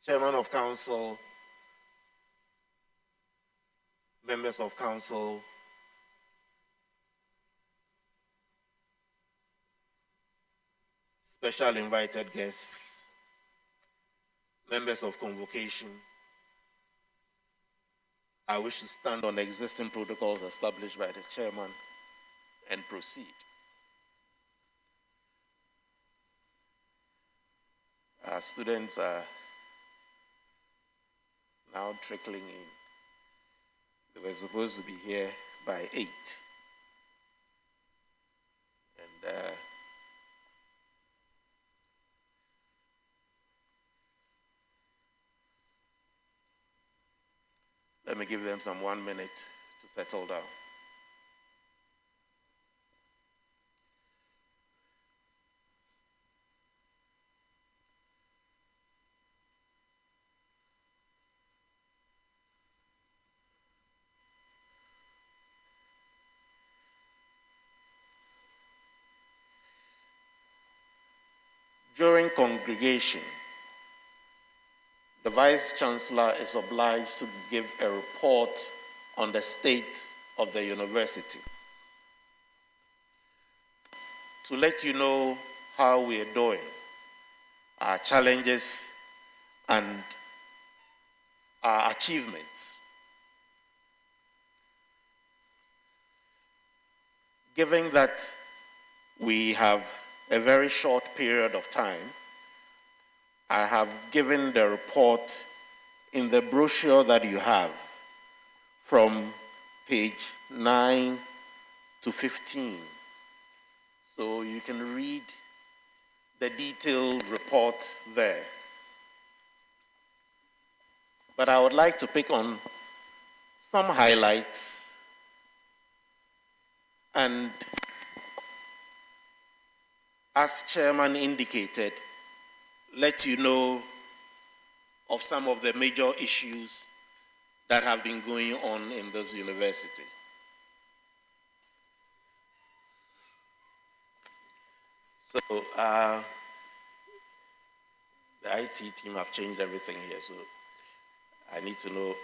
Chairman of Council, members of Council, special invited guests, members of Convocation, I wish to stand on existing protocols established by the Chairman and proceed. Our students are now trickling in. They were supposed to be here by 8. And let me give them some 1 minute to settle down. During congregation, the Vice Chancellor is obliged to give a report on the state of the university to let you know how we are doing, our challenges, and our achievements. Given that we have a very short period of time, I have given the report in the brochure that you have from page 9 to 15. So you can read the detailed report there. But I would like to pick on some highlights and, as Chairman indicated, let you know of some of the major issues that have been going on in this university. So the IT team have changed everything here, so I need to know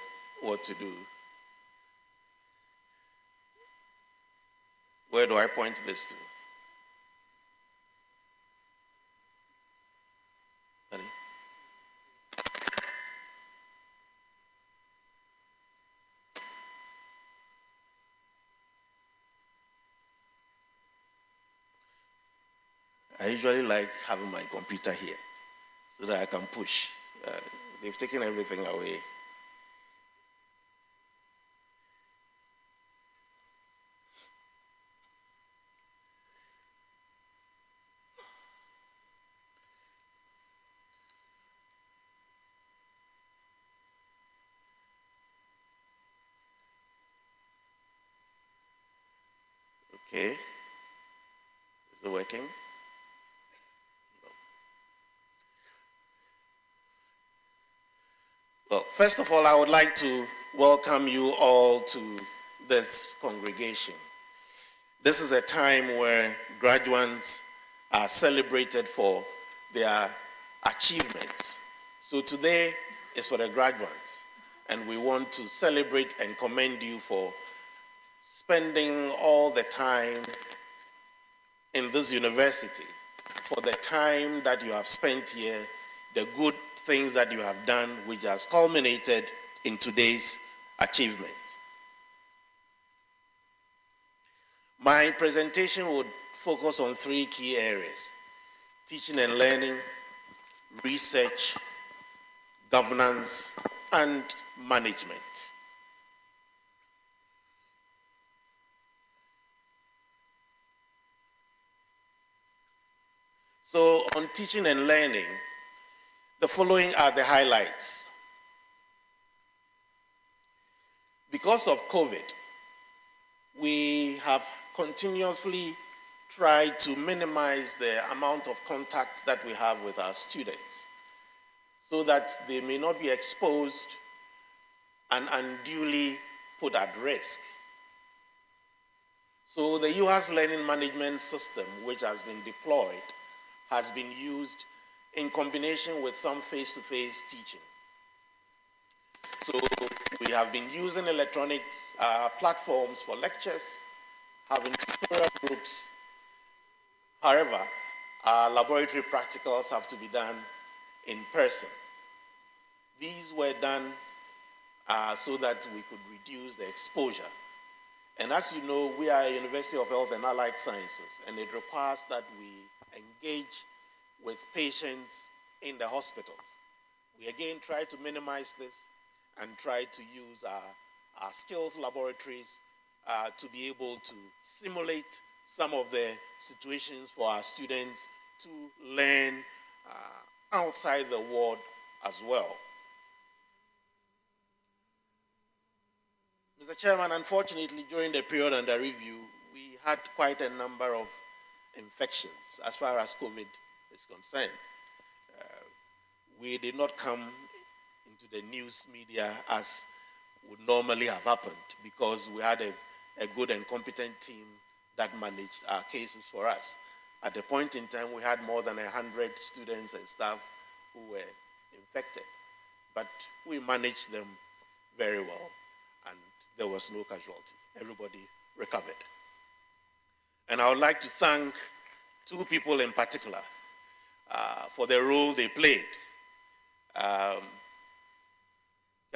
what to do. Where do I point this to? I usually like having my computer here so that I can push. They've taken everything away. Okay. Is it working? Well, first of all, I would like to welcome you all to this congregation. This is a time where graduates are celebrated for their achievements. So today is for the graduates, and we want to celebrate and commend you for spending all the time in this university, for the time that you have spent here, the good things that you have done, which has culminated in today's achievement. My presentation would focus on 3 key areas: teaching and learning, research, governance, and management. So on teaching and learning, the following are the highlights. Because of COVID, we have continuously tried to minimize the amount of contact that we have with our students so that they may not be exposed and unduly put at risk. So the UHAS learning management system, which has been deployed, has been used in combination with some face-to-face teaching So we have been using electronic platforms for lectures, having tutorial groups. However, our laboratory practicals have to be done in person. These were done so that we could reduce the exposure. And as you know, we are a University of Health and Allied Sciences, and it requires that we engage with patients in the hospitals. We again try to minimize this and try to use our skills laboratories to be able to simulate some of the situations for our students to learn outside the ward as well. Mr. Chairman, unfortunately, during the period under review, we had quite a number of infections as far as COVID is concerned. We did not come into the news media as would normally have happened because we had a good and competent team that managed our cases for us. At a point in time, we had more than 100 students and staff who were infected, but we managed them very well, and there was no casualty. Everybody recovered. And I would like to thank two people in particular for the role they played. Can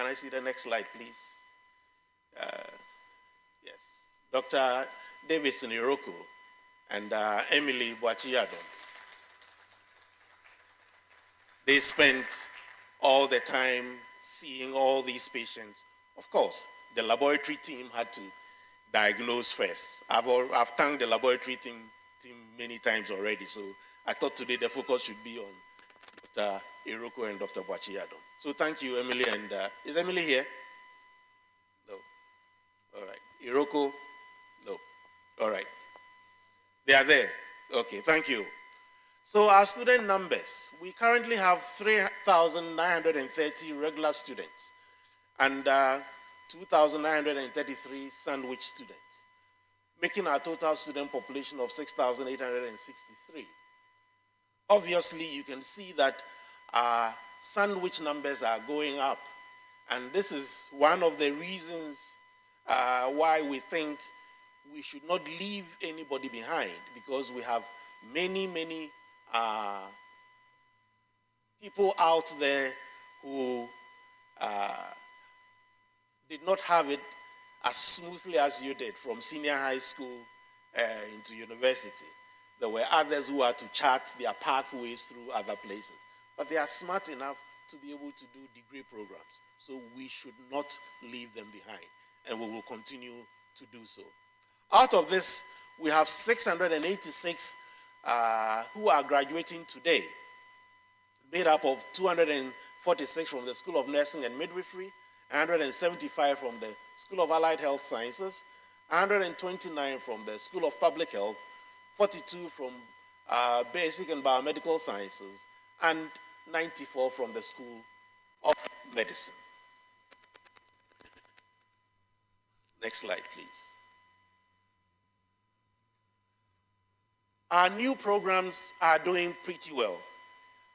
I see the next slide, please? Yes. Dr. Davidson Iroko and Emily Boachiyadon. They spent all the time seeing all these patients. Of course, the laboratory team had to diagnose first. I've thanked the laboratory team many times already, so I thought today the focus should be on Dr. Iroko and Dr. Boachiyadon. So thank you, Emily. And is Emily here? No. All right. Iroko? No. All right. They are there. Okay, thank you. So our student numbers, we currently have 3,930 regular students and 2,933 sandwich students, making our total student population of 6,863. Obviously, you can see that our sandwich numbers are going up, and this is one of the reasons why we think we should not leave anybody behind, because we have many people out there who did not have it as smoothly as you did from senior high school into university. There were others who had to chart their pathways through other places. But they are smart enough to be able to do degree programs. So we should not leave them behind, and we will continue to do so. Out of this, we have 686 who are graduating today, made up of 246 from the School of Nursing and Midwifery, 175 from the School of Allied Health Sciences, 129 from the School of Public Health, 42 from Basic and Biomedical Sciences, and 94 from the School of Medicine. Next slide, please. Our new programs are doing pretty well.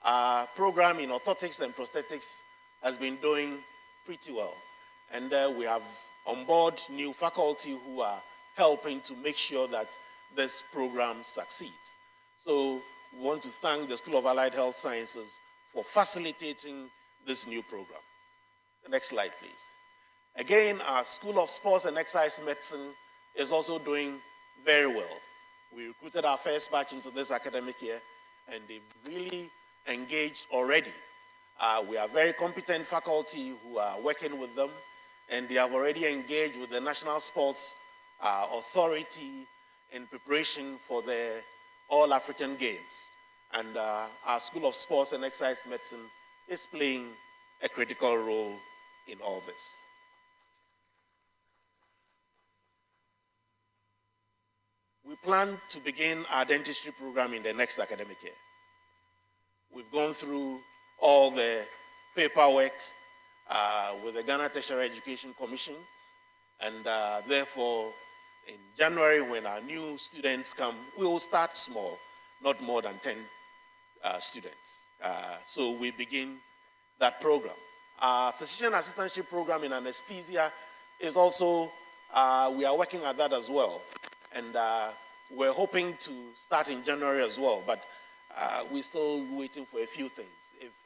Our program in orthotics and prosthetics has been doing pretty well. And we have on board new faculty who are helping to make sure that this program succeeds. So we want to thank the School of Allied Health Sciences for facilitating this new program. The next slide, please. Again, our School of Sports and Exercise Medicine is also doing very well. We recruited our first batch into this academic year, and they've really engaged already. We have very competent faculty who are working with them, and they have already engaged with the National Sports Authority in preparation for the All-African Games. And our School of Sports and Exercise Medicine is playing a critical role in all this. We plan to begin our dentistry program in the next academic year. We've gone through all the paperwork with the Ghana Tertiary Education Commission, and therefore in January, when our new students come, we will start small, not more than 10 students. So we begin that program. Physician assistantship program in anesthesia is also, we are working at that as well. And we're hoping to start in January as well, but we're still waiting for a few things.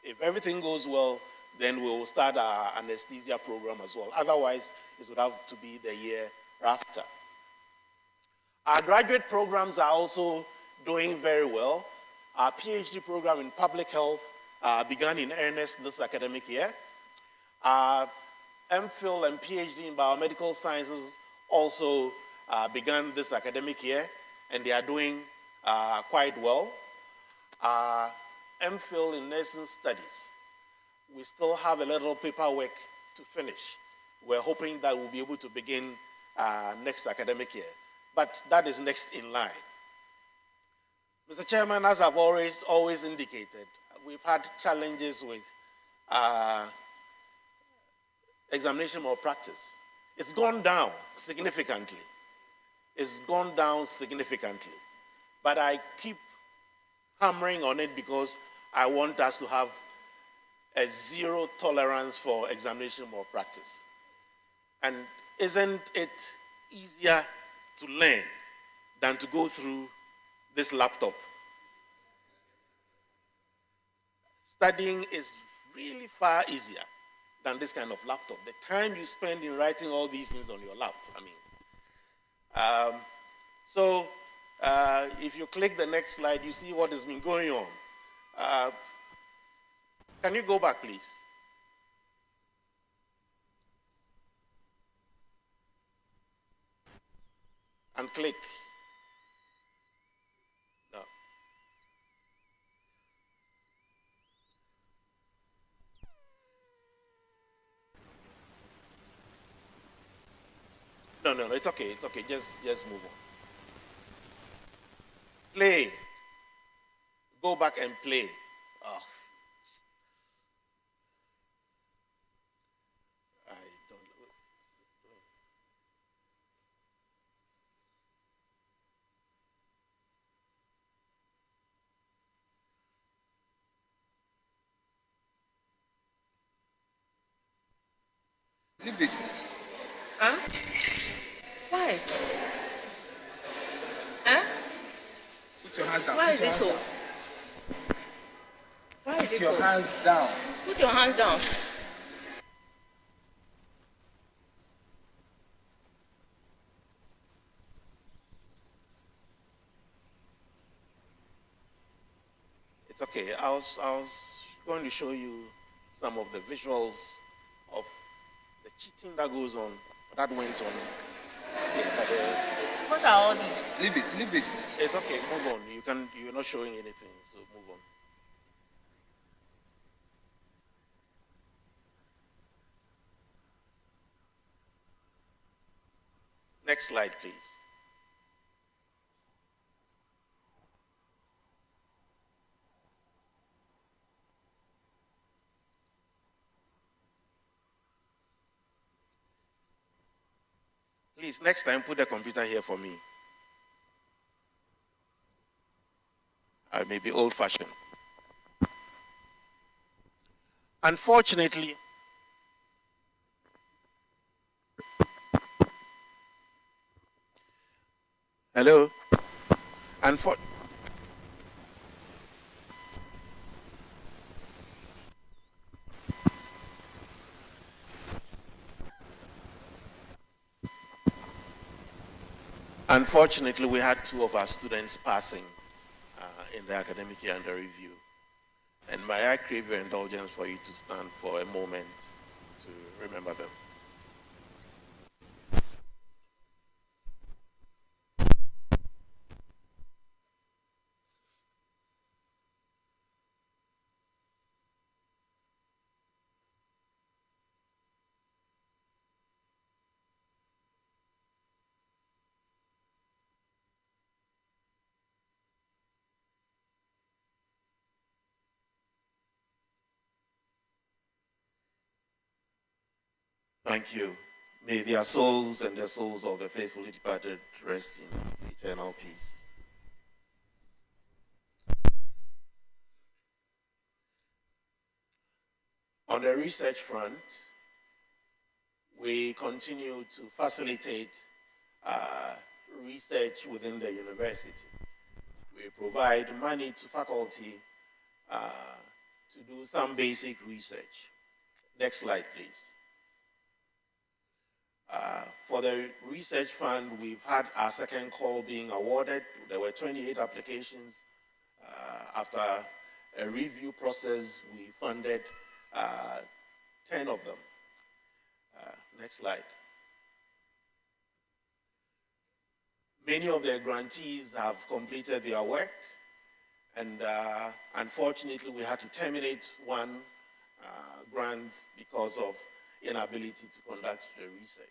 If everything goes well, then we'll start our anesthesia program as well. Otherwise, it would have to be the year after. Our graduate programs are also doing very well. Our PhD program in public health began in earnest this academic year. Our MPhil and PhD in biomedical sciences also began this academic year, and they are doing quite well. Our MPhil in nursing studies, we still have a little paperwork to finish. We're hoping that we'll be able to begin next academic year, but that is next in line. Mr. Chairman, as I've always indicated, we've had challenges with examination malpractice. It's gone down significantly. It's gone down significantly. But I keep hammering on it because I want us to have a zero tolerance for examination malpractice. And isn't it easier to learn than to go through this laptop? Studying is really far easier than this kind of laptop. The time you spend in writing all these things on your lap, if you click the next slide, you see what has been going on. Can you go back, please? And click. No. No, it's okay, just move on. Play. Go back and play. Oh. I don't know. Leave it. Huh? Why? Huh? Put your hands down. Why is it so? Why is it Put your so? hands down. Put your hands down. It's okay. I was going to show you some of the visuals of the cheating that goes on, that went on. What are all these? Leave it. It's okay. Move on. You're not showing anything, so move on. Next slide, please. Please, next time, put the computer here for me. I may be old-fashioned. Unfortunately, hello? Unfortunately, we had two of our students passing in the academic year under review. And may I crave your indulgence for you to stand for a moment to remember them. Thank you. May their souls and the souls of the faithfully departed rest in eternal peace. On the research front, we continue to facilitate research within the university. We provide money to faculty to do some basic research. Next slide, please. For the research fund, we've had our second call being awarded. There were 28 applications. After a review process, we funded 10 of them. Next slide. Many of the grantees have completed their work, and unfortunately, we had to terminate one grant because of inability to conduct the research.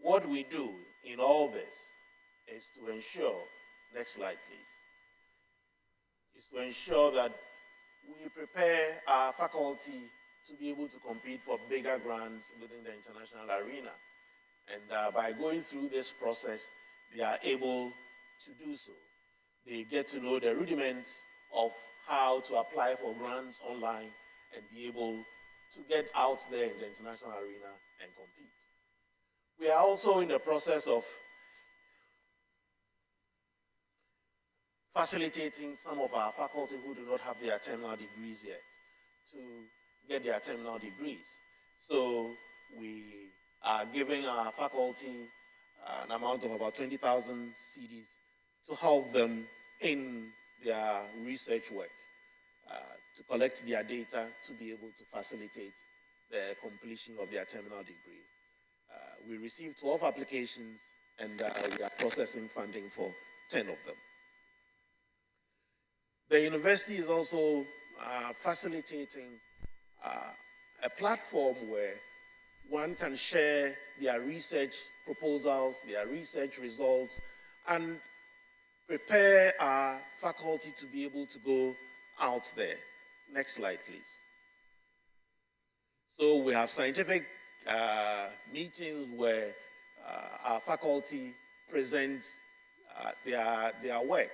What we do in all this is to ensure, next slide please, is to ensure that we prepare our faculty to be able to compete for bigger grants within the international arena. And by going through this process, they are able to do so. They get to know the rudiments of how to apply for grants online and be able to get out there in the international arena and compete. We are also in the process of facilitating some of our faculty who do not have their terminal degrees yet to get their terminal degrees. So we are giving our faculty an amount of about 20,000 cedis to help them in their research work, to collect their data to be able to facilitate the completion of their terminal degree. We received 12 applications and we are processing funding for 10 of them. The university is also facilitating a platform where one can share their research proposals, their research results, and prepare our faculty to be able to go out there. Next slide, please. So we have scientific meetings where our faculty present their work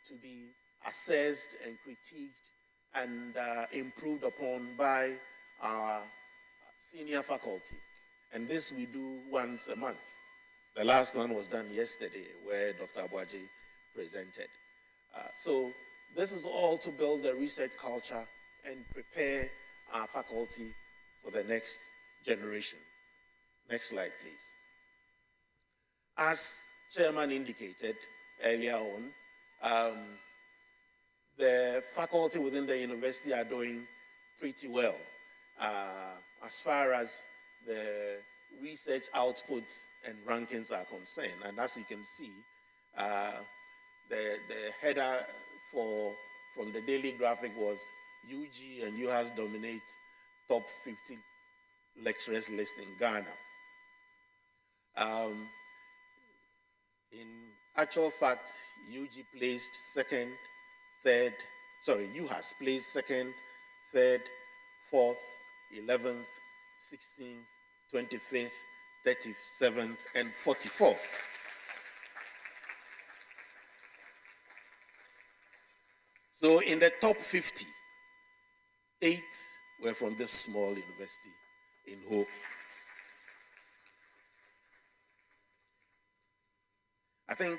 to be assessed and critiqued and improved upon by our senior faculty. And this we do once a month. The last one was done yesterday where Dr. Bhaji presented. So this is all to build a research culture and prepare our faculty for the next generation. Next slide, please. As Chairman indicated earlier on, the faculty within the university are doing pretty well as far as the research output and rankings are concerned. And as you can see, the header from the daily graphic was UG and UHAS dominate top 50 lecturers list in Ghana. In actual fact, UHAS placed second, third, fourth, 11th, 16th, 25th, 37th, and 44th. So in the top 50, 8 were from this small university in Hope. I think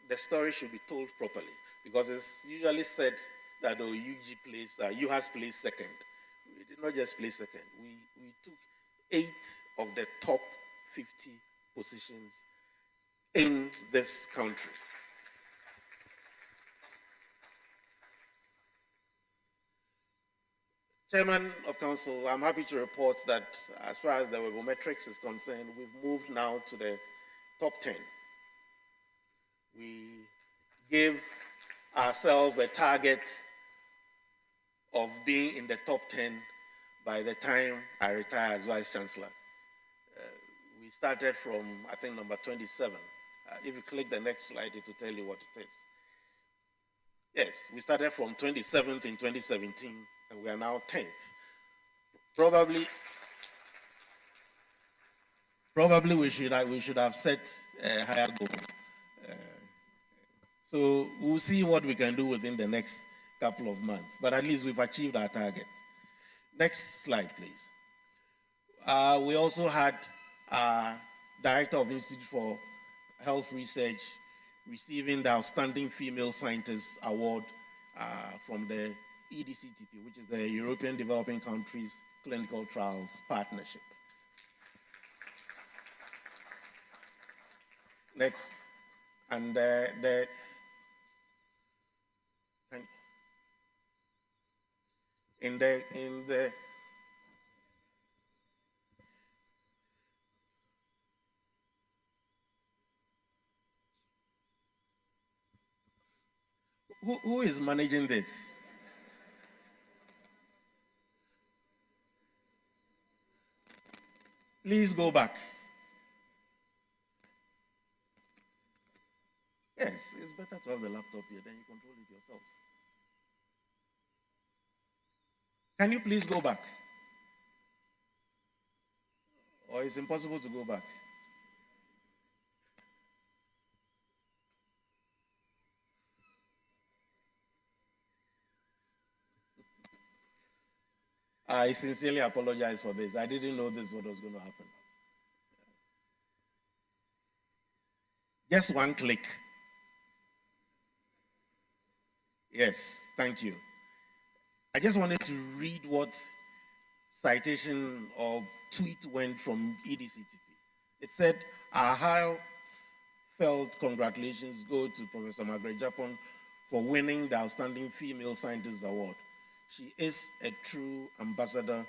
the story should be told properly because it's usually said that UHAS placed second. We did not just place second. We took 8 of the top 50 positions in this country. Chairman of Council, I'm happy to report that as far as the webometrics is concerned, we've moved now to the top 10. We gave ourselves a target of being in the top 10 by the time I retire as Vice Chancellor. We started from, I think, number 27. If you click the next slide, it will tell you what it is. Yes, we started from 27th in 2017, and we are now 10th. Probably we should have set a higher goal. So we'll see what we can do within the next couple of months. But at least we've achieved our target. Next slide, please. We also had Director of Institute for Health Research receiving the Outstanding Female Scientist Award from the EDCTP, which is the European Developing Countries Clinical Trials Partnership. Next, and in the who is managing this? Please go back. Yes, it's better to have the laptop here, then you control it yourself. Can you please go back? Or it's impossible to go back? I sincerely apologize for this. I didn't know this was going to happen. Just one click. Yes, thank you. I just wanted to read what citation or tweet went from EDCTP. It said, our heartfelt congratulations go to Professor Margaret Japon for winning the Outstanding Female Scientist Award. She is a true ambassador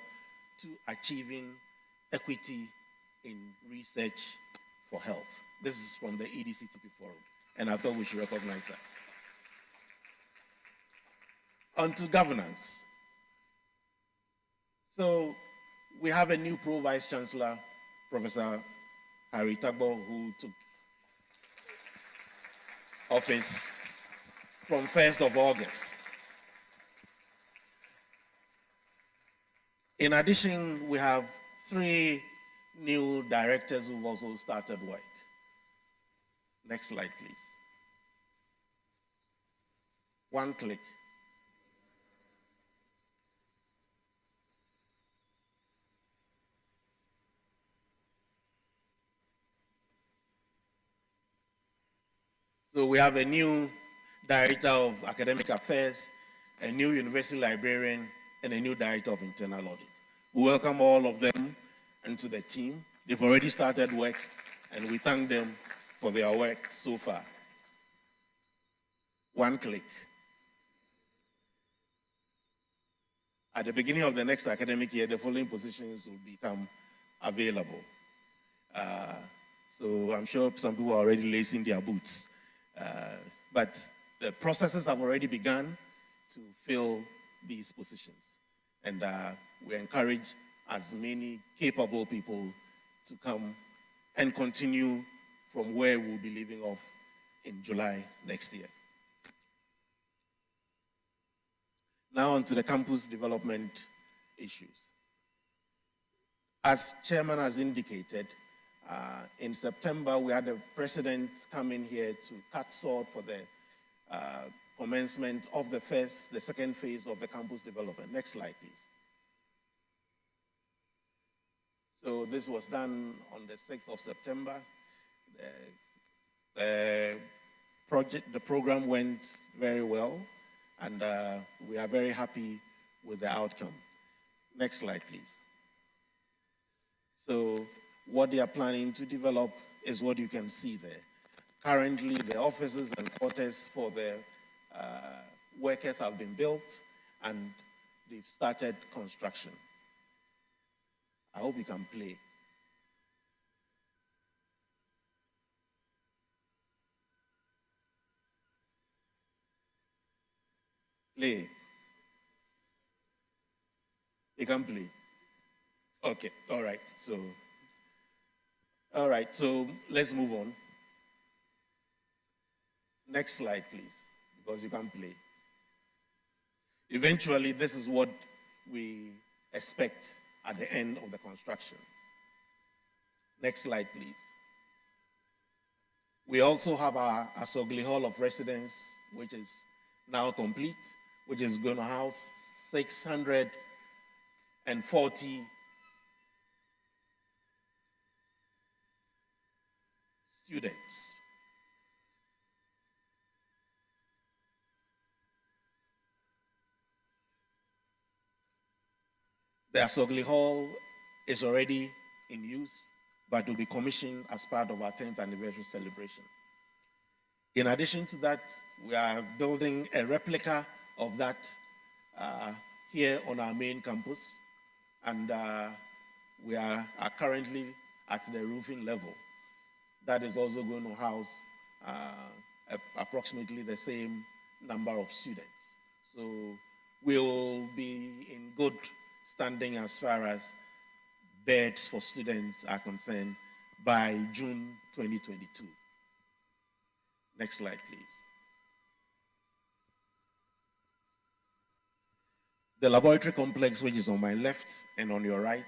to achieving equity in research for health. This is from the EDCTP forum, and I thought we should recognize that. On to governance. So we have a new Pro-Vice Chancellor, Professor Harry Tagbo, who took office from 1st of August. In addition, we have 3 new directors who've also started work. Next slide, please. One click. So we have a new Director of Academic Affairs, a new University Librarian, and a new Director of Internal Audit. We welcome all of them into the team. They've already started work, and we thank them for their work so far. One click. At the beginning of the next academic year, the following positions will become available. So I'm sure some people are already lacing their boots. But the processes have already begun to fill these positions. And we encourage as many capable people to come and continue from where we'll be leaving off in July next year. Now on to the campus development issues. As Chairman has indicated, in September, we had the President come in here to cut salt for the commencement of the second phase of the campus development. Next slide, please. So this was done on the 6th of September. The program went very well, and we are very happy with the outcome. Next slide, please. So what they are planning to develop is what you can see there. Currently, the offices and quarters for the workers have been built, and they've started construction. I hope you can play. Play. You can play. Okay, all right. So let's move on. Next slide, please, because you can play. Eventually, this is what we expect at the end of the construction. Next slide, please. We also have our Asogli Hall of Residence, which is now complete, which is going to house 600 240 students. The Assembly Hall is already in use, but will be commissioned as part of our 10th anniversary celebration. In addition to that, we are building a replica of that here on our main campus, and we are currently at the roofing level. That is also going to house approximately the same number of students. So we will be in good standing as far as beds for students are concerned by June 2022. Next slide, please. The laboratory complex, which is on my left and on your right,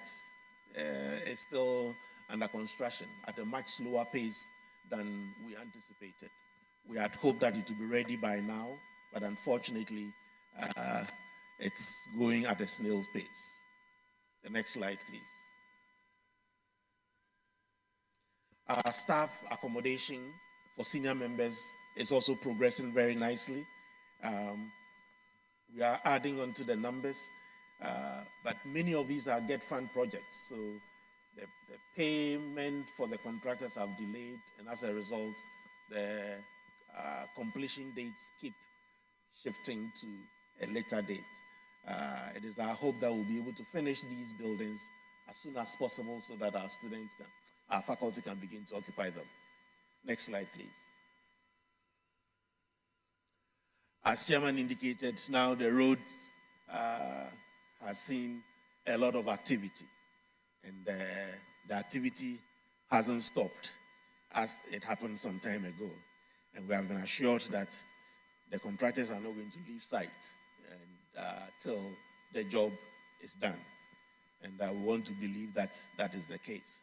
is still under construction at a much slower pace than we anticipated. We had hoped that it would be ready by now, but unfortunately, it's going at a snail's pace. The next slide, please. Our staff accommodation for senior members is also progressing very nicely. We are adding on to the numbers, but many of these are get fund projects. So the payment for the contractors have delayed, and as a result, the completion dates keep shifting to a later date. It is our hope that we'll be able to finish these buildings as soon as possible so that our faculty can begin to occupy them. Next slide, please. As Chairman indicated, now the road has seen a lot of activity, and the activity hasn't stopped as it happened some time ago. And we have been assured that the contractors are not going to leave site till the job is done. And we want to believe that that is the case.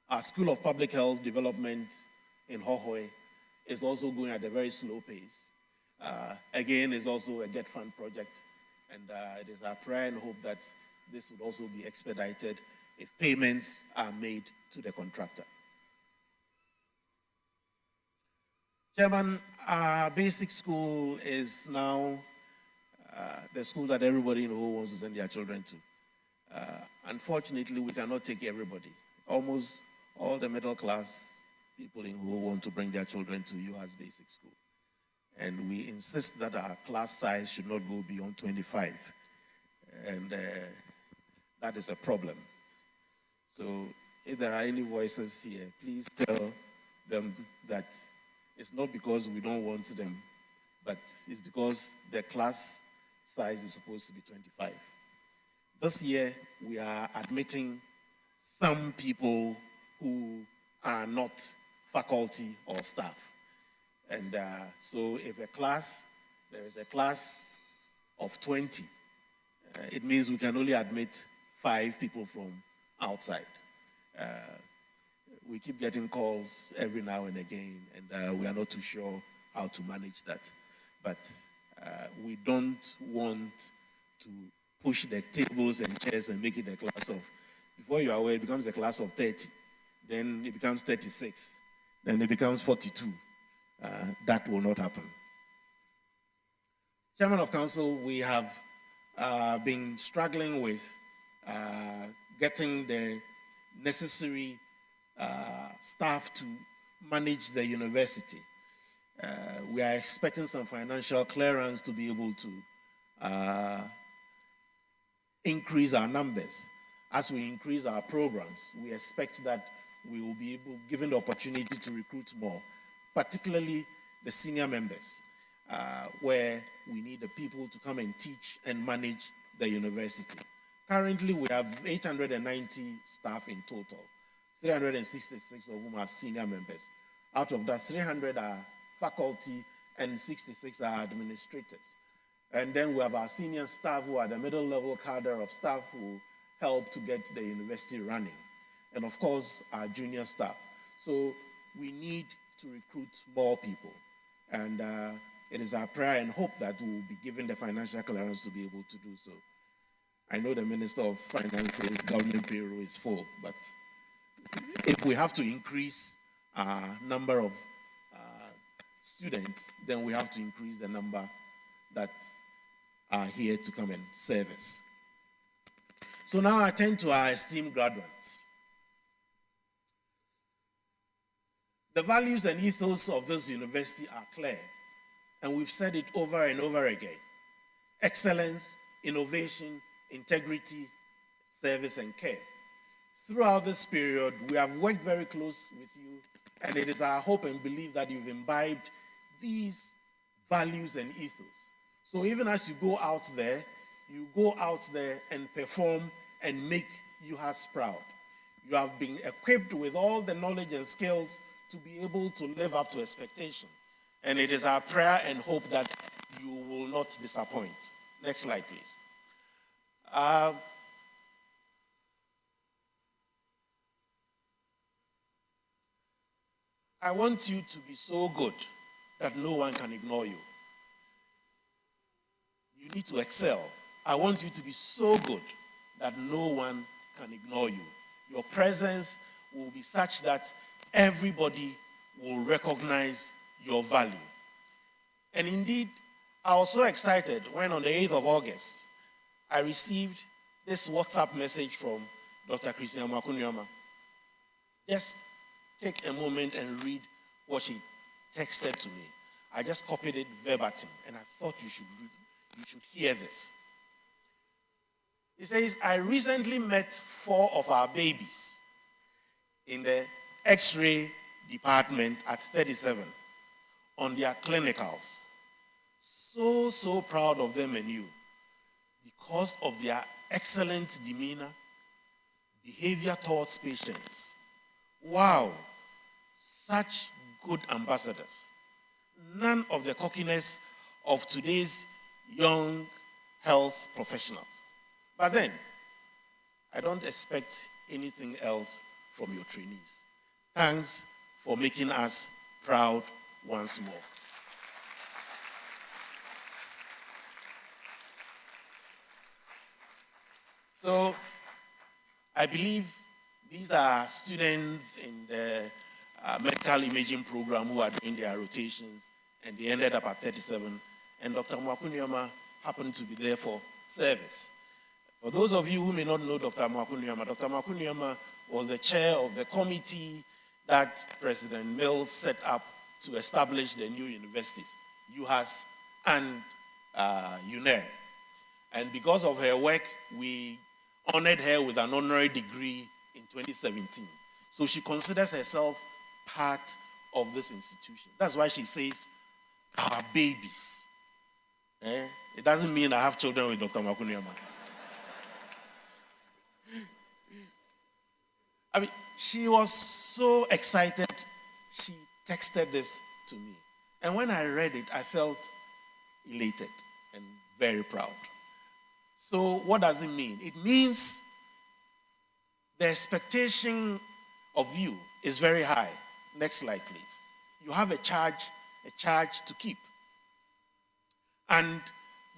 Our School of Public Health Development in Hohoe is also going at a very slow pace. Again, it's also a Get Fund project, and it is our prayer and hope that this would also be expedited if payments are made to the contractor. Chairman, our basic school is now the school that everybody in Ho wants to send their children to. Unfortunately, we cannot take everybody. Almost all the middle class people in Ho want to bring their children to UHAS basic school. And we insist that our class size should not go beyond 25. And that is a problem. So if there are any voices here, please tell them that it's not because we don't want them, but it's because the class size is supposed to be 25. This year, we are admitting some people who are not faculty or staff. And so if there is a class of 20, it means we can only admit 5 people from outside. We keep getting calls every now and again, and we are not too sure how to manage that. But we don't want to push the tables and chairs and make it a class of, before you are aware, it becomes a class of 30. Then it becomes 36. Then it becomes 42. That will not happen. Chairman of Council, we have been struggling with getting the necessary staff to manage the university. We are expecting some financial clearance to be able to increase our numbers. As we increase our programs, we expect that we will be able, given the opportunity to recruit more, particularly the senior members, where we need the people to come and teach and manage the university. Currently, we have 890 staff in total, 366 of whom are senior members. Out of that, 300 are faculty and 66 are administrators. And then we have our senior staff who are the middle level cadre of staff who help to get the university running. And of course, our junior staff. So we need to recruit more people. And it is our prayer and hope that we will be given the financial clearance to be able to do so. I know the Minister of Finance says government payroll is full, but if we have to increase number of students, then we have to increase the number that are here to come and serve us. So now I turn to our esteemed graduates. The values and ethos of this university are clear, and we've said it over and over again. Excellence, innovation, integrity, service, and care. Throughout this period, we have worked very close with you, and it is our hope and belief that you've imbibed these values and ethos. So even as you go out there and perform and make UHAS proud. You have been equipped with all the knowledge and skills to be able to live up to expectation. And it is our prayer and hope that you will not disappoint. Next slide, please. I want you to be so good that no one can ignore you. You need to excel. I want you to be so good that no one can ignore you. Your presence will be such that everybody will recognize your value. And indeed, I was so excited when on the 8th of August, I received this WhatsApp message from Dr. Christian Makunyama. Just take a moment and read what she texted to me. I just copied it verbatim, and I thought you should hear this. It says, I recently met 4 of our babies in the X-ray department at 37 on their clinicals. So proud of them and you because of their excellent demeanor, behavior towards patients. Wow, such good ambassadors. None of the cockiness of today's young health professionals. But then, I don't expect anything else from your trainees. Thanks for making us proud once more. So, I believe these are students in the medical imaging program who are doing their rotations, and they ended up at 37, and Dr. Mwakunyama happened to be there for service. For those of you who may not know Dr. Mwakunyama was the chair of the committee that President Mills set up to establish the new universities, UHAS and UNER. And because of her work, we honored her with an honorary degree in 2017. So she considers herself part of this institution. That's why she says, our babies. It doesn't mean I have children with Dr. Mwakunyama. I mean, she was so excited, she texted this to me. And when I read it, I felt elated and very proud. So what does it mean? It means the expectation of you is very high. Next slide, please. You have a charge to keep. And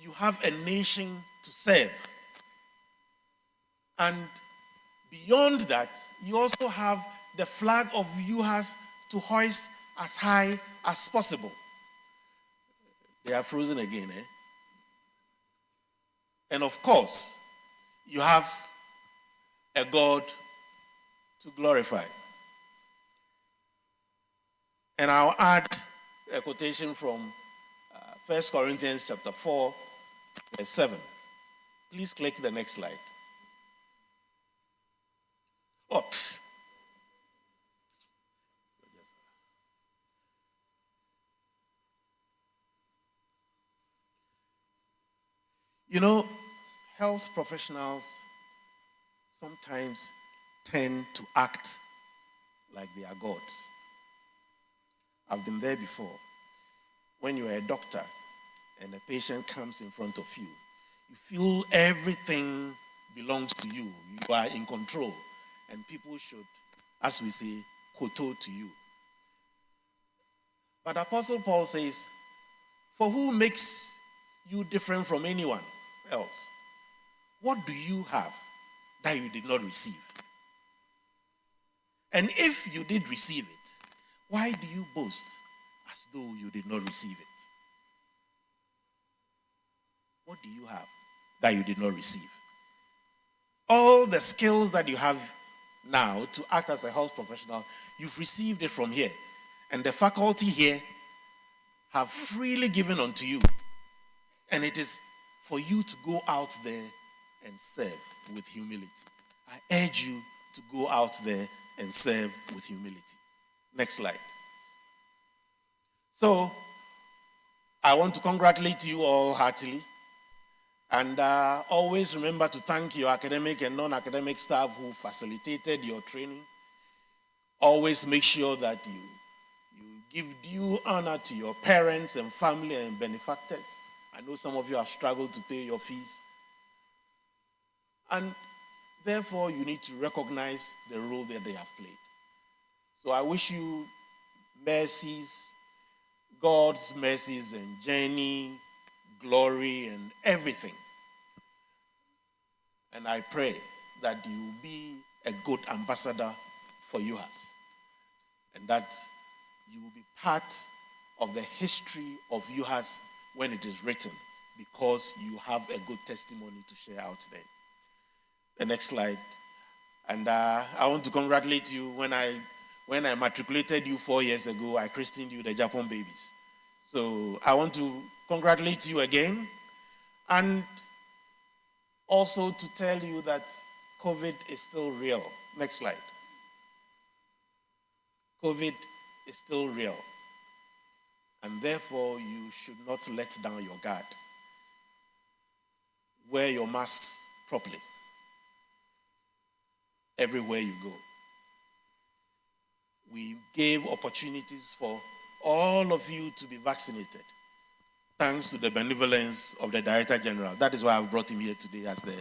you have a nation to serve. And beyond that, you also have the flag of UHAS to hoist as high as possible. They are frozen again, eh? And of course, you have a God to glorify. And I'll add a quotation from 1 Corinthians chapter 4, verse 7. Please click the next slide. Oops. You know, health professionals sometimes tend to act like they are gods. I've been there before. When you're a doctor and a patient comes in front of you, you feel everything belongs to you. You are in control. And people should, as we say, kowtow to you. But Apostle Paul says, for who makes you different from anyone else? What do you have that you did not receive? And if you did receive it, why do you boast as though you did not receive it? What do you have that you did not receive? All the skills that you have now to act as a health professional, you've received it from here. And the faculty here have freely given unto you. And it is for you to go out there and serve with humility. I urge you to go out there and serve with humility. Next slide. So, I want to congratulate you all heartily. And always remember to thank your academic and non-academic staff who facilitated your training. Always make sure that you give due honor to your parents and family and benefactors. I know some of you have struggled to pay your fees. And therefore, you need to recognize the role that they have played. So I wish you mercies, God's mercies and journey, glory and everything. And I pray that you will be a good ambassador for UHAS and that you will be part of the history of UHAS when it is written because you have a good testimony to share out there. The next slide. And I want to congratulate you. When I matriculated you 4 years ago, I christened you the Japan babies. So I want to congratulate you again and also to tell you that COVID is still real. Next slide. COVID is still real. And therefore, you should not let down your guard. Wear your masks properly everywhere you go. We gave opportunities for all of you to be vaccinated, thanks to the benevolence of the Director General. That is why I've brought him here today as the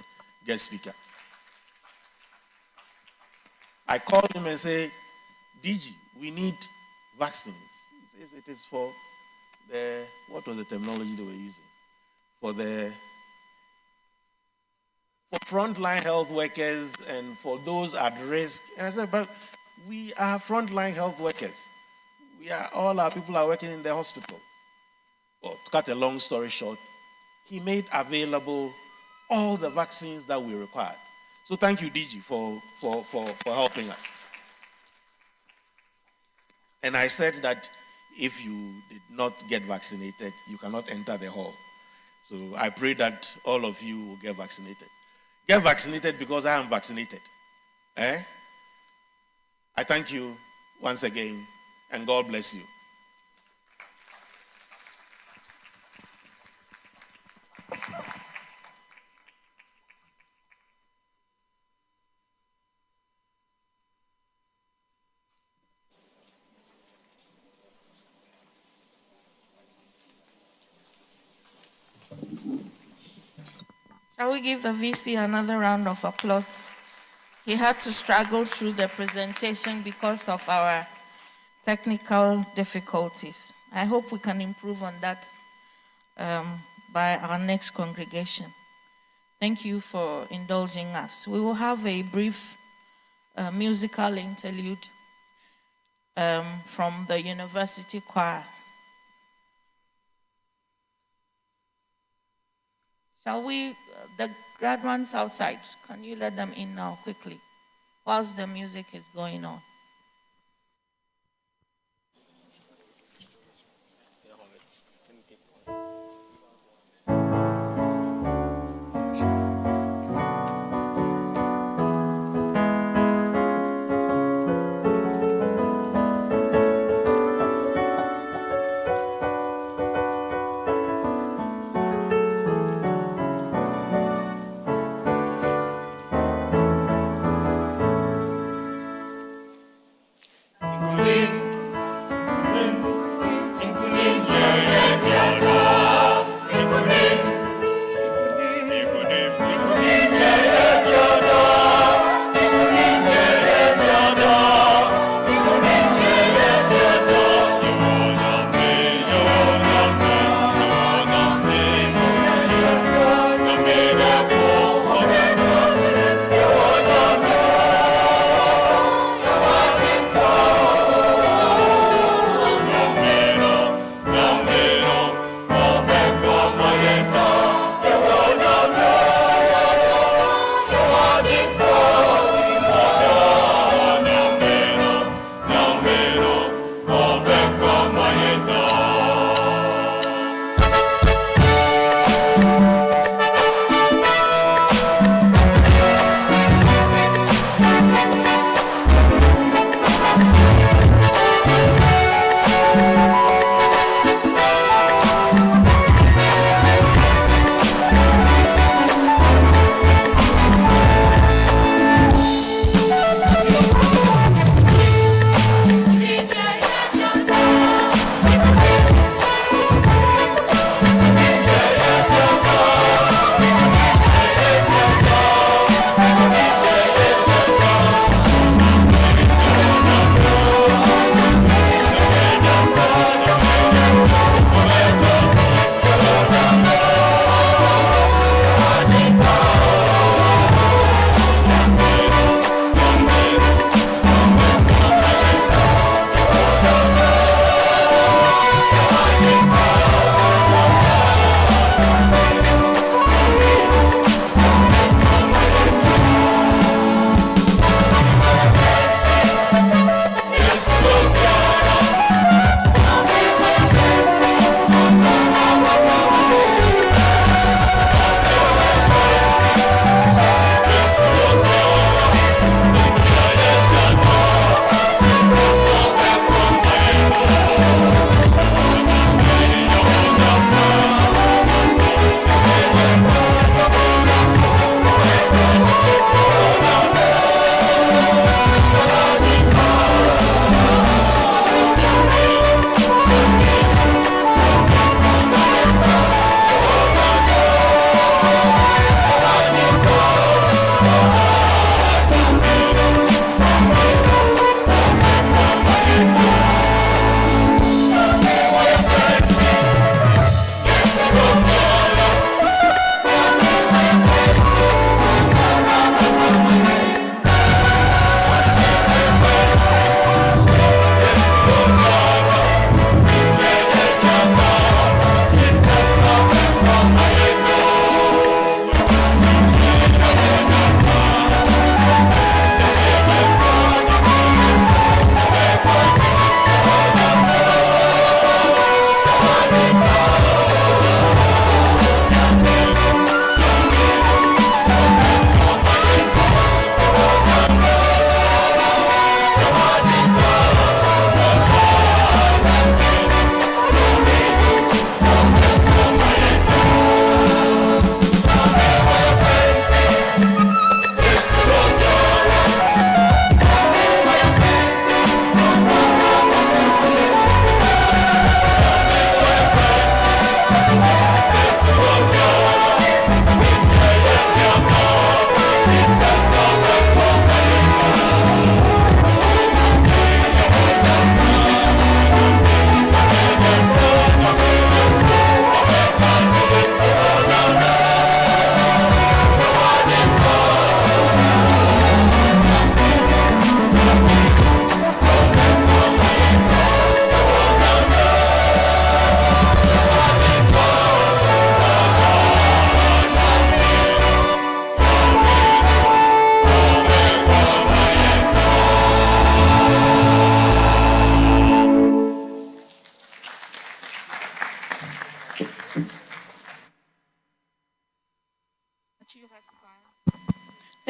guest speaker. I called him and said, DG, we need vaccines. He says it is for the, what was the terminology they were using? For frontline health workers and for those at risk. And I said, but we are frontline health workers. All our people are working in the hospital. Well, to cut a long story short, he made available all the vaccines that we required. So thank you, DG, for helping us. And I said that if you did not get vaccinated, you cannot enter the hall. So I pray that all of you will get vaccinated. Get vaccinated because I am vaccinated. I thank you once again, and God bless you. Shall we give the VC another round of applause? He had to struggle through the presentation because of our technical difficulties. I hope we can improve on that by our next congregation. Thank you for indulging us. We will have a brief musical interlude from the university choir. Shall we, the graduates outside, can you let them in now quickly whilst the music is going on?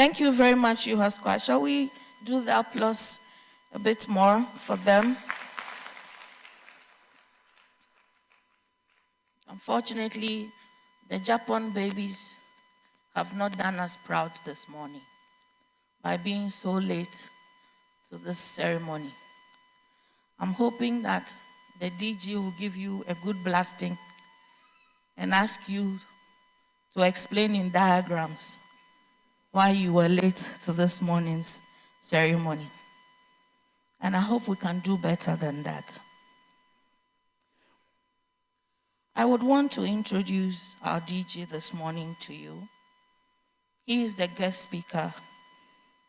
Thank you very much, UHAS. Shall we do the applause a bit more for them? Unfortunately, the Japan babies have not done us proud this morning by being so late to this ceremony. I'm hoping that the DG will give you a good blasting and ask you to explain in diagrams why you were late to this morning's ceremony. And I hope we can do better than that. I would want to introduce our DG this morning to you. He is the guest speaker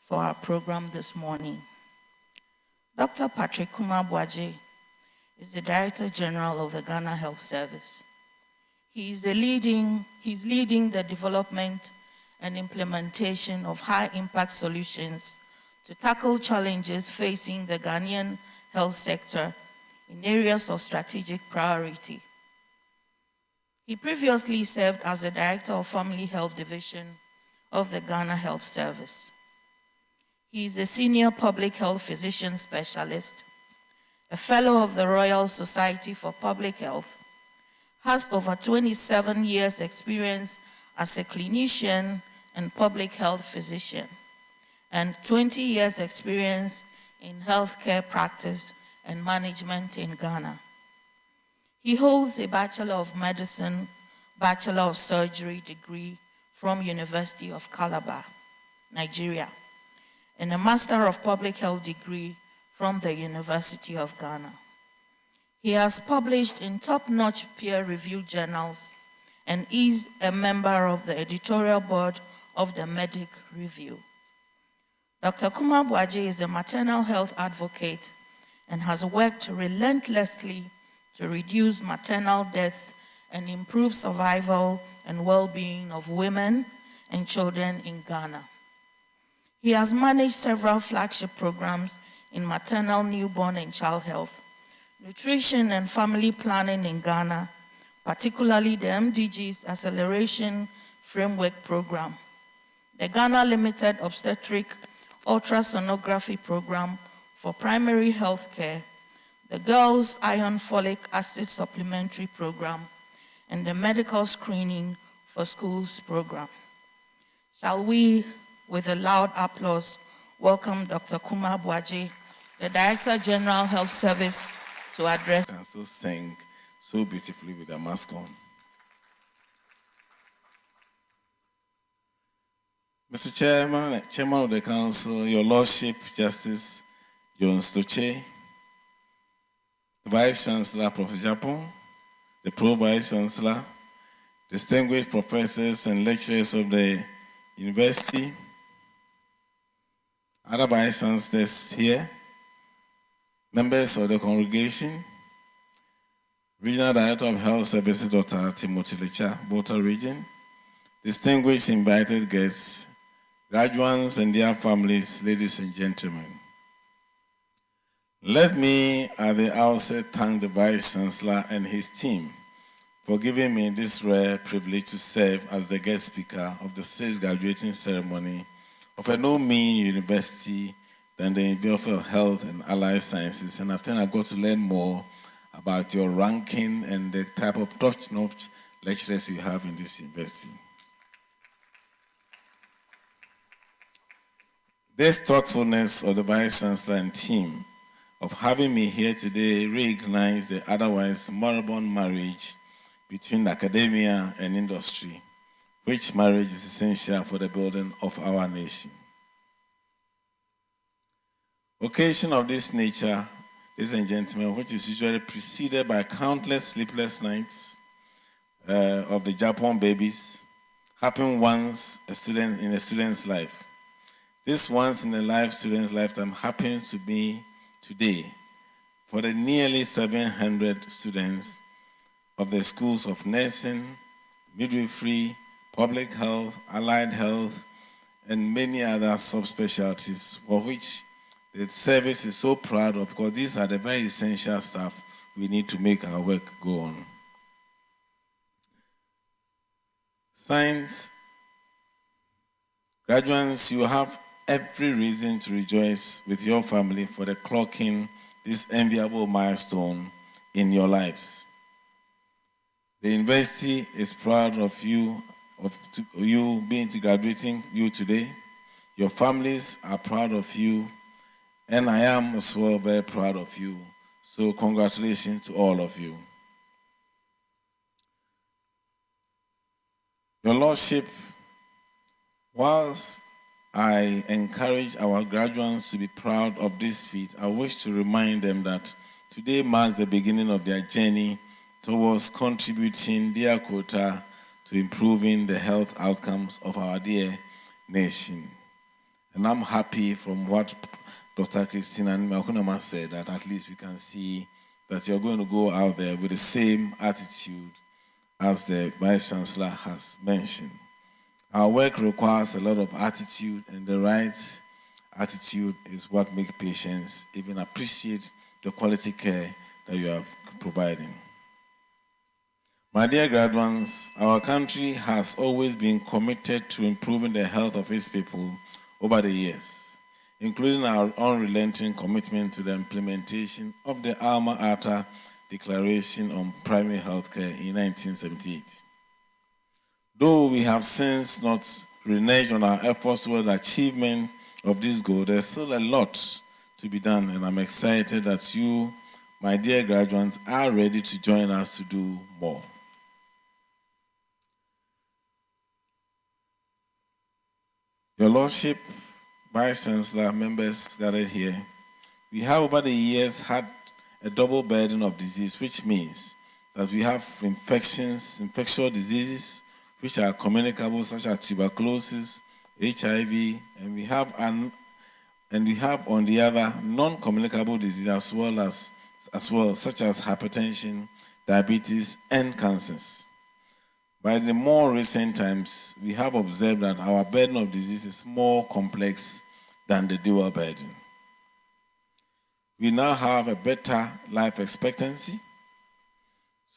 for our program this morning. Dr. Patrick Kumar Bhaji is the Director General of the Ghana Health Service. He's leading the development and implementation of high-impact solutions to tackle challenges facing the Ghanaian health sector in areas of strategic priority. He previously served as the Director of Family Health Division of the Ghana Health Service. He is a Senior Public Health Physician Specialist, a Fellow of the Royal Society for Public Health, has over 27 years' experience as a clinician and public health physician, and 20 years' experience in healthcare practice and management in Ghana. He holds a Bachelor of Medicine, Bachelor of Surgery degree from University of Calabar, Nigeria, and a Master of Public Health degree from the University of Ghana. He has published in top-notch peer-reviewed journals and is a member of the editorial board of the Medic Review. Dr. Kumar Bhaji is a maternal health advocate and has worked relentlessly to reduce maternal deaths and improve survival and well-being of women and children in Ghana. He has managed several flagship programs in maternal, newborn, and child health, nutrition and family planning in Ghana, particularly the MDG's Acceleration Framework Program, the Ghana Limited Obstetric Ultrasonography Program for Primary Health Care, the Girls Iron Folic Acid Supplementary Program, and the Medical Screening for Schools Program. Shall we, with a loud applause, welcome Dr. Kumar Bhaji, the Director General Health Service, to address. Can still sing so beautifully with a mask on. Mr. Chairman of the Council, Your Lordship, Justice John Stoche, the Vice Chancellor, Professor Japon, the Pro-Vice Chancellor, distinguished professors and lecturers of the university, other Vice Chancellors here, members of the congregation, Regional Director of Health Services, Dr. Timothy Lecha, Volta Region, distinguished invited guests, graduates and their families, ladies and gentlemen. Let me at the outset thank the Vice Chancellor and his team for giving me this rare privilege to serve as the guest speaker of the 6th graduating ceremony of a no mean university than the University of Health and Allied Sciences. And after I got to learn more about your ranking and the type of top-notch lecturers you have in this university. This thoughtfulness of the Vice Chancellor and team of having me here today reignite the otherwise moribund marriage between academia and industry, which marriage is essential for the building of our nation. Occasion of this nature, ladies and gentlemen, which is usually preceded by countless sleepless nights of the Japan babies, happen once in a student's life. This once in a life student's lifetime happens to be today for the nearly 700 students of the schools of nursing, midwifery, public health, allied health, and many other subspecialties for which the service is so proud of, because these are the very essential stuff we need to make our work go on. Graduates, you have every reason to rejoice with your family for the clocking this enviable milestone in your lives. The university is proud of you being graduating you today. Your families are proud of you, and I am as well very proud of you. So congratulations to all of you. Your Lordship, whilst I encourage our graduates to be proud of this feat, I wish to remind them that today marks the beginning of their journey towards contributing their quota to improving the health outcomes of our dear nation. And I'm happy from what Dr. Christina Makunama said, that at least we can see that you're going to go out there with the same attitude as the Vice Chancellor has mentioned. Our work requires a lot of attitude, and the right attitude is what makes patients even appreciate the quality care that you are providing. My dear graduates, our country has always been committed to improving the health of its people over the years, including our unrelenting commitment to the implementation of the Alma Ata Declaration on Primary Health Care in 1978. Though we have since not reneged on our efforts toward the achievement of this goal, there's still a lot to be done, and I'm excited that you, my dear graduates, are ready to join us to do more. Your Lordship, Vice Chancellor, members gathered here, we have over the years had a double burden of disease, which means that we have infectious diseases which are communicable, such as tuberculosis, HIV, and we have on the other non-communicable diseases as well, such as hypertension, diabetes, and cancers. By the more recent times, we have observed that our burden of disease is more complex than the dual burden. We now have a better life expectancy.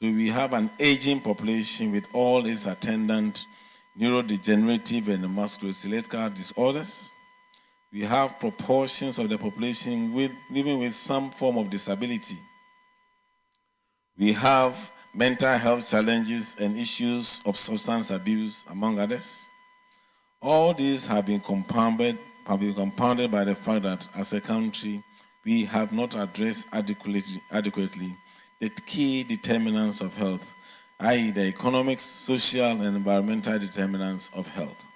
So we have an aging population with all its attendant neurodegenerative and musculoskeletal disorders. We have proportions of the population living with some form of disability. We have mental health challenges and issues of substance abuse, among others. All these have been compounded by the fact that as a country, we have not addressed adequately the key determinants of health, i.e. the economic, social, and environmental determinants of health.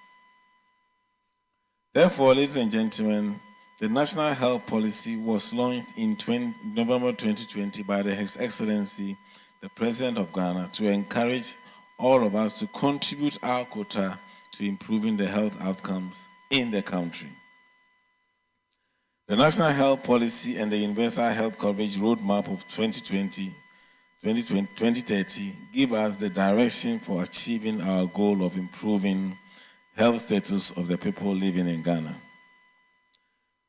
Therefore, ladies and gentlemen, the National Health Policy was launched in November 2020 by His Excellency, the President of Ghana, to encourage all of us to contribute our quota to improving the health outcomes in the country. The National Health Policy and the Universal Health Coverage Roadmap of 2030 give us the direction for achieving our goal of improving health status of the people living in Ghana.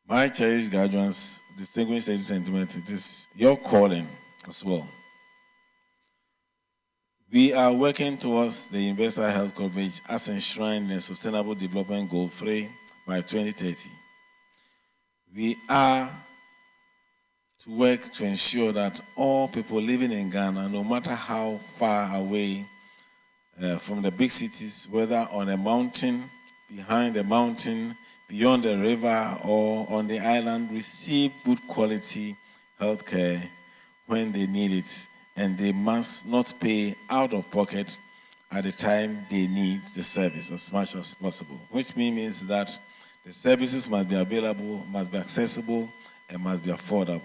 My cherished graduates, distinguished ladies and gentlemen, it is your calling as well. We are working towards the universal health coverage as enshrined in Sustainable Development Goal 3 by 2030. We are to work to ensure that all people living in Ghana, no matter how far away from the big cities, whether on a mountain, behind a mountain, beyond the river, or on the island, receive good quality health care when they need it, and they must not pay out of pocket at the time they need the service as much as possible, which means that the services must be available, must be accessible, and must be affordable,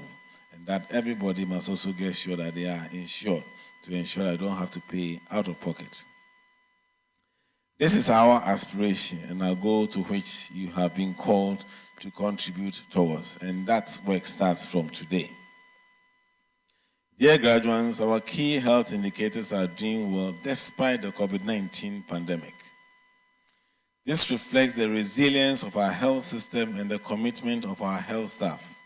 and that everybody must also get sure that they are insured to ensure that they don't have to pay out of pocket. This is our aspiration and our goal to which you have been called to contribute towards, and that work starts from today. Dear graduates, our key health indicators are doing well despite the COVID-19 pandemic. This reflects the resilience of our health system and the commitment of our health staff.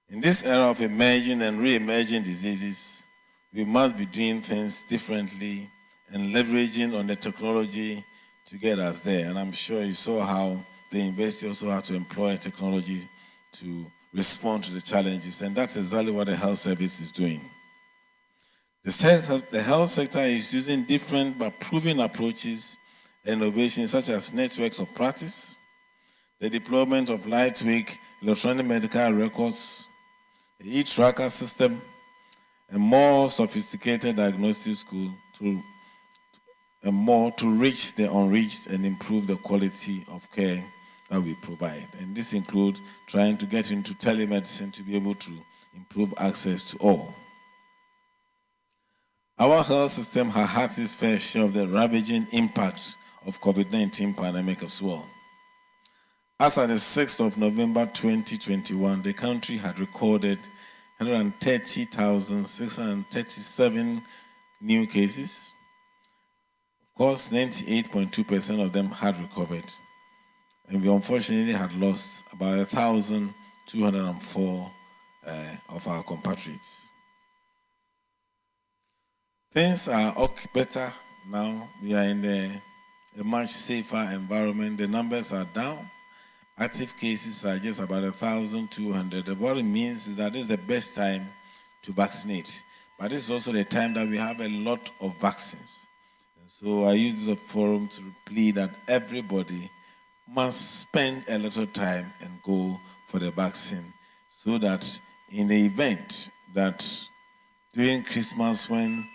In this era of emerging and re-emerging diseases, we must be doing things differently and leveraging on the technology to get us there. And I'm sure you saw how the university also had to employ technology to respond to the challenges. And that's exactly what the health service is doing. The health sector is using different but proven approaches and innovations such as networks of practice, the deployment of lightweight electronic medical records, the e-tracker system, and more sophisticated diagnostic tools and more to reach the unreached and improve the quality of care that we provide. And this includes trying to get into telemedicine to be able to improve access to all. Our health system has had its fair share of the ravaging impact of COVID-19 pandemic as well. As at the 6th of November 2021, the country had recorded 130,637 new cases. Of course, 98.2% of them had recovered. And we unfortunately had lost about 1,204 of our compatriots. Things are better now. We are in a much safer environment. The numbers are down. Active cases are just about 1,200. What it means is that this is the best time to vaccinate. But this is also the time that we have a lot of vaccines. And so I use this forum to plead that everybody must spend a little time and go for the vaccine so that in the event that during Christmas when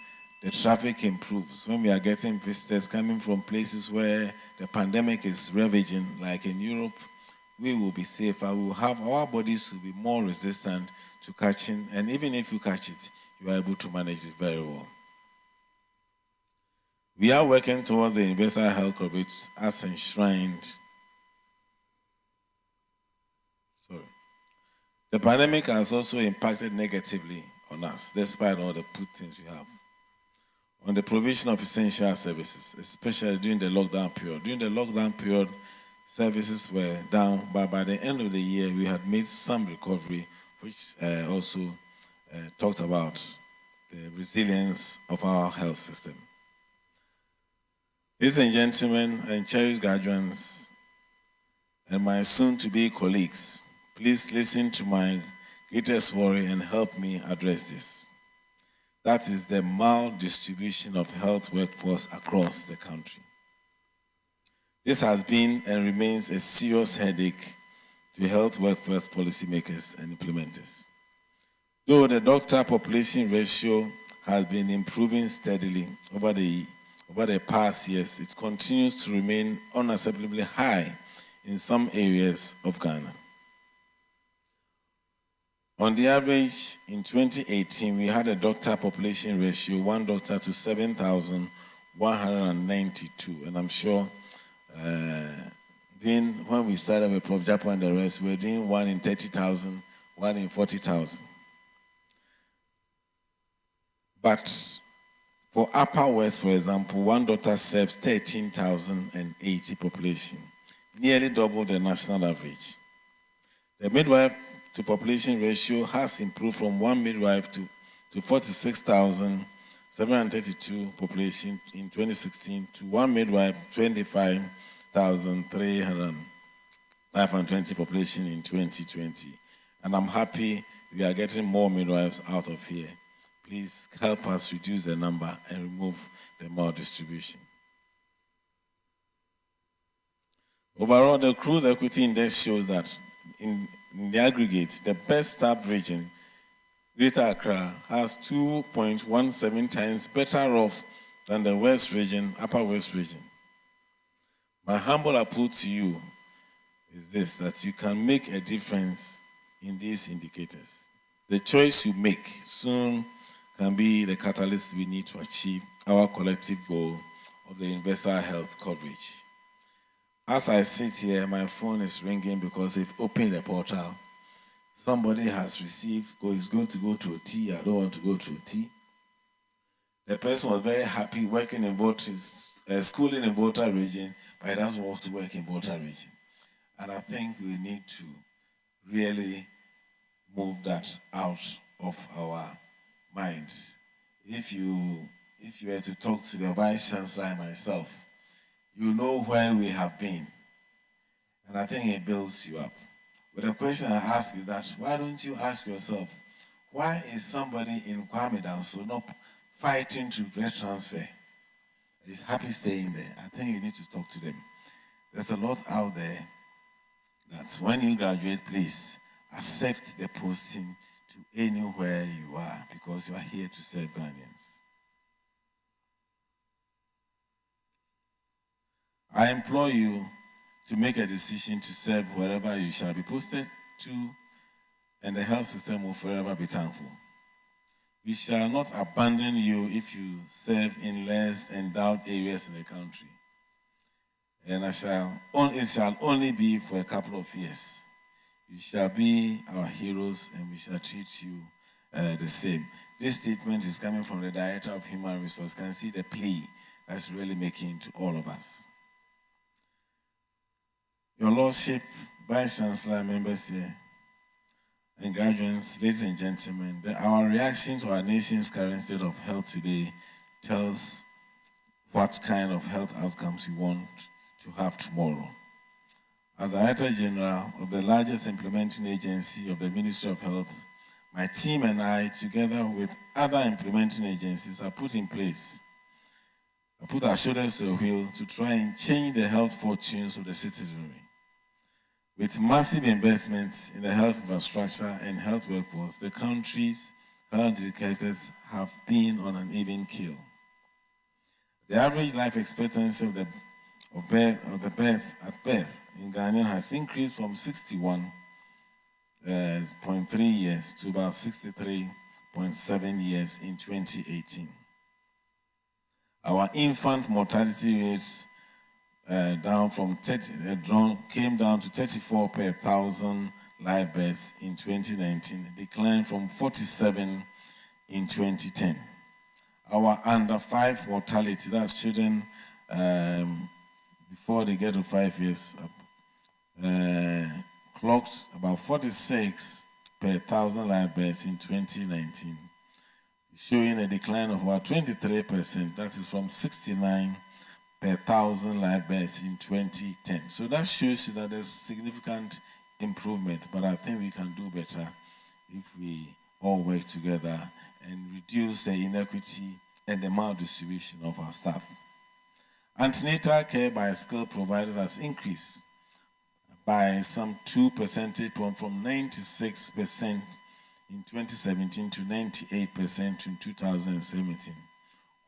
the traffic improves, when we are getting visitors coming from places where the pandemic is ravaging, like in Europe, we will be safer. We will have our bodies will be more resistant to catching, and even if you catch it, you are able to manage it very well. We are working towards the universal health coverage as enshrined. The pandemic has also impacted negatively on us, despite all the good things we have. On the provision of essential services, especially during the lockdown period. During the lockdown period, services were down, but by the end of the year, we had made some recovery, which also talked about the resilience of our health system. Ladies and gentlemen, and cherished graduates, and my soon-to-be colleagues, please listen to my greatest worry and help me address this. That is the maldistribution of health workforce across the country. This has been and remains a serious headache to health workforce policymakers and implementers. Though the doctor population ratio has been improving steadily over the past years, it continues to remain unacceptably high in some areas of Ghana. On the average, in 2018, we had a doctor population ratio, 1 doctor to 7,192. And I'm sure when we started with Prof. Japan and the rest, we were doing 1 in 30,000, 1 in 40,000. But for Upper West, for example, 1 doctor serves 13,080 population, nearly double the national average. The midwife to population ratio has improved from 1 midwife to 46,732 population in 2016 to 1 midwife, 25,520 population in 2020. And I'm happy we are getting more midwives out of here. Please help us reduce the number and remove the maldistribution. Overall, the crude equity index shows that in the aggregate, the best staffed region, Greater Accra, has 2.17 times better off than the West region, Upper West region. My humble appeal to you is this, that you can make a difference in these indicators. The choice you make soon can be the catalyst we need to achieve our collective goal of the universal health coverage. As I sit here, my phone is ringing because they've opened the portal. Somebody has received, is going to go to a T. I don't want to go to a T. The person was very happy working in schooling in Volta region, but he doesn't want to work in Volta region. And I think we need to really move that out of our minds. If you were to talk to the Vice Chancellor and myself, you know where we have been. And I think it builds you up. But the question I ask is that, why don't you ask yourself, why is somebody in Kwame Danso not fighting to get transfer? He's happy staying there. I think you need to talk to them. There's a lot out there that when you graduate, please accept the posting to anywhere you are, because you are here to serve Ghanaians. I implore you to make a decision to serve wherever you shall be posted to, and the health system will forever be thankful. We shall not abandon you if you serve in less endowed areas in the country. And it shall only be for a couple of years. You shall be our heroes, and we shall treat you the same. This statement is coming from the Director of Human Resources. Can see the plea that's really making to all of us. Your Lordship, Vice Chancellor, members here, and graduates, ladies and gentlemen, our reaction to our nation's current state of health today tells what kind of health outcomes we want to have tomorrow. As Director General of the largest implementing agency of the Ministry of Health, my team and I, together with other implementing agencies, have put our shoulders to the wheel to try and change the health fortunes of the citizenry. With massive investments in the health infrastructure and health workforce, the country's health indicators have been on an even keel. The average life expectancy of birth in Ghana has increased from 61.3 years to about 63.7 years in 2018. Our infant mortality rates came down to 34 per 1,000 live births in 2019, declined from 47 in 2010. Our under 5 mortality, that's children before they get to 5 years, clocked about 46 per 1,000 live births in 2019, showing a decline of about 23%, that is from 69 per 1,000 live births in 2010. So that shows you that there's significant improvement, but I think we can do better if we all work together and reduce the inequity and the maldistribution of our staff. Antenatal care by skilled providers has increased by some 2 percentage points from 96% in 2017 to 98% in 2017.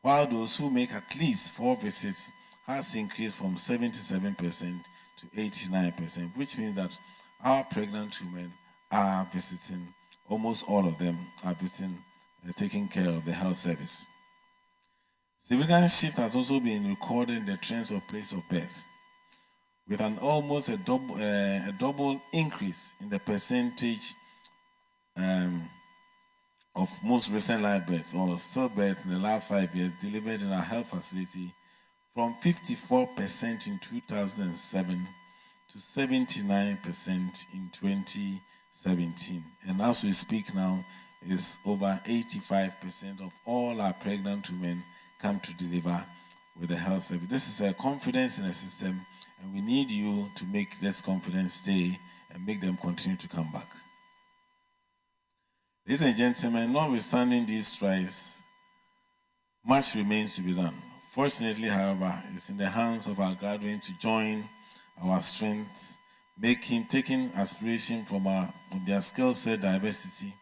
While those who make at least 4 visits has increased from 77% to 89%, which means that our pregnant women are visiting, almost all of them are visiting, taking care of the health service. Significant shift has also been recorded in the trends of place of birth, with an almost a double increase in the percentage of most recent live births or stillbirths in the last 5 years delivered in our health facility, from 54% in 2007 to 79% in 2017. And as we speak now, is over 85% of all our pregnant women come to deliver with the health service. This is a confidence in the system, and we need you to make this confidence stay and make them continue to come back. Ladies and gentlemen, notwithstanding these strides, much remains to be done. Fortunately, however, it's in the hands of our graduates to join our strength, taking aspiration from their skill set diversity,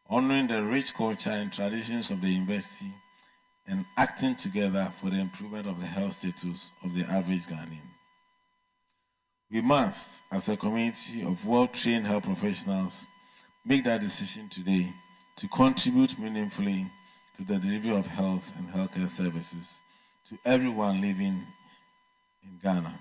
honoring the rich culture and traditions of the university, and acting together for the improvement of the health status of the average Ghanaian. We must, as a community of well-trained health professionals, make that decision today to contribute meaningfully to the delivery of health and healthcare services to everyone living in Ghana.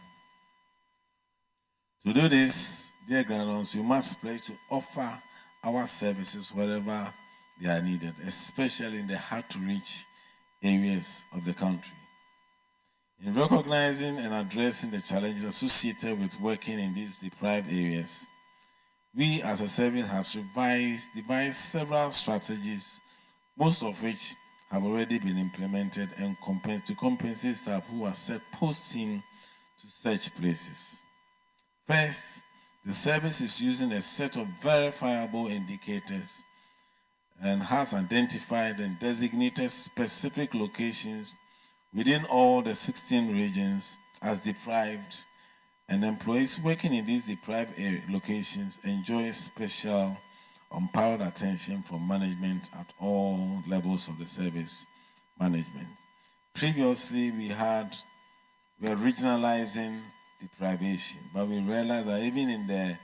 To do this, dear graduates, we must pledge to offer our services wherever they are needed, especially in the hard-to-reach areas of the country. In recognizing and addressing the challenges associated with working in these deprived areas, we as a service have devised several strategies, most of which have already been implemented and to compensate staff who are set posting to such places. First, the service is using a set of verifiable indicators and has identified and designated specific locations within all the 16 regions as deprived, and employees working in these deprived locations enjoy special unparalleled attention from management at all levels of the service management. Previously, we were regionalizing deprivation, but we realized that even in the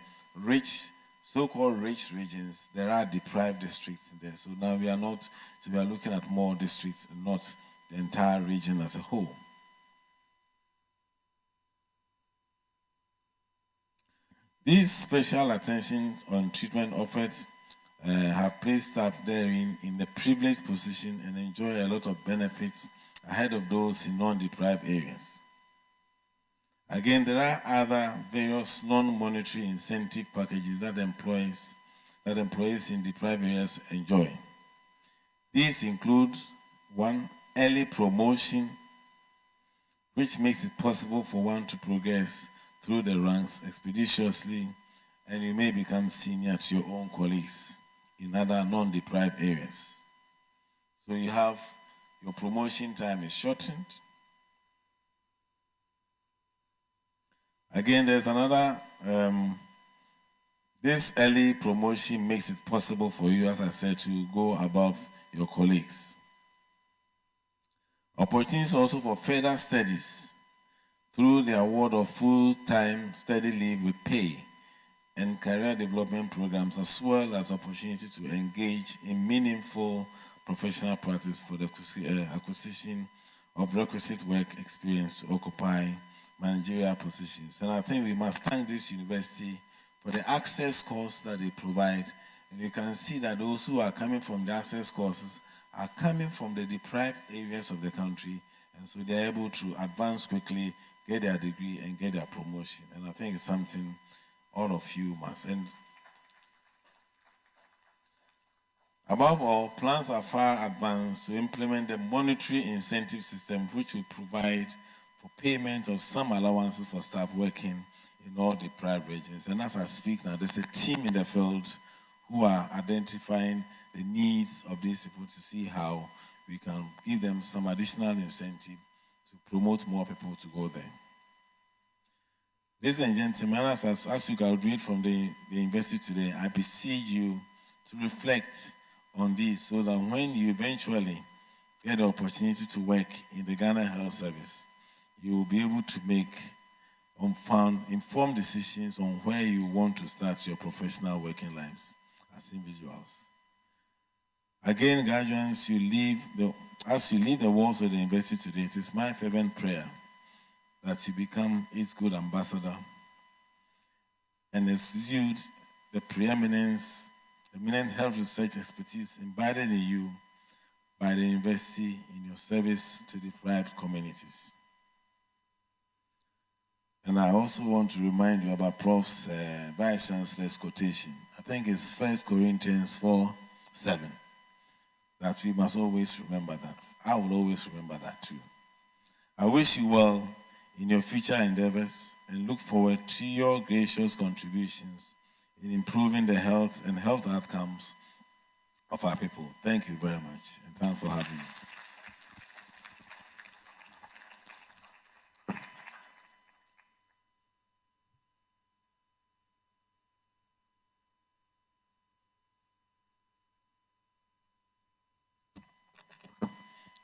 so-called rich regions, there are deprived districts in there. So now we are looking at more districts and not the entire region as a whole. These special attention on treatment offered have placed staff therein in a privileged position and enjoy a lot of benefits ahead of those in non-deprived areas. Again, there are other various non-monetary incentive packages that employees in deprived areas enjoy. These include 1, early promotion, which makes it possible for one to progress through the ranks expeditiously, and you may become senior to your own colleagues in other non-deprived areas. So you have your promotion time is shortened. Again, there's another, this early promotion makes it possible for you, as I said, to go above your colleagues. Opportunities also for further studies through the award of full-time study leave with pay and career development programs, as well as opportunity to engage in meaningful professional practice for the acquisition of requisite work experience to occupy managerial positions. And I think we must thank this university for the access course that they provide. And you can see that those who are coming from the access courses are coming from the deprived areas of the country, and so they're able to advance quickly, get their degree, and get their promotion. And I think it's something all of you must. And above all, plans are far advanced to implement the monetary incentive system, which will provide for payment of some allowances for staff working in all deprived regions. And as I speak now, there's a team in the field who are identifying the needs of these people to see how we can give them some additional incentive to promote more people to go there. Ladies and gentlemen, as you graduate from the university today, I beseech you to reflect on this so that when you eventually get the opportunity to work in the Ghana Health Service, you will be able to make informed decisions on where you want to start your professional working lives as individuals. Again, graduates, as you leave the walls of the university today, it is my fervent prayer that you become its good ambassador and exude the eminent health research expertise embedded in you by the university in your service to deprived communities. And I also want to remind you about Prof's Vice Chancellor's quotation. I think it's 1 Corinthians 4:7. That we must always remember that. I will always remember that too. I wish you well in your future endeavors and look forward to your gracious contributions in improving the health and health outcomes of our people. Thank you very much, and thanks for having me.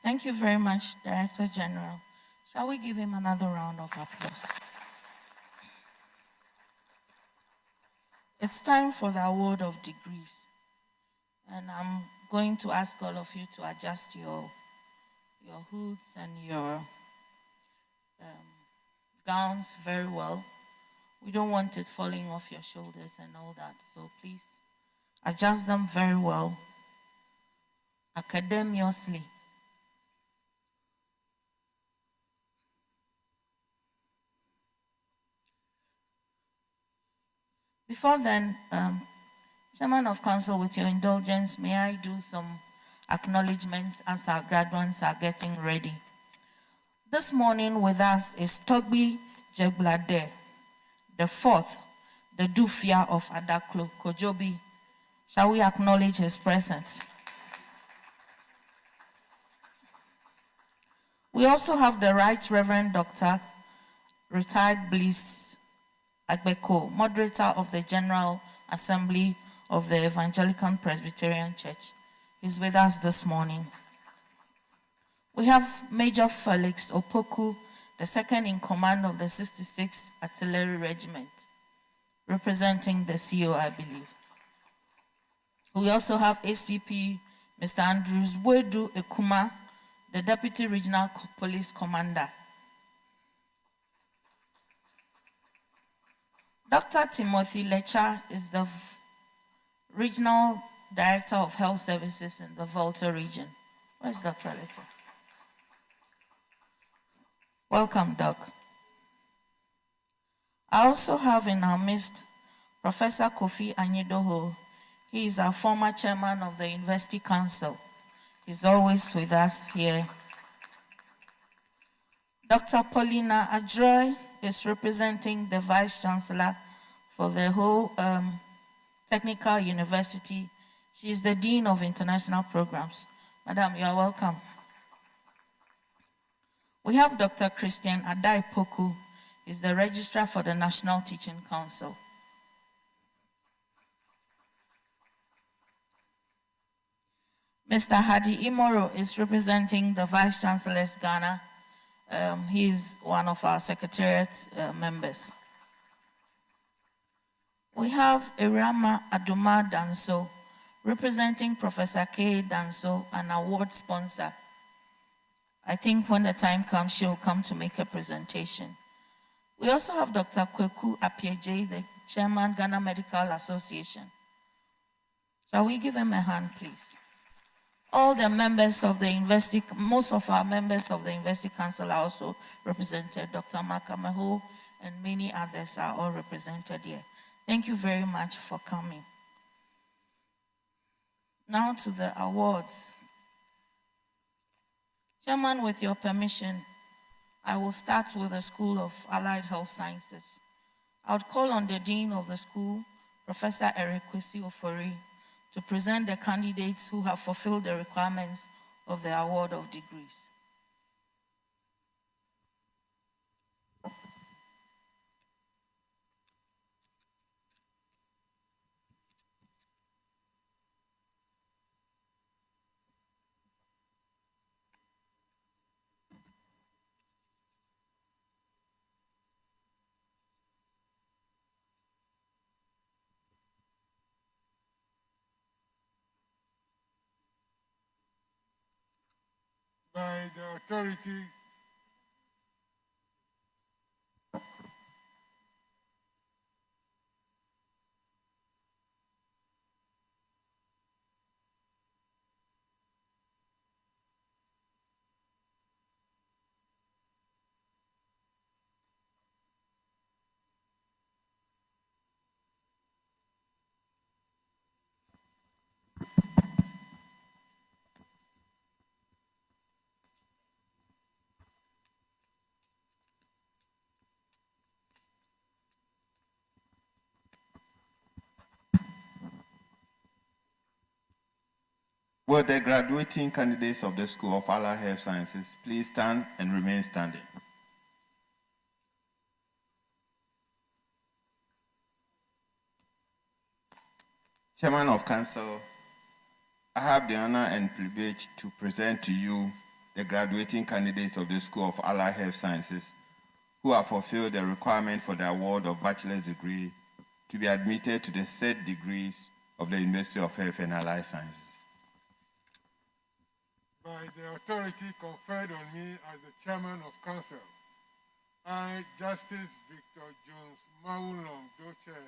Thank you very much, Director General. Shall we give him another round of applause? It's time for the award of degrees. And I'm going to ask all of you to adjust your hoods and your gowns very well. We don't want it falling off your shoulders and all that. So please adjust them very well, academiously. Before then, Chairman of Council, with your indulgence, may I do some acknowledgements as our graduates are getting ready. This morning with us is Togbi Jeglade. The fourth, the Dufia of Adaklo, Kojobi. Shall we acknowledge his presence? We also have the Right Reverend Dr. Retired Bliss Agbeko, moderator of the General Assembly of the Evangelical Presbyterian Church. He's with us this morning. We have Major Felix Opoku, the second in command of the 66th Artillery Regiment, representing the CO, I believe. We also have ACP Mr. Andrews Wedu Kumar, the Deputy Regional Police Commander. Dr. Timothy Lecha is the Regional Director of Health Services in the Volta region. Where's Dr. Lecha? Welcome, Doc. I also have in our midst Professor Kofi Anyidoho. He is our former chairman of the University Council. He's always with us here. Dr. Paulina Adroy is representing the Vice Chancellor for the whole Technical University. She is the Dean of International Programs. Madam, you are welcome. We have Dr. Christian Adai Poku, is the Registrar for the National Teaching Council. Mr. Hadi Imoro is representing the Vice Chancellor's Ghana. He's one of our Secretariat members. We have Irama Aduma Danso, representing Professor K. Danso, an award sponsor. I think when the time comes, she will come to make a presentation. We also have Dr. Kweku Apieje, the Chairman, Ghana Medical Association. Shall we give him a hand, please? All the members of the University, most of our members of the University Council are also represented. Dr. Makameho and many others are all represented here. Thank you very much for coming. Now to the awards. Chairman, with your permission, I will start with the School of Allied Health Sciences. I would call on the Dean of the school, Professor Eric Kwesi Ofori, to present the candidates who have fulfilled the requirements of the award of degrees. By the authority Will the graduating candidates of the School of Allied Health Sciences please stand and remain standing? Chairman of Council, I have the honor and privilege to present to you the graduating candidates of the School of Allied Health Sciences who have fulfilled the requirement for the award of bachelor's degree to be admitted to the said degrees of the University of Health and Allied Sciences. by the authority conferred on me as the Chairman of Council, I, Justice Victor Jones Mawulong Doche,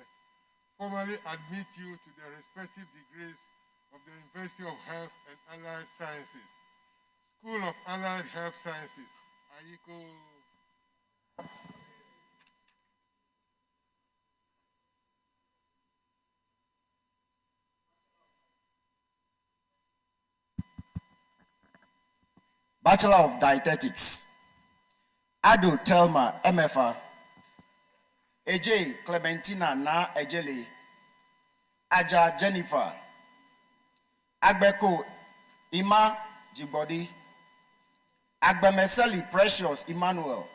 formally admit you to the respective degrees of the University of Health and Allied Sciences, School of Allied Health Sciences, Ayiko. Bachelor of Dietetics, Ado Telma, MFA, AJ Clementina na Ejele, Aja Jennifer, Agbeko Ima Jibodi, Agbemeseli Precious Emmanuel,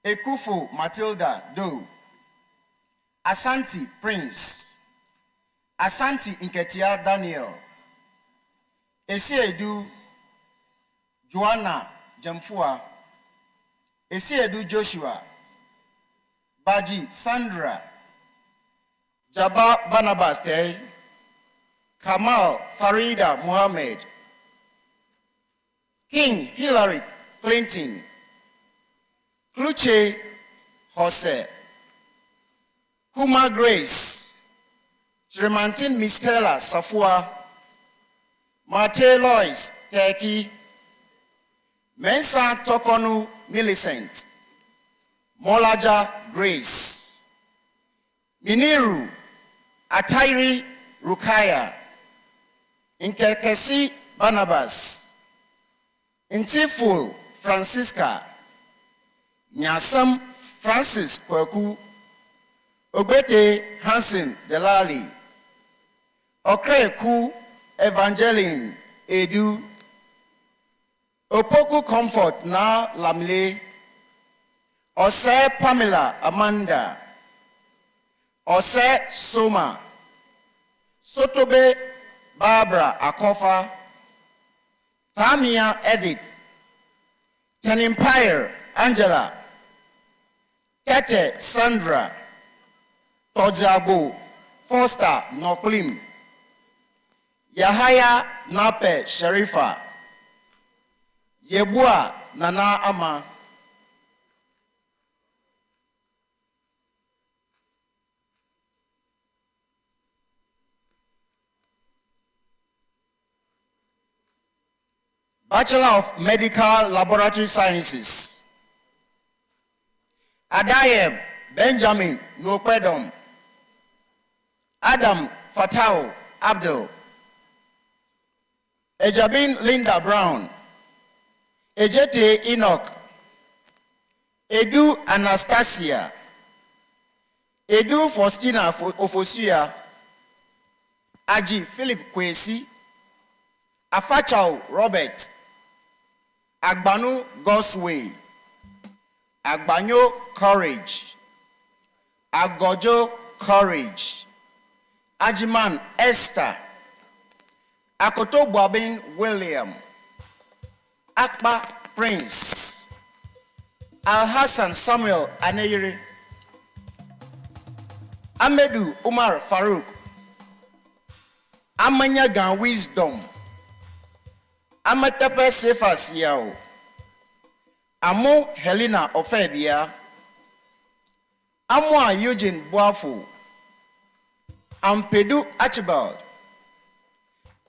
Ekufo Matilda Doe, Asante Prince, Asante Nketia Daniel, Esiedu Joanna Jamfua, Esiedu Joshua, Bhaji Sandra, Jabba Barnabas Tay, Kamal Farida Muhammad, King Hillary Clinton, Kluche Jose, Kumar Grace, Tremantin Mistela Safua, Mate Lois Teki, Mensa Tokonu Millicent, Molaja Grace, Miniru Atairi Rukaya, Inkekesi Barnabas, Intiful Francisca, Nyasam Francis Kweku, Obete Hansen Delali, Okreku Evangeline Edu, Opoku Comfort na Lamle, Ose Pamela Amanda, Ose Soma, Sotobe Barbara Akofa, Tamia Edith, Tenempire Angela, Tete Sandra, Todzabo Foster Noklim, Yahaya Nape Sharifa, Yebua Nana Ama, Bachelor of Medical Laboratory Sciences, Adayem Benjamin Nopedom, Adam Fatau Abdul, Ejabin Linda Brown, Ejete Enoch, Edu Anastasia, Edu Faustina Ofosia, Aji Philip Kwesi, Afachao Robert, Agbanu Gosway, Agbanyo Courage, Agojo Courage, Ajiman Esther, Akoto Bobin William, Akba Prince, Al-Hassan Samuel Aneyiri, Amedu Umar Farouk, Amanyagan Wisdom, Amatepe Sefas Yao, Amo Helena Ofebia, Amwa Eugene Boafu, Ampedu Archibald,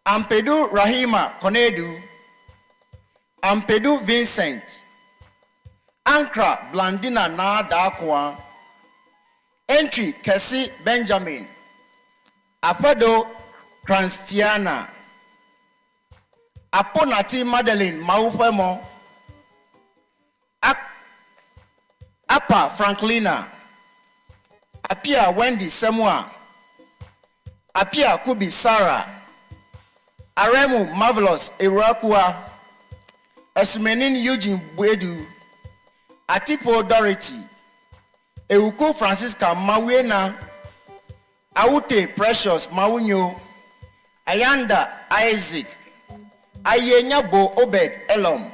Ampedu Rahima Konedu, Ampedu Vincent, Ankra Blandina Na Dakwa, Entry Kesi Benjamin, Apedo Cranstiana, Aponati Madeline Maupemo, Apa Franklina, Apia Wendy Semwa, Apia Kubi Sarah, Aremu Marvelous Irakua, Esmenin Eugene Buedu, Atipo Dorothy, Euku Francisca Mawena, Aute Precious Maunyo, Ayanda Isaac, Ayenyabo Obed Elom,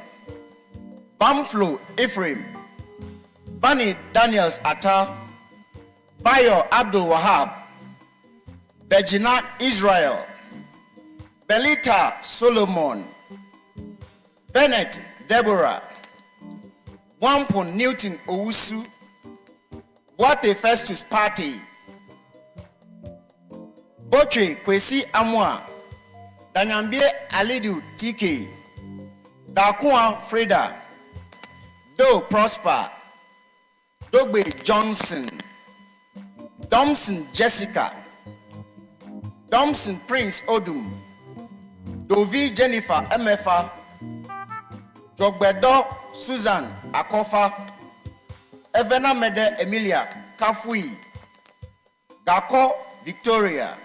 Bamflo Ephraim, Bani Daniels Atta, Bayo Abdul Wahab, Bejina Israel, Belita Solomon, Bennett Deborah, Wampon Newton Owusu, Boate Festus Party, Boche Kwesi Amwa, Danyambie Alidu TK, Dakua Freda, Do Prosper, Dogbe Johnson, Domson Jessica, Domson Prince Odum, Dovi Jennifer MFA, Jogbedo Susan Akofa, Evena Mede Emilia Kafui, Gako Victoria,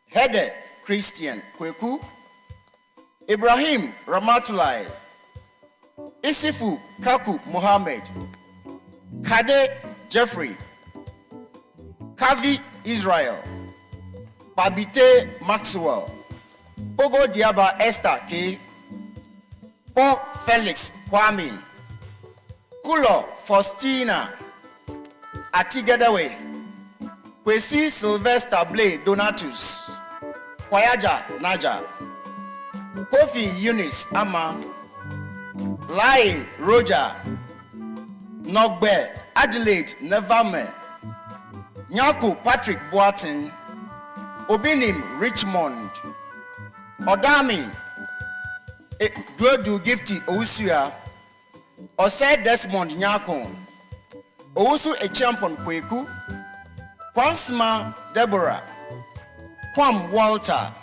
Hede Christian Kweku, Ibrahim Ramatulai, Isifu Kaku Mohammed, Kade Jeffrey, Kavi Israel, Babite Maxwell, Pogo Diaba Esther K, Paul Felix Kwame, Kulo Faustina, Atigedawe, Kwesi Sylvester Blade Donatus, Kwayaja Naja, Kofi Eunice Ama, Lai Roger, Nogbe Adelaide Nevame, Nyaku Patrick Boatin, Obinim Richmond, Odami Duodu Gifty Owusuya, Ose Desmond Nyako, Owusu Echampon Kweku, Kwansma Deborah, Kwam Walter,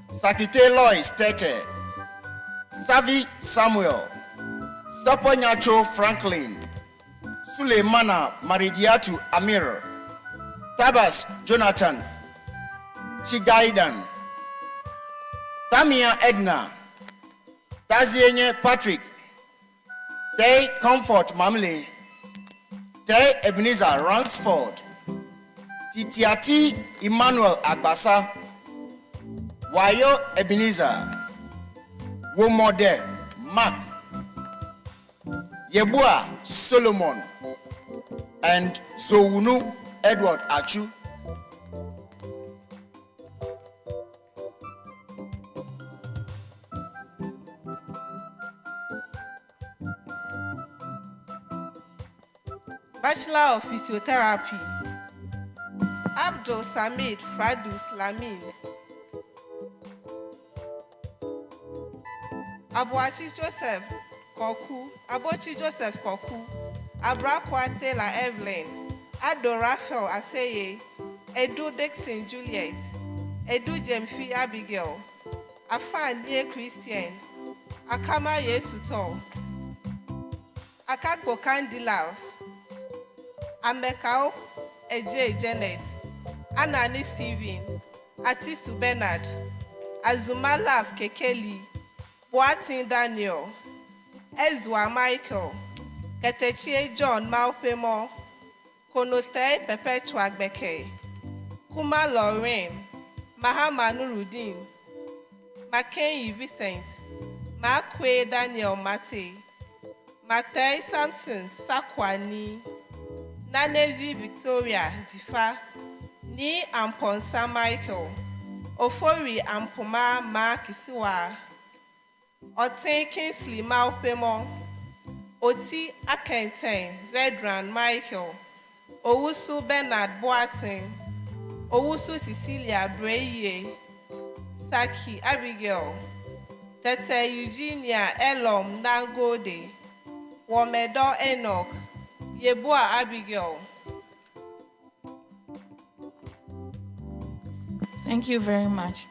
Sakite Lois Tete, Savi Samuel, Sapo Nyacho Franklin, Suleimana Maridiatu Amir, Tabas Jonathan, Chigaidan, Tamia Edna, Tazienye Patrick, Day Comfort Mamle, Day Ebenezer Ransford, Titiati Emmanuel Agbasa, Wayo Ebenezer, Womode Mark, Yebua Solomon, and Zowunu Edward Achu. Bachelor of Physiotherapy, Abdul Samid Fradus Lamin, Abochi Joseph Koku, Abrakwa Taylor Evelyn, Ado Raphael Aseye, Edu Dixon Juliet, Edu Jemfi Abigail, Afan Christian, Akama Yesuto, Akakbo Candilav, Amekao Eje Janet, Anani Steven, Atisu Bernard, Azumalaf Kekeli, Boatin Daniel, Ezwa Michael, Ketechie John Maupemo, Konote Perpetua Beke, Kumar Lorraine, Mahama Nuruddin, Makenyi Vincent, Makwe Daniel Mate, Matei Samson Sakwani, Nanevi Victoria Jifa, Ni Amponsa Michael, Ofori Ampoma Ma Kisiwa, Otin Kingsley Maupemo, Oti Akenten Vedran Michael, Owusu Bernard Boatin, Owusu Cecilia Breye, Saki Abigail, Tete Eugenia Elom Nangode, Womedo Enoch, Yebua Abigail. Thank you very much.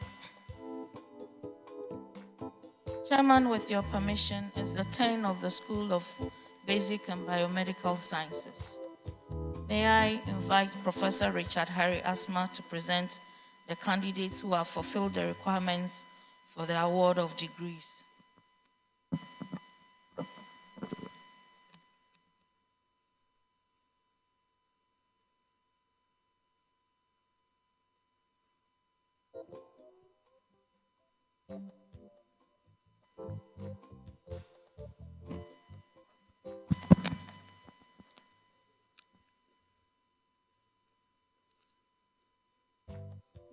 Chairman, with your permission, is the turn of the School of Basic and Biomedical Sciences. May I invite Professor Richard Harry Asma to present the candidates who have fulfilled the requirements for the award of degrees.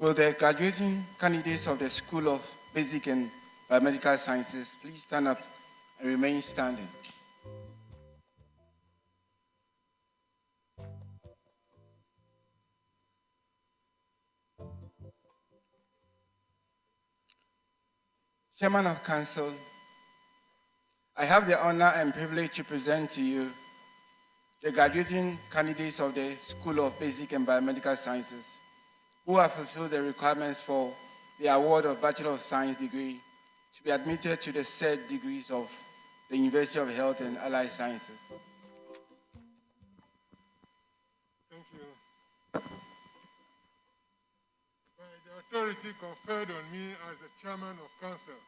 Will the graduating candidates of the School of Basic and Biomedical Sciences please stand up and remain standing? Chairman of Council, I have the honor and privilege to present to you the graduating candidates of the School of Basic and Biomedical Sciences who have fulfilled the requirements for the award of Bachelor of Science degree to be admitted to the said degrees of the University of Health and Allied Sciences. authority conferred on me as the chairman of council,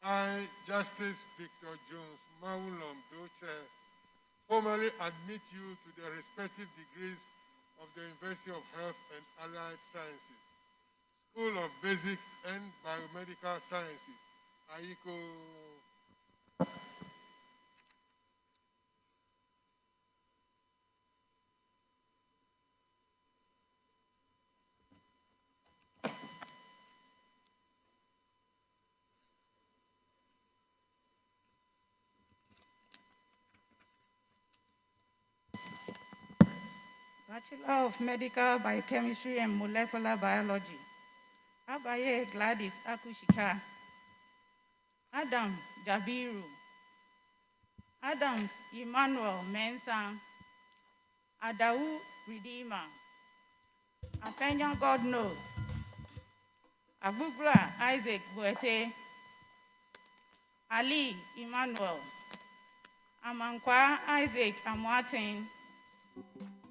I, Justice Victor Jones Mawulom Doche, formally admit you to the respective degrees of the University of Health and Allied Sciences, School of Basic and Biomedical Sciences, AICO. Bachelor of Medical Biochemistry and Molecular Biology. Abaye Gladys Akushika. Adam Jabiru. Adams Emmanuel Mensah. Adau Redeemer. Apenya God Knows. Abugla Isaac Boete. Ali Emmanuel. Amankwa Isaac Amwatin.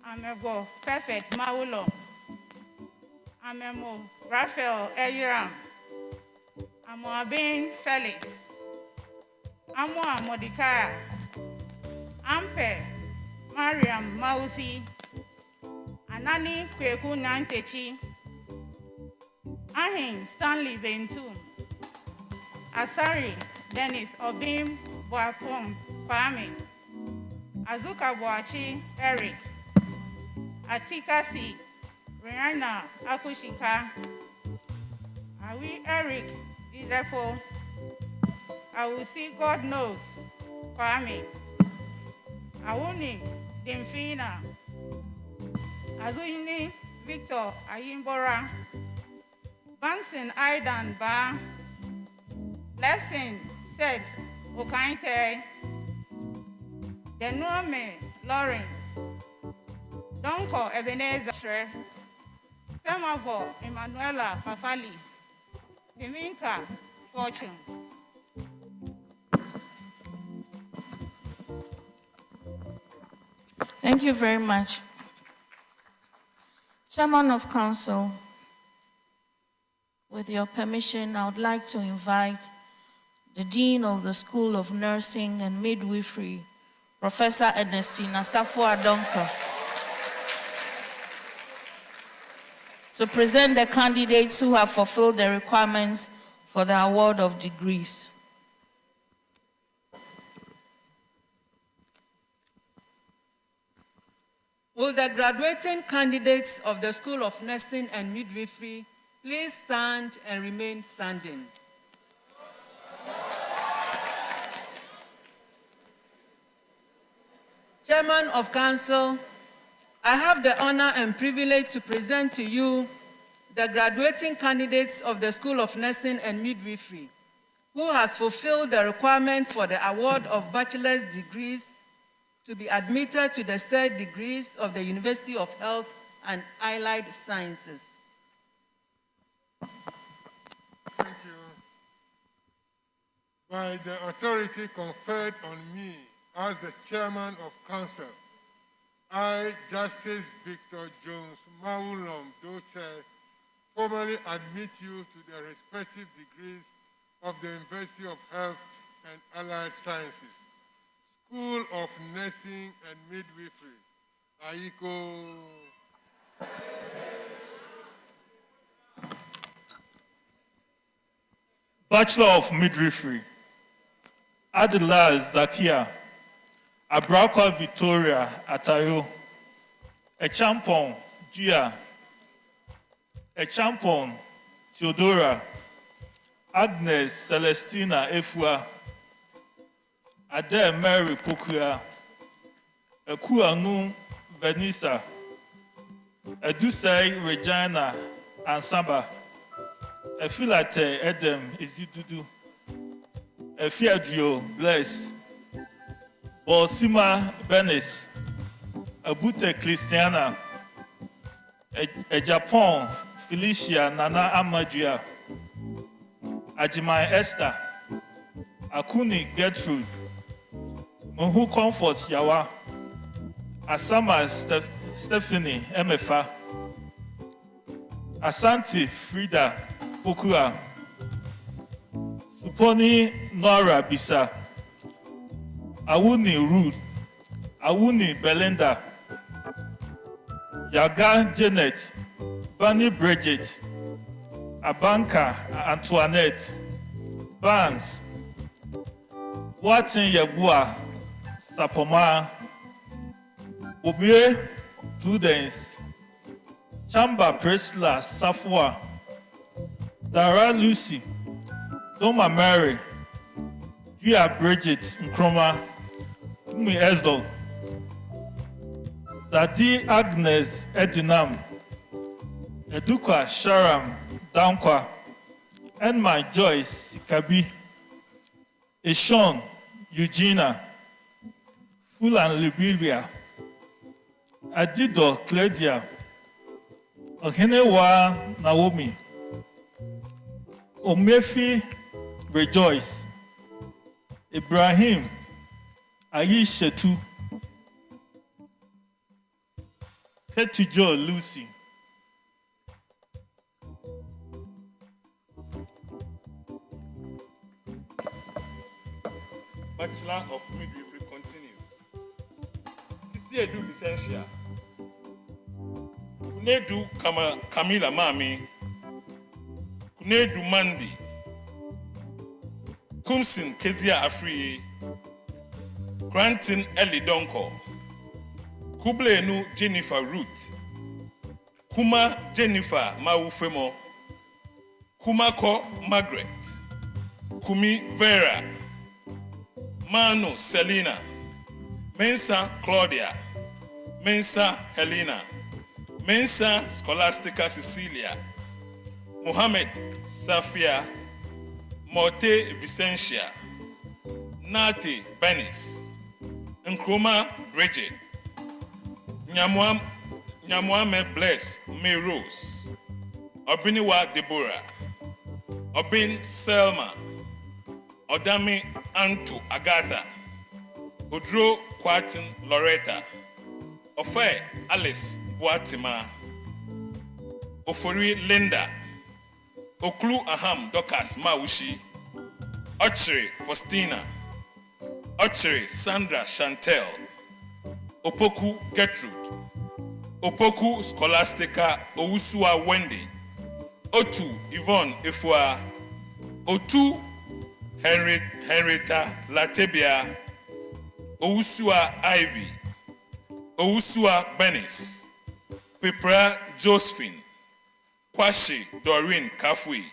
Amego Perfect Maulo. Amemo Raphael Eyiram. Amoabin Felix. Amo Mordecai. Ampe Mariam Mausi. Anani Kweku Nantechi. Ahin Stanley Ventum. Asari Dennis Obim Boakom Kwame. Azuka Boachi Eric. Atikasi Rihanna Akushika. Awi Eric Idepo. I will see God knows Kwame. Awuni Dimfina. Azuini Victor Ayimbora. Bansin Aidan Ba. Blessing Seth Okainte. Denome Lawrence. Donko Ebenezer. Semavo Emanuela Fafali. Timinka Fortune. Thank you very much. Chairman of Council, with your permission, I would like to invite the Dean of the School of Nursing and Midwifery, Professor Ernestina Safo-Adonko, to present the candidates who have fulfilled the requirements for the award of degrees. Will the graduating candidates of the School of Nursing and Midwifery please stand and remain standing? Chairman of Council, I have the honor and privilege to present to you the graduating candidates of the School of Nursing and Midwifery who has fulfilled the requirements for the award of bachelor's degrees to be admitted to the third degrees of the University of Health and Allied Sciences. Thank you. By the authority conferred on me as the chairman of council, I, Justice Victor Jones Mawulom Doche, formally admit you to the respective degrees of the University of Health and Allied Sciences, School of Nursing and Midwifery, AICO. Bachelor of Midwifery, Adela Zakia, Abrakwa Victoria Atayo, Echampon Gia, Echampon Theodora, Agnes Celestina Efua, Ade Mary Pokuya, Ekuanu Venisa, Edusei Regina Ansamba, Efilate Edem Izidudu, Efiadrio Bless, Bosima Benis, Abute Christiana, Ejapon Felicia Nana Amadria, Ajimai Esther, Akuni Gertrude, Muhu Comfort Yawa, Asama Stephanie Emefa, Asante Frida Pokua, Suponi Nora Bisa, Awuni Ruth, Awuni Belinda, Yaga Janet, Bunny Bridget, Abanka Antoinette, Barnes, Watson Yabua, Sapoma, Obie Prudence, Chamba Presla Safwa, Dara Lucy, Doma Mary, Gia Bridget Nkroma, Umi Esdol, Zadi Agnes Edinam, Eduka Sharam Dankwa, and my Joyce Kabi, Eshon Eugenia, Fulan Liberia, Adido Claudia, Ohenewa Naomi, Omefi Rejoice, Ibrahim Aishetu, Petijo Lucy, Bachelor of Midwifery continues. Edu Essential. Kunedu Kamila Mami. Kunedu Mandi. Kumsin Kezia Afri. Grantin Eli Donko. Kublenu Jennifer Ruth. Kuma Jennifer Maufemo. Kumako Margaret. Kumi Vera. Manu Selina. Mensa Claudia. Mensa Helena. Mensa Scholastica Cecilia. Mohammed Safia. Morte Vicentia. Nati Benis. Nkrumah Bridget. Nyamuame Bless May Rose. Obiniwa Deborah. Obin Selma. Odami Antu Agatha. Odro Kwatin Loretta. Ofe Alice Boatima. Ofori Linda. Oklu Aham Dokas Maushi. Ochre Faustina. Ochre Sandra Chantel. Opoku Gertrude. Opoku Scholastica Owusua Wendy. Otu Yvonne Efua. Otu Henrietta Latebia. Owusua Ivy. Owusua Benis. Pipra Josephine. Kwashi Doreen Kafui.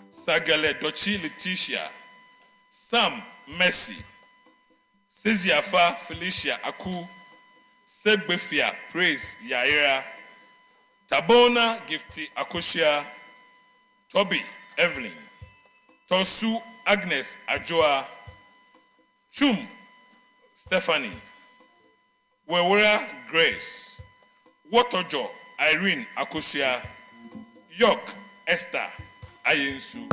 Sagale Dochi Letitia. Sam Mercy. Seziafa Felicia Aku. Segbefia Praise Yaira. Tabona Gifty Akoshia. Toby Evelyn. Tosu Agnes Ajoa. Chum Stephanie. Wewera Grace. Wotojo Irene Akoshia. York Esther Ayensu.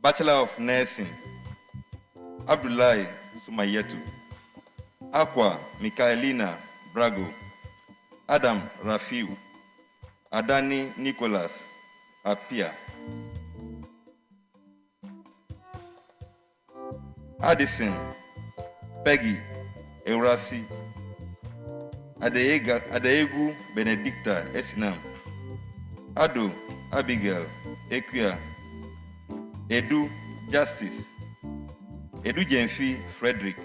Bachelor of Nursing, Abdullahi Sumayetu. Aqua Michaelina Brago. Adam Rafiu. Adani Nicholas Apia. Addison Peggy Eurasi. Adegu Benedicta Esinam. Ado Abigail Equia. Edu Justice. Edu Jenfi Frederick.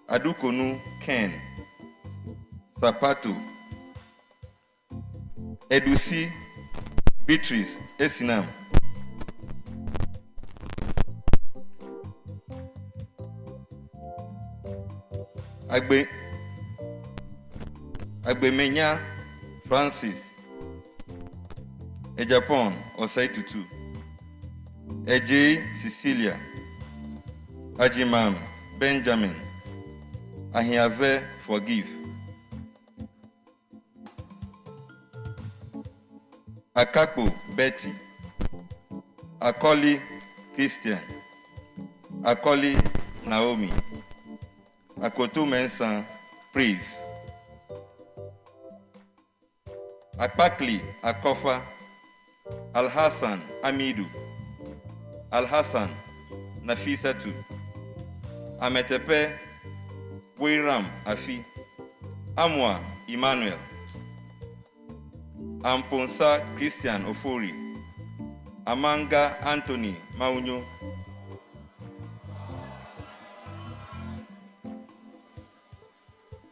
Adukonu Ken. Zapato. Edusi Beatrice Esinam. Agbemenya Francis. Ejapon Osaitutu. Eje Cecilia. Ajimam Benjamin. Ahiave Forgive. Akakpo Betty. Akoli Christian. Akoli Naomi. Akoto Mensa praise. Akpakli Akofa, Al-Hassan Amidu, Al-Hassan Nafisatu, Ametepe Wiram Afi, Amwa Emmanuel, Amponsa Christian Ofori, Amanga Anthony Maunyo,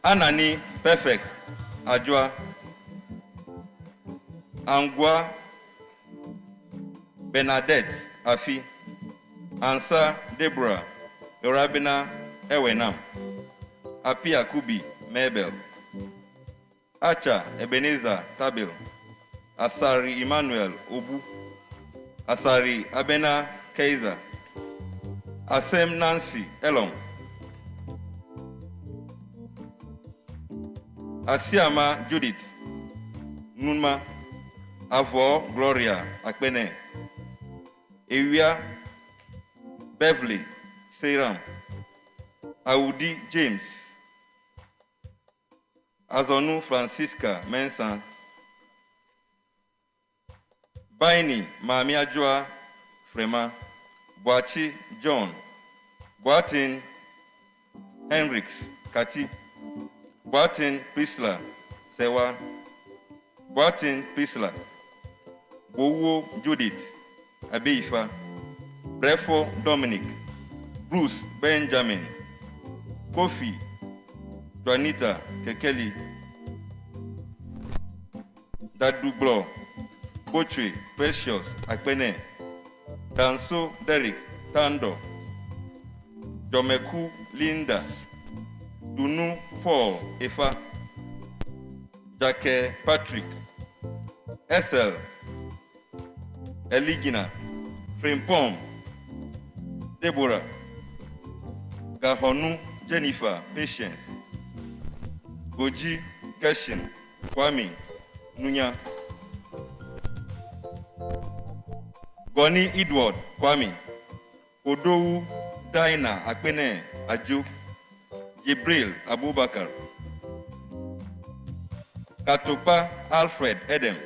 Anani Perfect Ajwa, Angwa Bernadette Afi, Ansa Deborah Yorabina Ewenam, Apia Kubi Mabel, Acha Ebenezer Tabil, Asari Emmanuel Obu, Asari Abena Kaiser, Asem Nancy Elom, Asiama Judith Nunma, Avo Gloria Akbene, Ewia Beverly Seram, Audi James, Azonu Francisca Mensa, Baini Mami Ajua Frema, Boachi John, Boatin Henrix Kati, Boatin Prisla Sewa, Boatin Prisla, Bowo Judith Abeifa, Brefo Dominic, Bruce Benjamin, Kofi Juanita Kekeli, Daduglo, Bochwe Precious Akpene, Danso Derek Tando, Jomeku Linda, Dunu Paul Efa, Jake Patrick, SL Eligina, Frimpom Deborah, Gahonu Jennifer Patience, Goji Keshin Kwame Nunya, Goni Edward Kwame, Odowu Daina Akpene Ajo, Jibril Abubakar, Katopa Alfred Edem,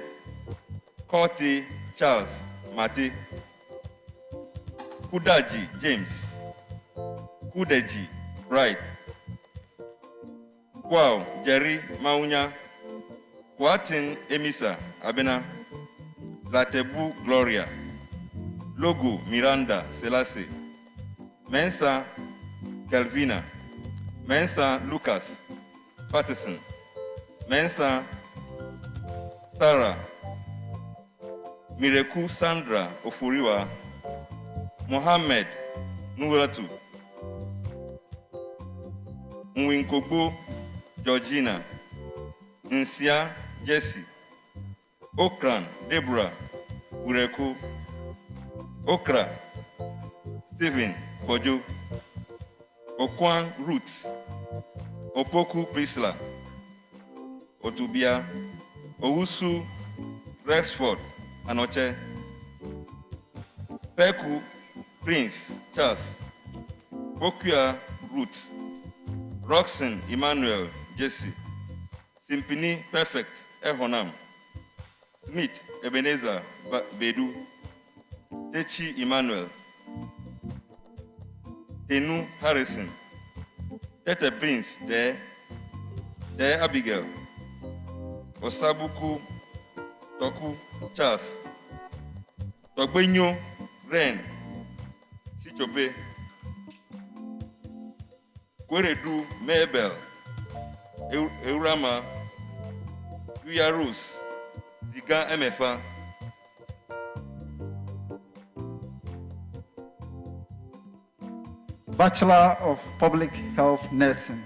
Korti Charles Mati, Kudaji James, Kudeji Bright, Kwao Jerry Maunya, Kwatin Emisa Abena, Latebu Gloria, Logo Miranda Selassie, Mensa Calvina, Mensa Lucas Patterson, Mensa Sarah, Mireku Sandra Ofuriwa, Mohammed Nuwelatu, Nwinkobo Georgina, Nsia Jesse, Okran Deborah Ureku, Okra Stephen Kojo, Okwan Ruth, Opoku Prisla, Otubia, Owusu Rexford Anoche, Peku Prince Charles, Okia Ruth, Roxanne Emmanuel Jesse, Simpini Perfect Ehonam, Smith Ebenezer Bedu, Techi Emmanuel, Tenu Harrison, Tete Prince De Abigail, Osabuku Toku Charles, Togbenyo Ren Chichope, Kweredu Mabel, Eurama Uyarus, Ziga MFA, Bachelor of Public Health Nursing,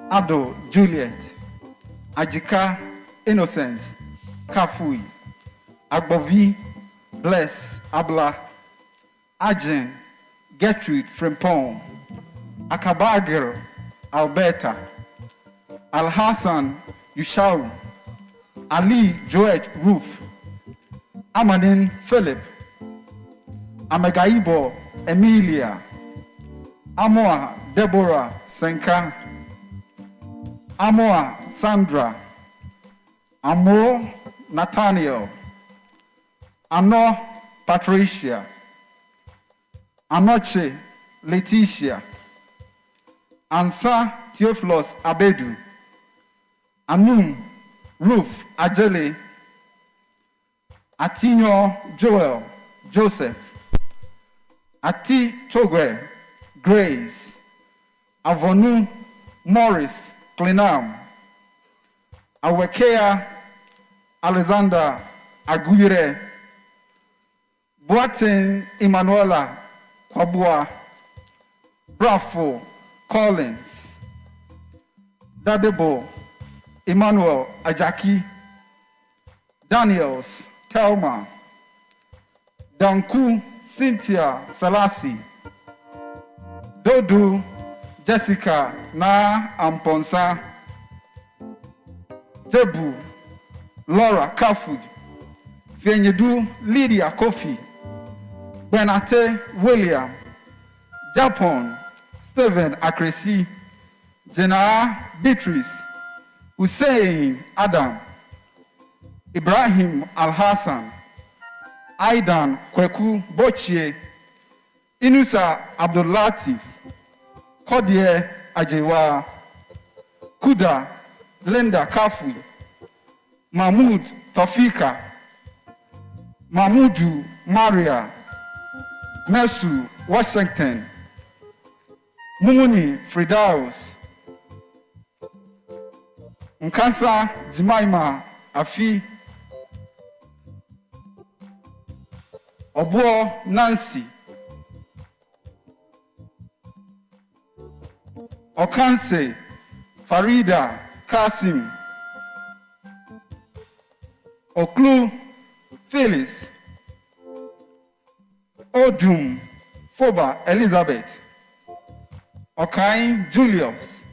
Abdul Juliet, Ajika Innocence, Kafui, Agbovi Bless Abla, Ajin Gertrude Frimpong, Akabagir Alberta, Al-Hassan Yushau, Ali Joet Roof, Amanin Philip, Amegaibo Emilia, Amoa Deborah Senka, Amoa Sandra, Amo Nathaniel, Ano Patricia, Anoche Leticia, Ansa Theophilus Abedu, Anum Ruth Ajele, Atinyo Joel Joseph, Ati Chogwe Grace, Avonu Morris Clinam, Awekea Alexander Aguirre, Boatin Emanuela Kwabua, Brafo Collins, Dadebo Emmanuel Ajaki, Daniels Telma, Danku Cynthia Salasi, Dodu Jessica Na Amponsa, Jebu Laura Kafu, Fienyedu Lydia Kofi, Benate William, Japon Stephen Akresi, Jenna Beatrice, Hussein Adam, Ibrahim Al-Hassan, Aidan Kweku Bochie, Inusa Abdul-Latif, Kodie Ajewa, Kuda Linda Kafui, Mahmoud Tafika, Mahmudu Maria, Mesu Washington, Mumuni Fridaus, Nkansa Jimaima Afi, Obo Nancy, Okanse Farida Kasim, Oklu Phyllis, Odum Foba Elizabeth, Okain Julius,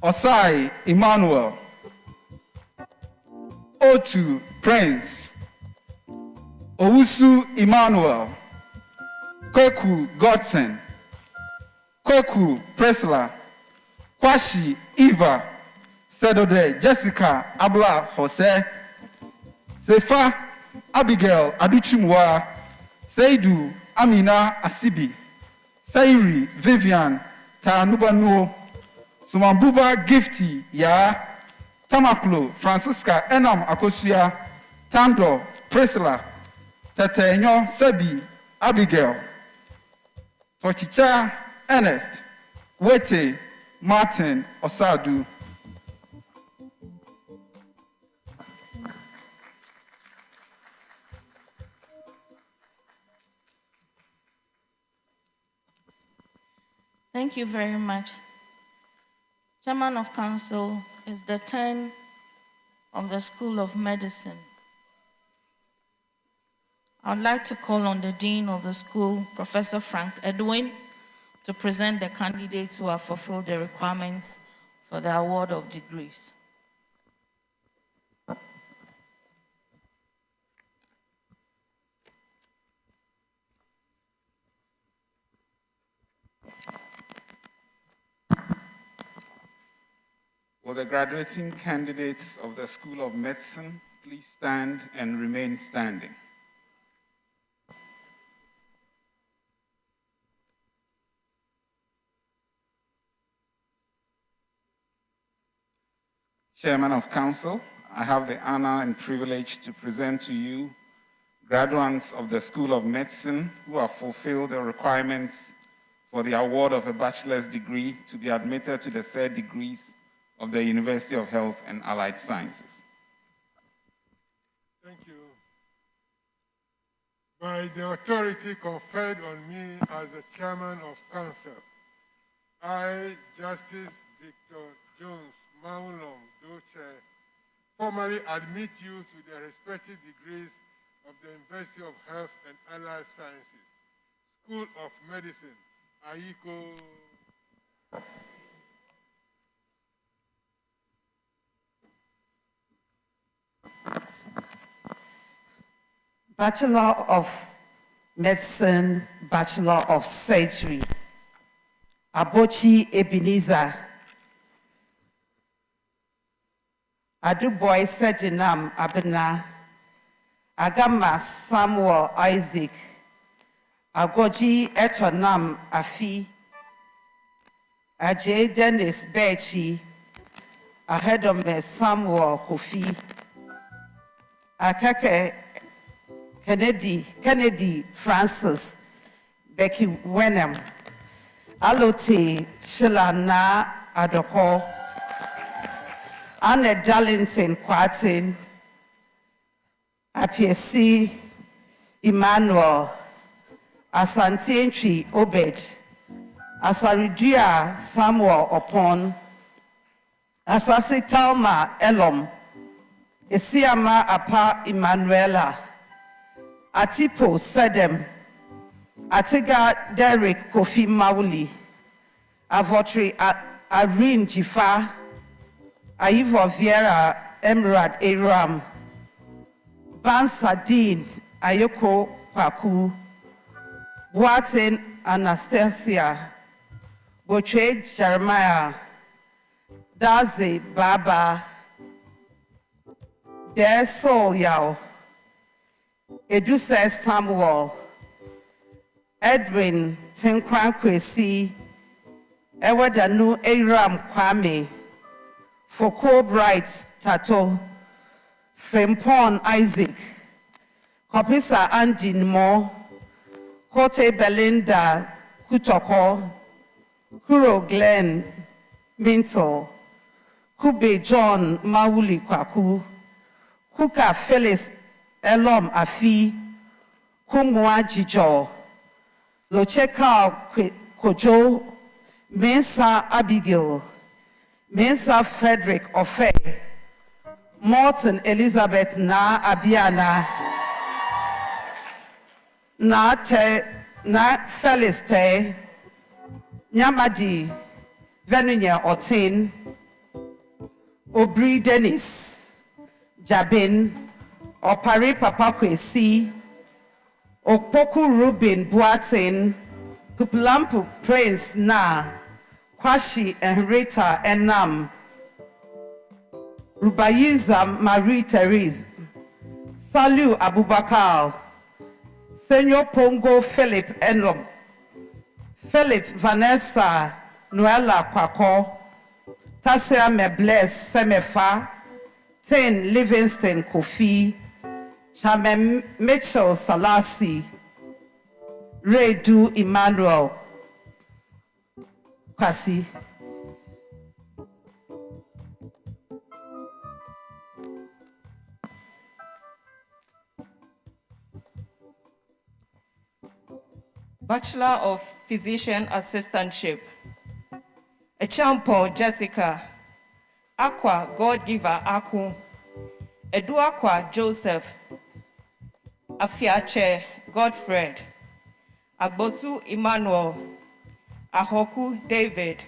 Osai Emmanuel, Otu Prince, Owusu Emmanuel, Kweku Godson, Kweku Presla, Kwashi Eva, Sedode Jessica Abla Jose, Sefa Abigail Aduchimwa, Seidu Amina Asibi, Sairi Vivian Tanubanuo, Sumambuba Gifty Ya, Tamaklo Francisca Enam Akosia, Tando Priscilla, Tatenyo Sebi Abigail, Tochicha Ernest, Wete Martin Osadu. Thank you very much. Chairman of Council, it's the turn of the School of Medicine. I would like to call on the Dean of the school, Professor Frank Edwin, to present the candidates who have fulfilled the requirements for the award of degrees. Will the graduating candidates of the School of Medicine please stand and remain standing? Chairman of Council, I have the honor and privilege to present to you graduates of the School of Medicine who have fulfilled the requirements for the award of a bachelor's degree to be admitted to the said degrees of the University of Health and Allied Sciences. Thank you. By the authority conferred on me as the Chairman of Council, I, Justice Victor Jones Maulong Doche, formally admit you to the respective degrees of the University of Health and Allied Sciences, School of Medicine, Aiko. Bachelor of Medicine, Bachelor of Surgery, Abochi Ebenezer, Aduboy Sedinam Abena, Agama Samuel Isaac, Agoji Etonam Afi, Ajay Dennis Bechi, Ahedome Samuel Kofi, Akake Kennedy Francis, Becky Wenham, Alote Shilana Adoko, Anne Darlington Quartin, Apiesi Emmanuel, Asante Obed, Asaridia Samuel Opon, Asasi Talma Elom, Esiama Apa Emanuela, Atipo Sedem, Atiga Derek Kofi Mauli, Avotri Irene Jifa, Aivo Viera Emerald Aram, Bansadine Ayoko Kwaku, Boatin Anastasia, Boche Jeremiah, Daze Baba, Der Soul Yao, Eduse Samuel, Edwin Tinkran Kwesi, Ewadanu Aram Kwame, Foko Bright Tato, Frempon Isaac, Kopisa Andy Mo, Kote Belinda Kutoko, Kuro Glenn Minto, Kube John Mauli Kwaku, Kuka Phyllis Elom Afi, Kumwa Jijo, Locheka Kojo, Mensa Abigail, Mensa Frederick Ofe, Morton Elizabeth Na Abiana, Na Phyllis Te, Nyamadi Venunya Otin, Obri Dennis, Jabin, Opari Papa Kwesi, Okpoku Ruben Buatin, Pupulampu Prince Na, Kwashi Henrietta Enam, Rubayiza Marie Therese, Salu Abubakar, Senor Pongo Philip Enom, Philip Vanessa Noella Kwako, Tasia Mebles Semefa, Tin Livingston Kofi, Chame Mitchell Salasi, Redu Emmanuel Kwasi. Bachelor of Physician Assistantship, Echampo Jessica, Aqua God-Giver Aku, Eduakwa Joseph, Afiache Godfred, Agbosu Emmanuel, Ahoku David,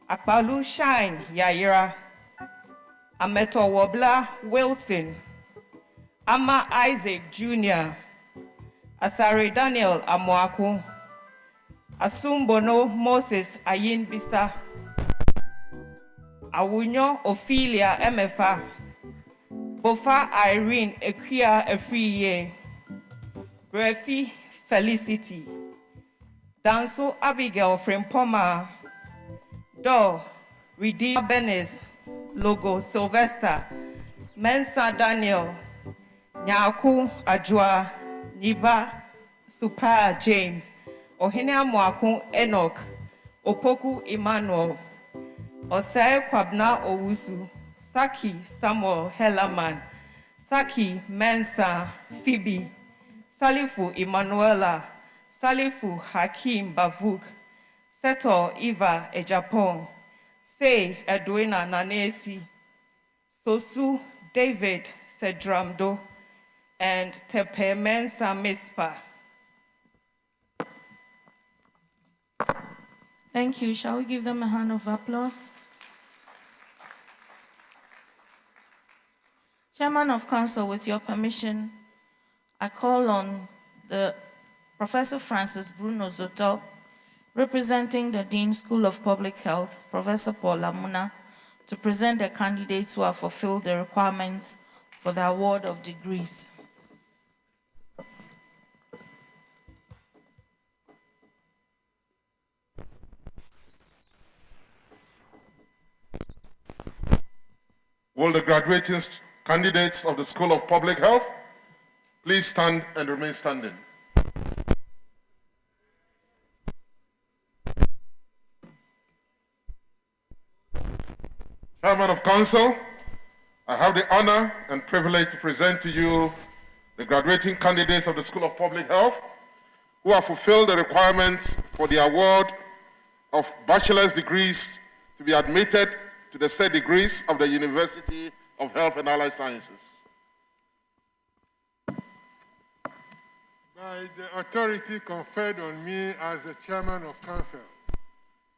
Akpalu Shine Yaira, Ameto Wobla Wilson, Ama Isaac Jr., Asari Daniel Amwaku, Asumbono Moses Ayin Bisa, Awunyo Ophelia Emefa, Bofa Irene Equia Efriye, Brefi Felicity, Danso Abigail Frempoma, Do Redeem Benes, Logo Sylvester, Mensa Daniel, Nyaku Ajwa, Niba Super James, Ohene Amwaku Enoch, Opoku Emmanuel, Osei Kwabna Owusu, Saki Samuel Hellerman, Saki Mensa Phoebe, Salifu Emanuela, Salifu Hakim Bavuk, Seto Eva Ejapon, Say Edwina Nanesi, Sosu David Sedramdo, and Tepe Mensa Mispa. Thank you. Shall we give them a hand of applause? Chairman of Council, with your permission, I call on the Professor Francis Bruno Zoto, representing the Dean School of Public Health, Professor Paul Lamuna, to present the candidates who have fulfilled the requirements for the award of degrees. Will the graduating candidates of the School of Public Health please stand and remain standing? Chairman of Council, I have the honor and privilege to present to you the graduating candidates of the School of Public Health who have fulfilled the requirements for the award of bachelor's degrees to be admitted to the said degrees of the University of Health and Allied Sciences. By the authority conferred on me as the Chairman of Council,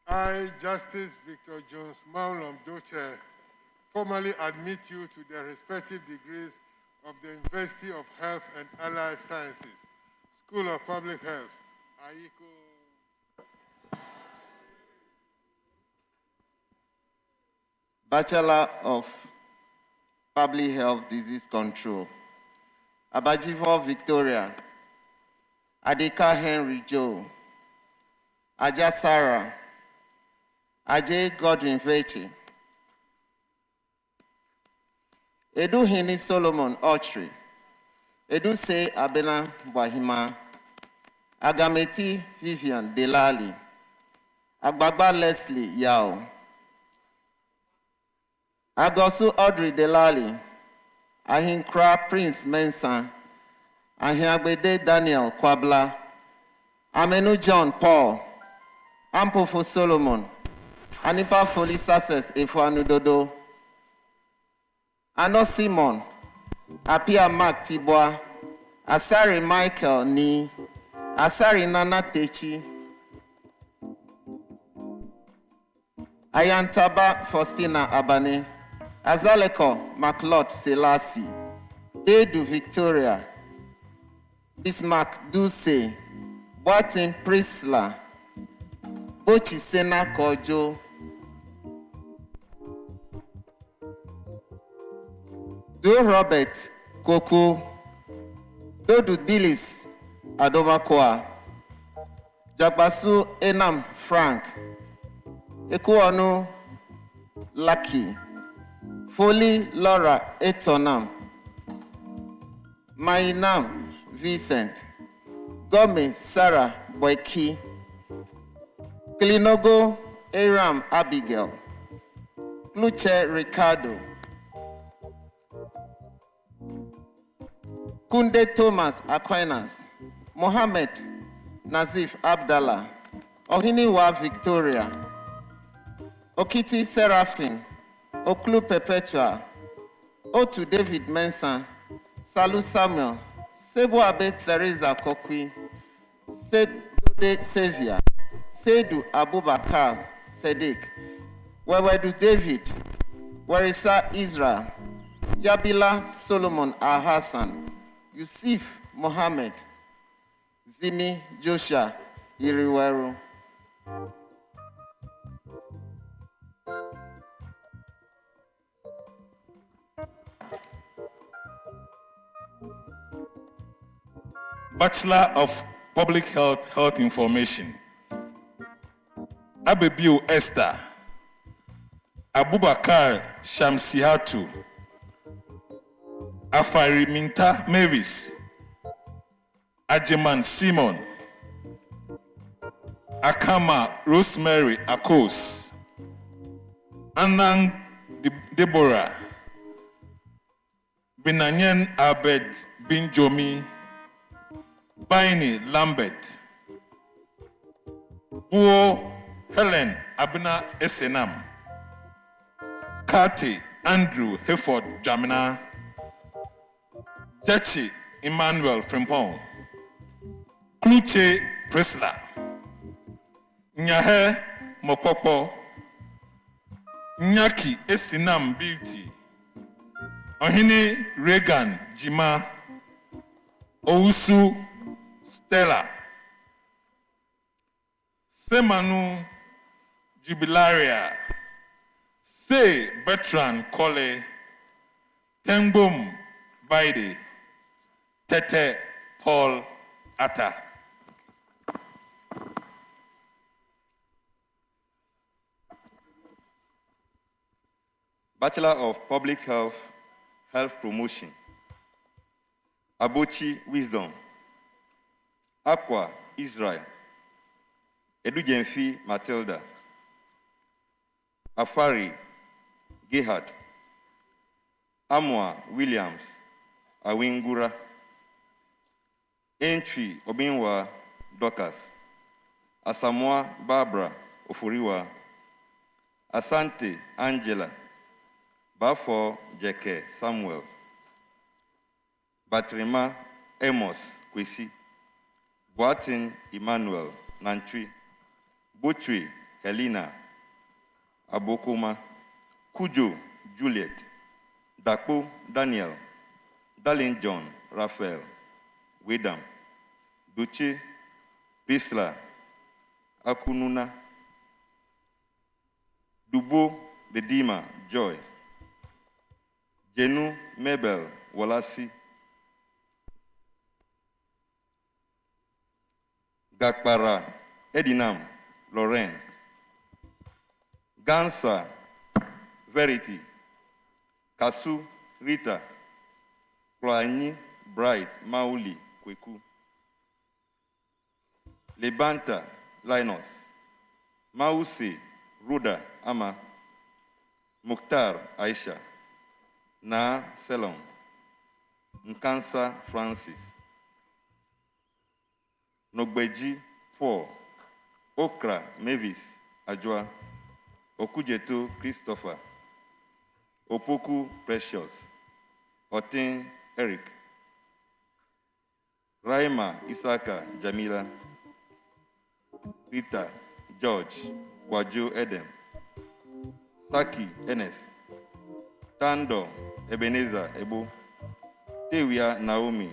I, Justice Victor Jones Maulom Doche, formally admit you to the respective degrees of the University of Health and Allied Sciences, School of Public Health, Aiko. Bachelor of Public Health Disease Control, Abajivo Victoria, Adeka Henry Joe, Aja Sarah, Ajay Godwin Vechi, Edu Hini Solomon Autry, Edu Se Abena Wahima, Agameti Vivian Delali, Agbagba Leslie Yao, Agosu Audrey Delali, Ahinkra Prince Mensah, Ahiagbede Daniel Kwabla, Amenu John Paul, Ampofo Solomon, Anipa Foli Success Efuanu Dodo, Ano Simon, Apia Mark Tibwa, Asari Michael Ni, Asari Nana Techi, Ayantaba Faustina Abane, Azaleko Maclot Selassie, Edu Victoria, Bismarck Dulce, Boatin Prisla, Bochi Sena Kojo, Do Robert Koko, Dodu Dillis Adomakoa, Jagbasu Enam Frank, Ekuonu Lucky, Foley Laura Etonam, Mainam Vincent, Gome Sarah Boyki, Klinogo Aram Abigail, Kluche Ricardo, Kunde Thomas Aquinas, Mohammed Nazif Abdallah, Ohiniwa Victoria, Okiti Seraphine, Oklu Perpetua, Otu David Mensah, Salu Samuel, Sebo Abe Theresa Kokwi, Sedode Xavier, Sedu Abubakar Sadiq, Wewedu David, Werisa Israel, Yabila Solomon Al-Hassan, Yusuf Mohammed, Zini Joshua Iriweru. Bachelor of Public Health, Health Information, Abebiu Esther, Abubakar Shamsihatu, Afari Minta Mavis, Ajeman Simon, Akama Rosemary Akos, Anang Deborah, Binanyen Abed Binjomi, Baini Lambert, Buo Helen Abna Esenam, Kati Andrew Heford Jamina, Jachi Emmanuel Frimpong, Kluche Presla, Nyahe Mopopo, Nyaki Esinam Beauty, Ohini Reagan Jima, Ousu Stella, Semanu Jubilaria, Say Bertrand Kole, Tengbom Baide, Tete Paul Atta. Bachelor of Public Health, Health Promotion. Abochi Wisdom. Aqua Israel. Edujemfi Matilda. Afari Gerhard. Amwa Williams Awingura. Entry Obinwa Dorcas. Asamoah Barbara Ofuriwa. Asante Angela. Bafo Jeke Samuel. Batrima Amos Kwesi. Boatin Emmanuel Nantri. Butri Helena. Abokuma. Kujo Juliet. Dakpo Daniel. Darlin John Raphael. Wedam. Duche Prisla. Akununa. Dubo Bedima Joy. Jenu Mabel Walasi. Gakpara Edinam Lorraine. Gansa Verity. Kasu Rita. Kloanyi Bright Mauli Kweku. Lebanta Linus. Mause Ruda Ama. Mukhtar Aisha. Na Selom. Nkansa Francis. Nogbeji 4. Okra Mavis Ajwa. Okujeto Christopher. Opoku Precious. Otin Eric. Raima Isaka Jamila. Rita George Wajo Edem. Saki Ernest. Tando Ebenezer Ebo. Tewia Naomi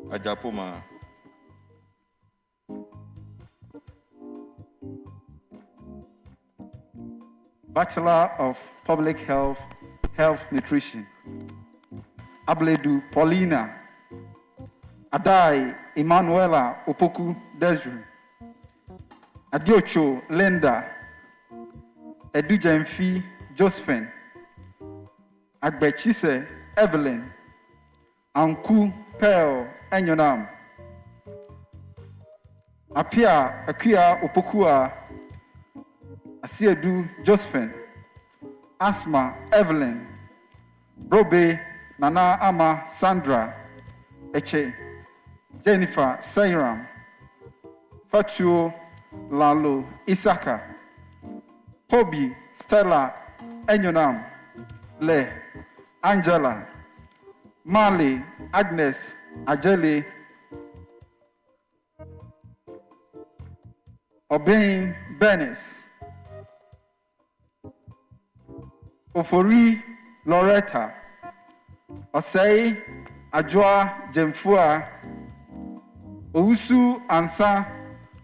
Ajapoma. Bachelor of Public Health, Health Nutrition. Abledu Paulina. Adai Emanuela Opoku Desri. Adiocho Linda. Edujemfi Josephine. Agbechise Evelyn. Anku Pearl Enyonam. Apia Akia Opokua. Asiedu Josephine. Asma Evelyn. Robe Nana Ama Sandra. Eche. Jennifer Sairam. Fatuo Lalo Isaka. Toby Stella Enyonam. Le Angela. Marley Agnes Ajele. Obain Bernice. Ofori Loretta. Osei Ajwa Jemfua. Ousu Ansa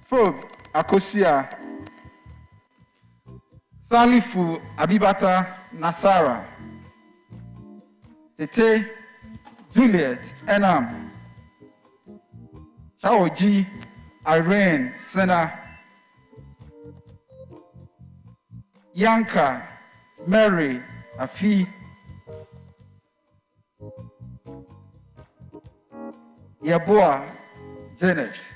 Fob Akosia. Salifu Abibata Nasara. Tete Juliet Enam. Chaoji Irene Sena. Yanka Mary Afi. Yaboa Janet.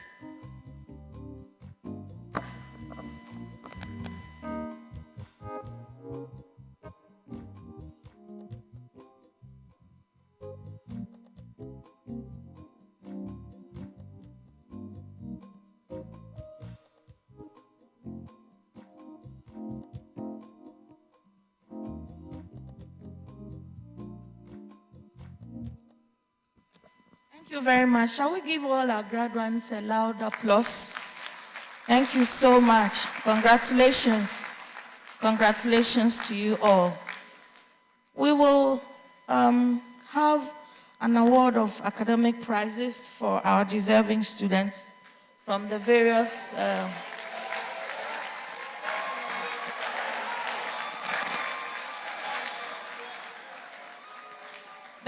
Thank you very much. Shall we give all our graduates a loud applause? Thank you so much. Congratulations. Congratulations to you all. We will have an award of academic prizes for our deserving students from the various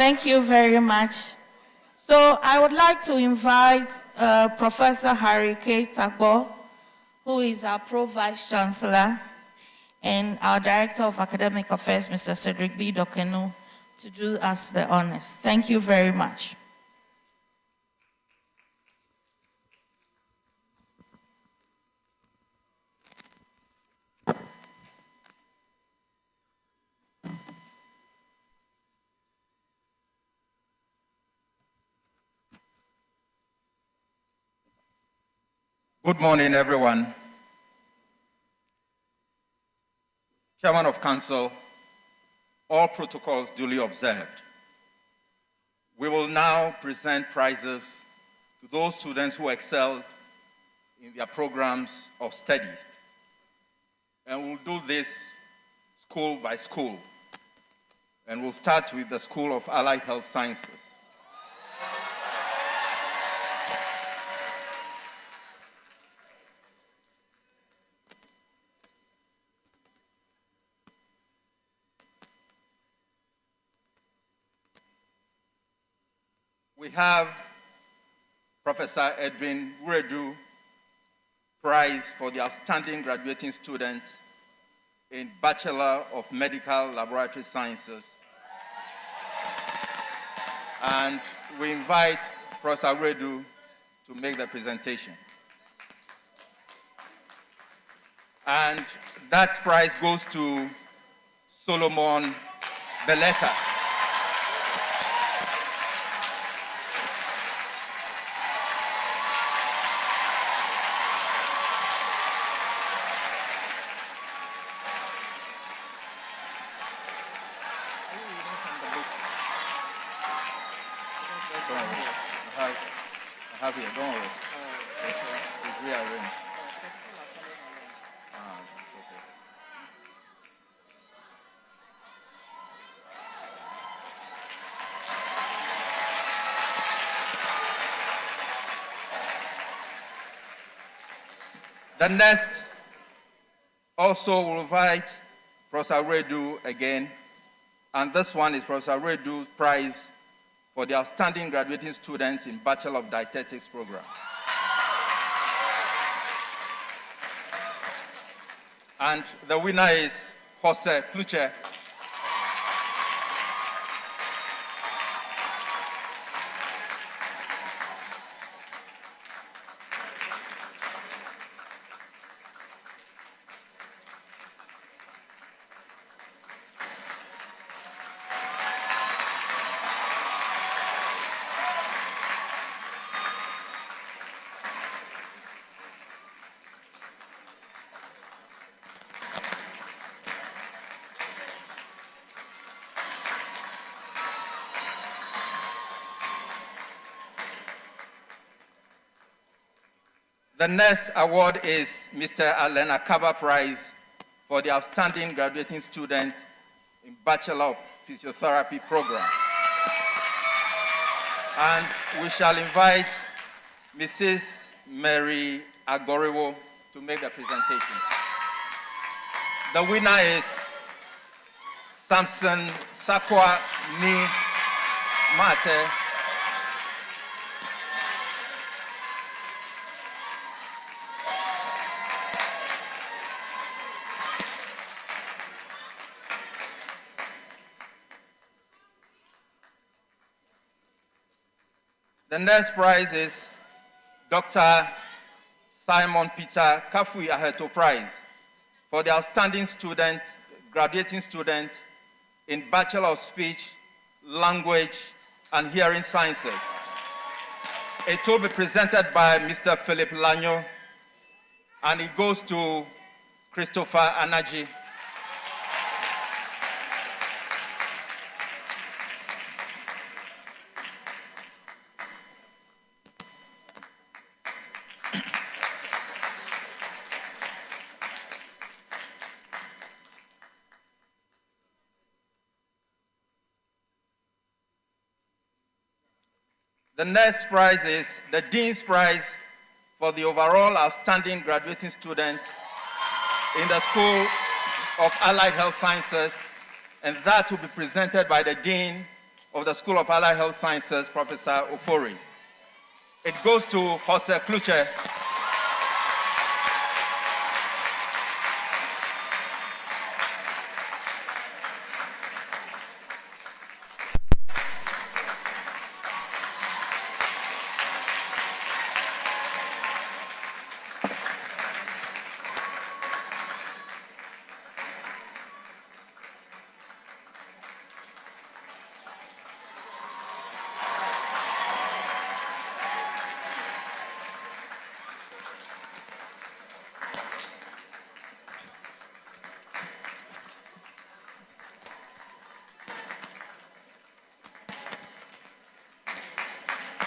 Thank you very much. So I would like to invite Professor Harry K. Takbo, who is our Pro Vice Chancellor, and our Director of Academic Affairs, Mr. Cedric B. Dokenu, to do us the honors. Thank you very much. Good morning, everyone. Chairman of Council, all protocols duly observed. We will now present prizes to those students who excelled in their programs of study. And we'll do this school by school. And we'll start with the School of Allied Health Sciences. We have Professor Edwin Wuredu Prize for the outstanding graduating student in Bachelor of Medical Laboratory Sciences. And we invite Professor Wuredu to make the presentation. And that prize goes to Solomon Beletta. I have here, don't worry. It's rearranged. Okay. The next also will invite Professor Redu again, and this one is Professor Redu's Prize for the outstanding graduating students in Bachelor of Dietetics program. And the winner is Jose Kluche. The next award is Mr. Allen Akaba Prize for the outstanding graduating student in Bachelor of Physiotherapy program. And we shall invite Mrs. Mary Agoriwo to make the presentation. The winner is Samson Sakwa Ni Mate. The next prize is Dr. Simon Peter Kafui Aheto Prize for the outstanding student, graduating student in Bachelor of Speech, Language, and Hearing Sciences. It will be presented by Mr. Philip Lanyo, and it goes to Christopher Anaji. The next prize is the Dean's Prize for the overall outstanding graduating student in the School of Allied Health Sciences, and that will be presented by the Dean, of the School of Allied Health Sciences, Professor Ofori. It goes to Jose Kluche.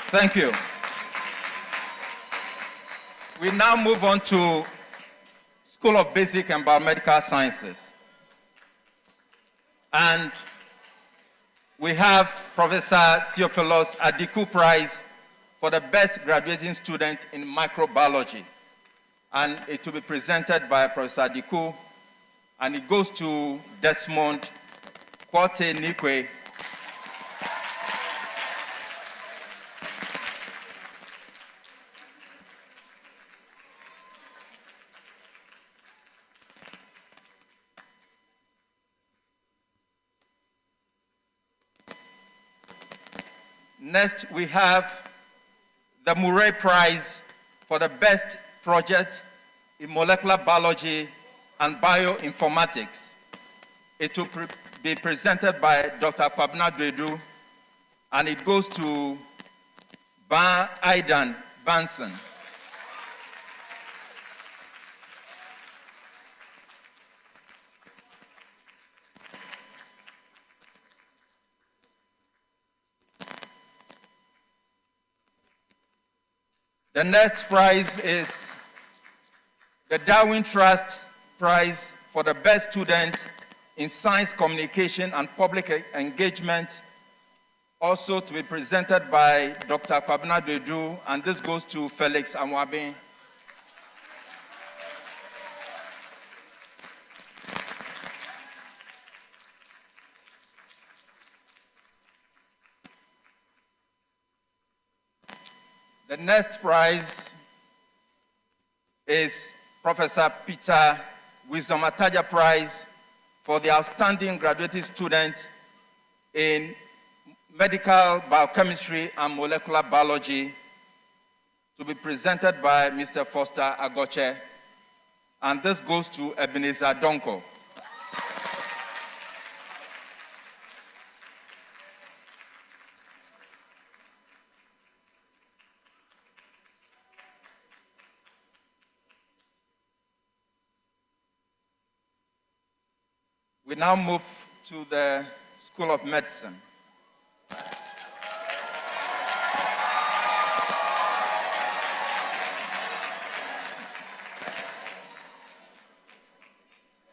Thank you. We now move on to School of Basic and Biomedical Sciences. And we have Professor Theophilus Adiku Prize for the best graduating student in microbiology. And it will be presented by Professor Adiku, and it goes to Desmond Kwate Nikwe. Next, we have the Murray Prize for the best project in molecular biology and bioinformatics. It will be presented by Dr. Kwabena Dwedu, and it goes to Ban Aidan Banson. The next prize is the Darwin Trust Prize for the best student in science communication and public engagement, also to be presented by Dr. Kwabena Dwedu, and this goes to Felix Amwabe. The next prize is Professor Peter Wisdom Ataja Prize for the outstanding graduating student in medical biochemistry and molecular biology, to be presented by Mr. Foster Agoche, and this goes to Ebenezer Donko. We now move to the School of Medicine.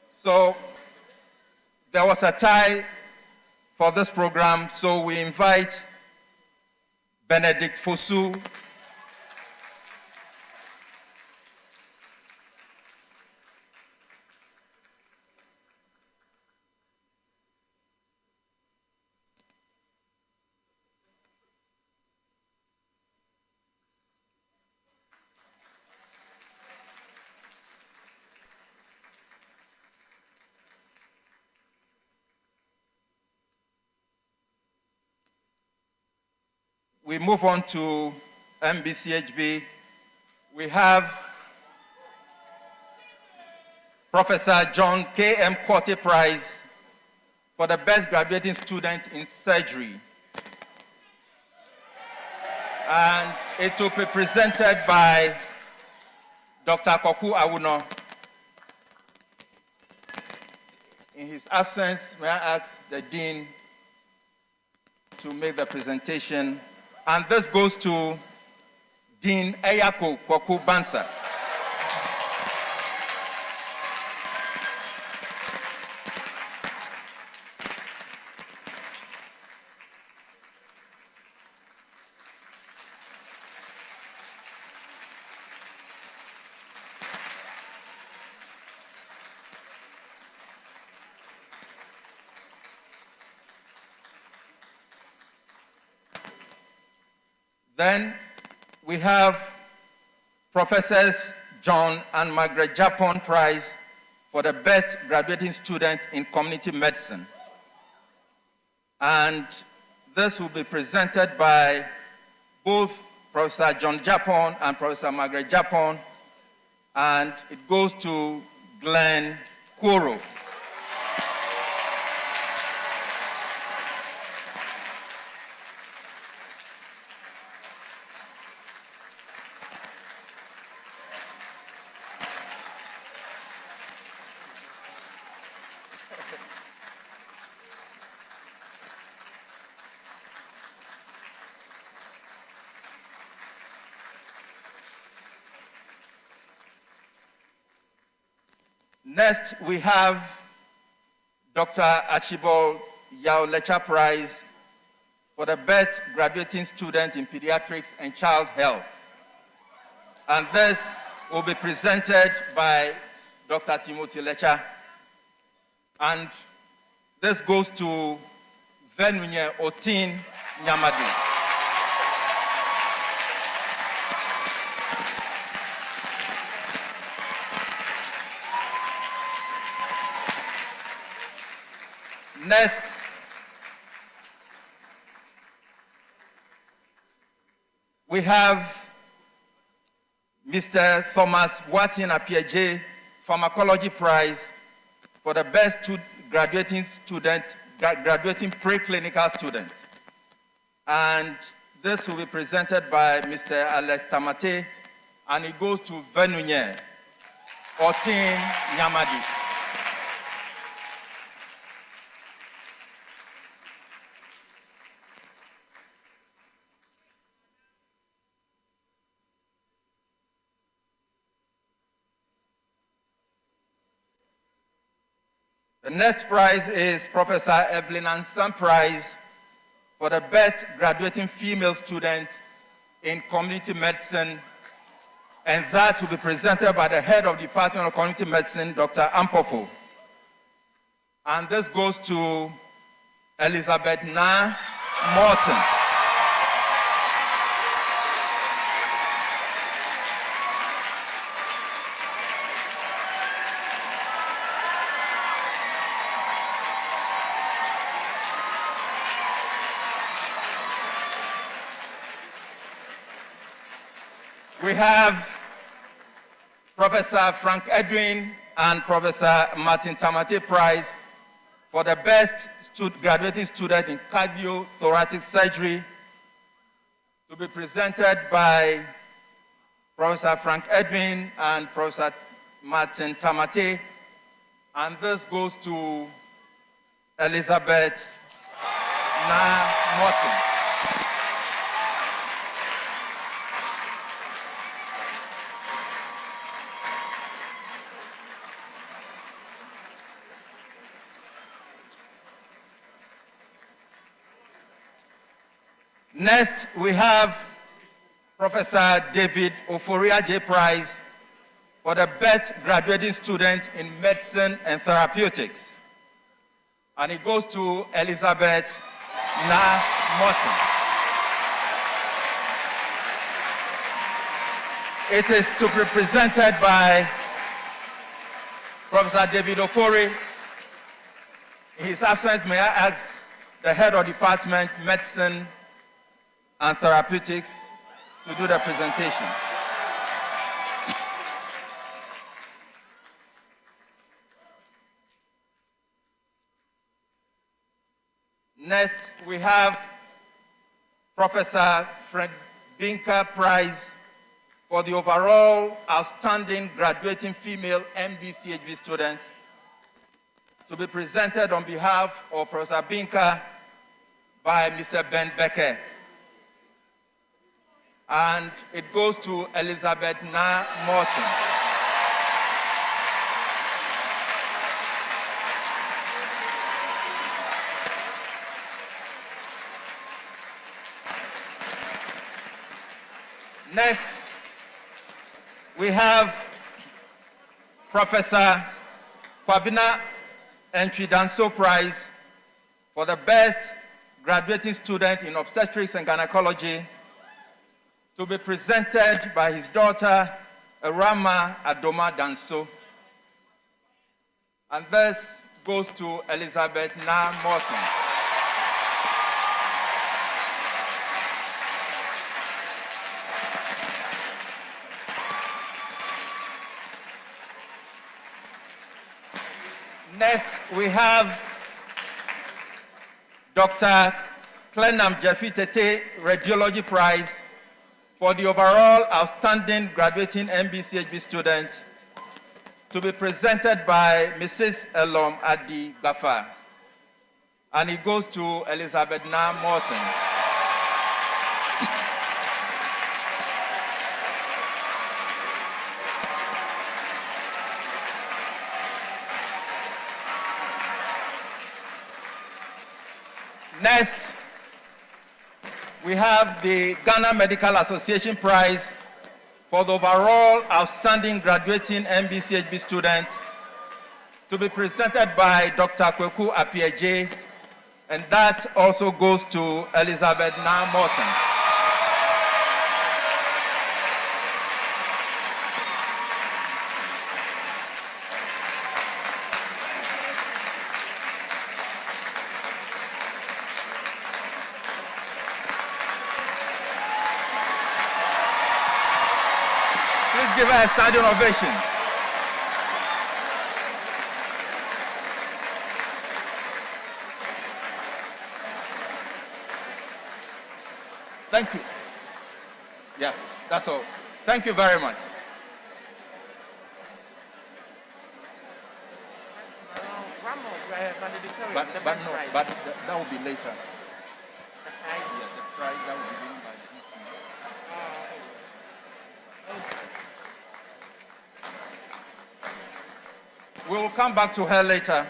So there was a tie for this program, so we invite Benedict Fosu, we move on to MBCHB. We have Professor John K.M. Quatte Prize for the best graduating student in surgery. And it will be presented by Dr. Koku Awuno. In his absence, may I ask the Dean to make the presentation. And this goes to Dean Eyako Kwaku Bansa. Then we have Professors John and Margaret Japon Prize for the best graduating student in community medicine. And this will be presented by both Professor John Japon and Professor Margaret Japon, and it goes to Glenn Kworo. Next, we have Dr. Archibald Yao Lecha Prize for the best graduating student in pediatrics and child health. And this will be presented by Dr. Timothy Lecha. And this goes to Venunye Otin Nyamadu. Next, we have Mr. Thomas Watin Apieje Pharmacology Prize for the best graduating preclinical student. And this will be presented by Mr. Alex Tamate, and it goes to Venunye Otin Nyamadi. The next prize is Professor Evelyn Ansan Prize for the best graduating female student in community medicine, and that will be presented by the head of the Department of Community Medicine, Dr. Ampofo. And this goes to Elizabeth Na Morton. We have Professor Frank Edwin and Professor Martin Tamate Prize for the best graduating student in cardiothoracic surgery, to be presented by Professor Frank Edwin and Professor Martin Tamate. And this goes to Elizabeth Na Morton. Next, we have Professor David Oforia J. Prize for the best graduating student in medicine and therapeutics. And it goes to Elizabeth Na Morton. It is to be presented by Professor David Ofori. In his absence, may I ask the head of department, medicine and therapeutics, to do the presentation. Next, we have Professor Fred Binker Prize for the overall outstanding graduating female MD-CHB student, to be presented on behalf of Professor Binker by Mr. Ben Becker. And it goes to Elizabeth Na Morton. Next, we have Professor Kwabina Entwidanso Prize for the best graduating student in obstetrics and gynecology, to be presented by his daughter, Rama Adoma Danso. And this goes to Elizabeth Na Morton. Next, we have Dr. Clenam Jeffy Tete Radiology Prize for the overall outstanding graduating MBCHB student, to be presented by Mrs. Elom Adi Gafa. And it goes to Elizabeth Na Morton. Next, we have the Ghana Medical Association Prize for the overall outstanding graduating MBCHB student, to be presented by Dr. Kweku Apieje, and that also goes to Elizabeth Na Morton. Give her a standing ovation. Thank you. Yeah, that's all. Thank you very much. But that will be later. Yeah, the prize that will be given by DC. We will come back to her later.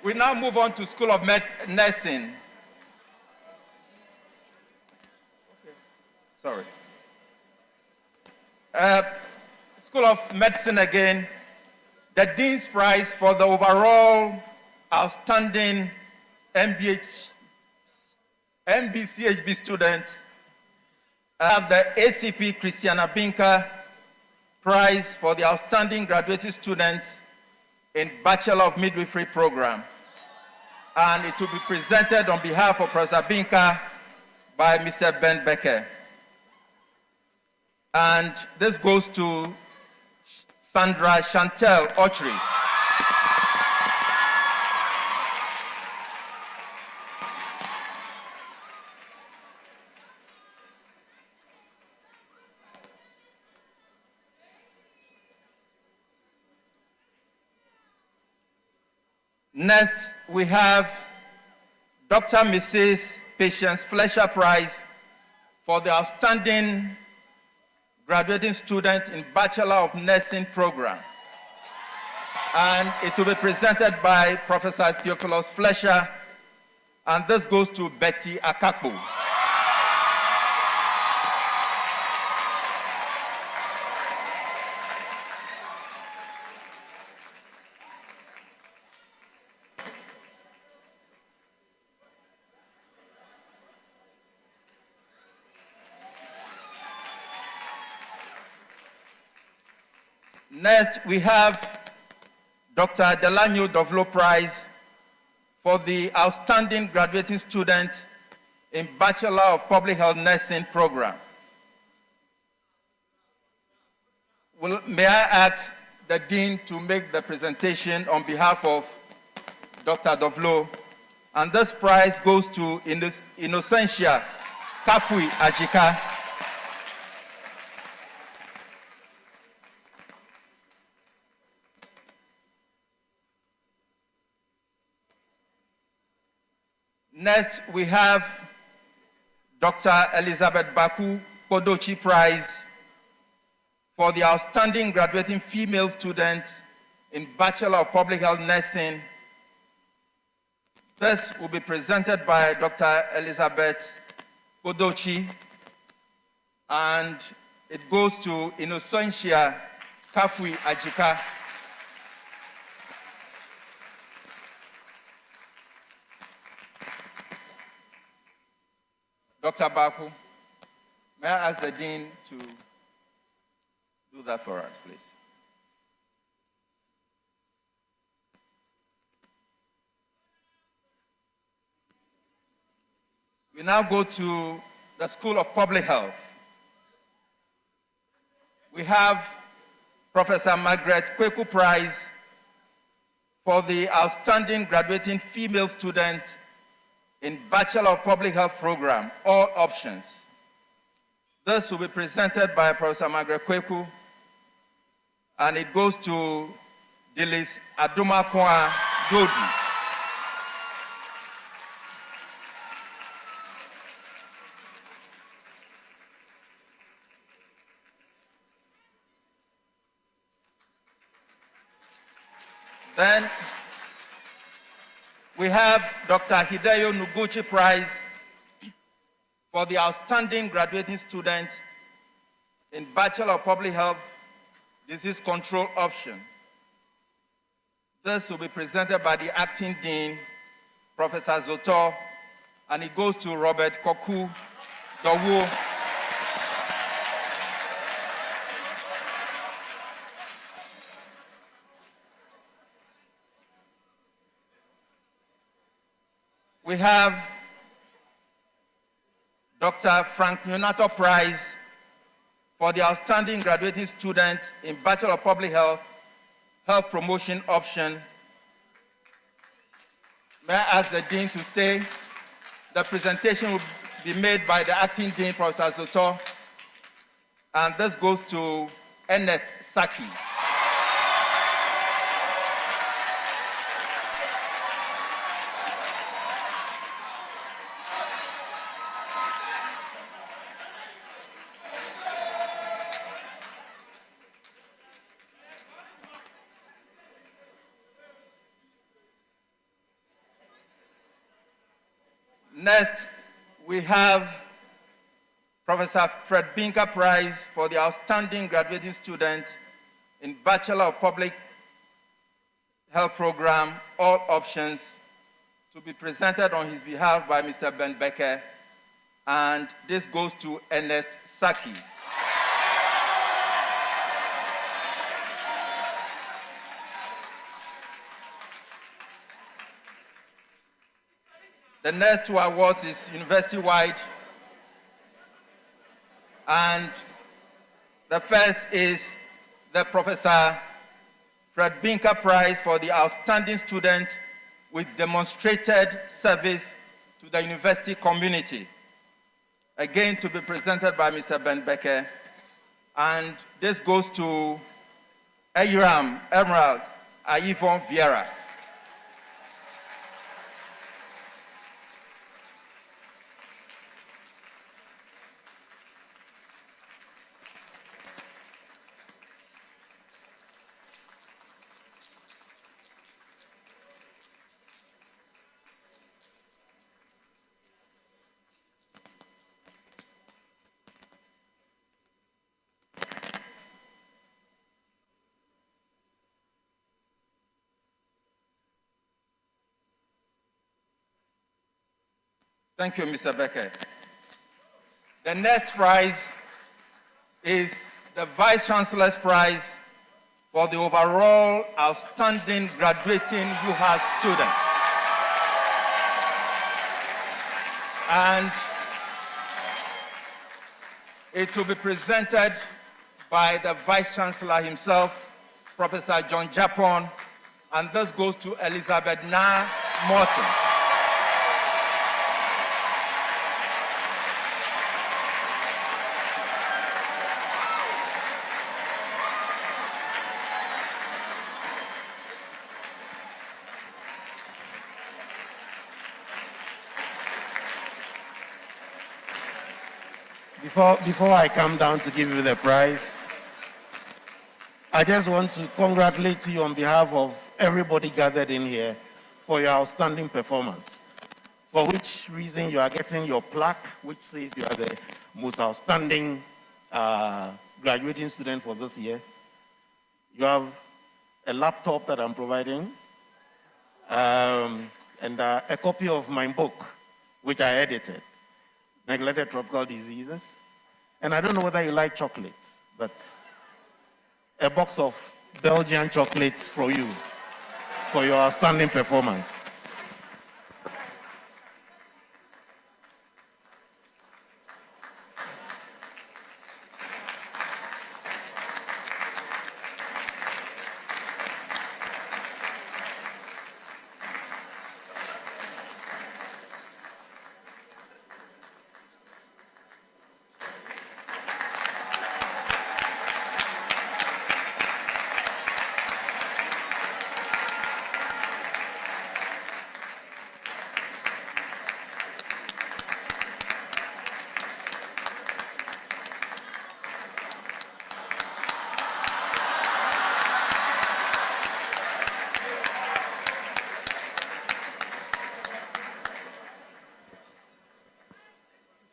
We now move on to School of Nursing. Sorry. School of Medicine again. The Dean's Prize for the overall outstanding MBCHB student. The ACP Christiana Binka Prize for the outstanding graduating student in Bachelor of Midwifery program. And it will be presented on behalf of Professor Binka by Mr. Ben Becker. And this goes to Sandra Chantel Autry. Next, we have Dr. Mrs. Patience Fletcher Prize for the outstanding graduating student in Bachelor of Nursing program. And it will be presented by Professor Theophilus Fletcher, and this goes to Betty Akakpo. Next, we have Dr. Delanyo Dovlo Prize for the outstanding graduating student in Bachelor of Public Health Nursing program. May I ask the Dean to make the presentation on behalf of Dr. Dovlo? And this prize goes to Innocentia Kafui Ajika. Next, we have Dr. Elizabeth Baku Kodochi Prize for the outstanding graduating female student in Bachelor of Public Health Nursing. This will be presented by Dr. Elizabeth Kodochi, and it goes to Innocentia Kafui Ajika. Dr. Baku, may I ask the Dean to do that for us, please? We now go to the School of Public Health. We have Professor Margaret Kweku Prize for the outstanding graduating female student in Bachelor of Public Health program, all options. This will be presented by Professor Margaret Kweku, and it goes to Dilis Adumakwa Dodu. Then we have Dr. Hideyo Noguchi Prize for the outstanding graduating student in Bachelor of Public Health Disease Control option. This will be presented by the acting dean, Professor Zoto, and it goes to Robert Koku Dowu. We have Dr. Frank Neonato Prize for the outstanding graduating student in Bachelor of Public Health, Health Promotion option. May I ask the Dean to stay? The presentation will be made by the acting Dean, Professor Soto, and this goes to Ernest Saki. Next, we have Professor Fred Binker Prize for the outstanding graduating student in Bachelor of Public Health program, all options, to be presented on his behalf by Mr. Ben Becker, and this goes to Ernest Saki. The next two awards is university-wide, and the first is the Professor Fred Binker Prize for the outstanding student with demonstrated service to the university community, again to be presented by Mr. Ben Becker, and this goes to Emerald Ayivon Vieira. Thank you, Mr. Becker. The next prize is the Vice Chancellor's Prize for the overall outstanding graduating UHAS student. And it will be presented by the Vice Chancellor himself, Professor John Japon, and this goes to Elizabeth Na Morton. Before I come down to give you the prize, I just want to congratulate you on behalf of everybody gathered in here for your outstanding performance, for which reason you are getting your plaque, which says you are the most outstanding graduating student for this year. You have a laptop that I'm providing, and a copy of my book, which I edited. neglected tropical diseases. And I don't know whether you like chocolates, but a box of Belgian chocolates for you for your outstanding performance.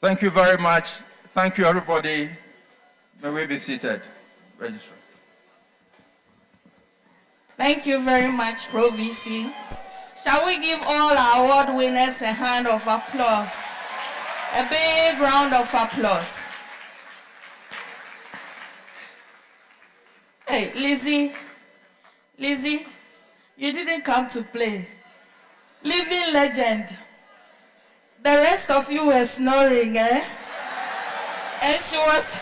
Thank you very much. Thank you, everybody. May we be seated. Registrar. Thank you very much, Pro VC. Shall we give all our award winners a hand of applause? A big round of applause. Hey, Lizzie, you didn't come to play. Living legend. The rest of you were snoring, eh? And she was...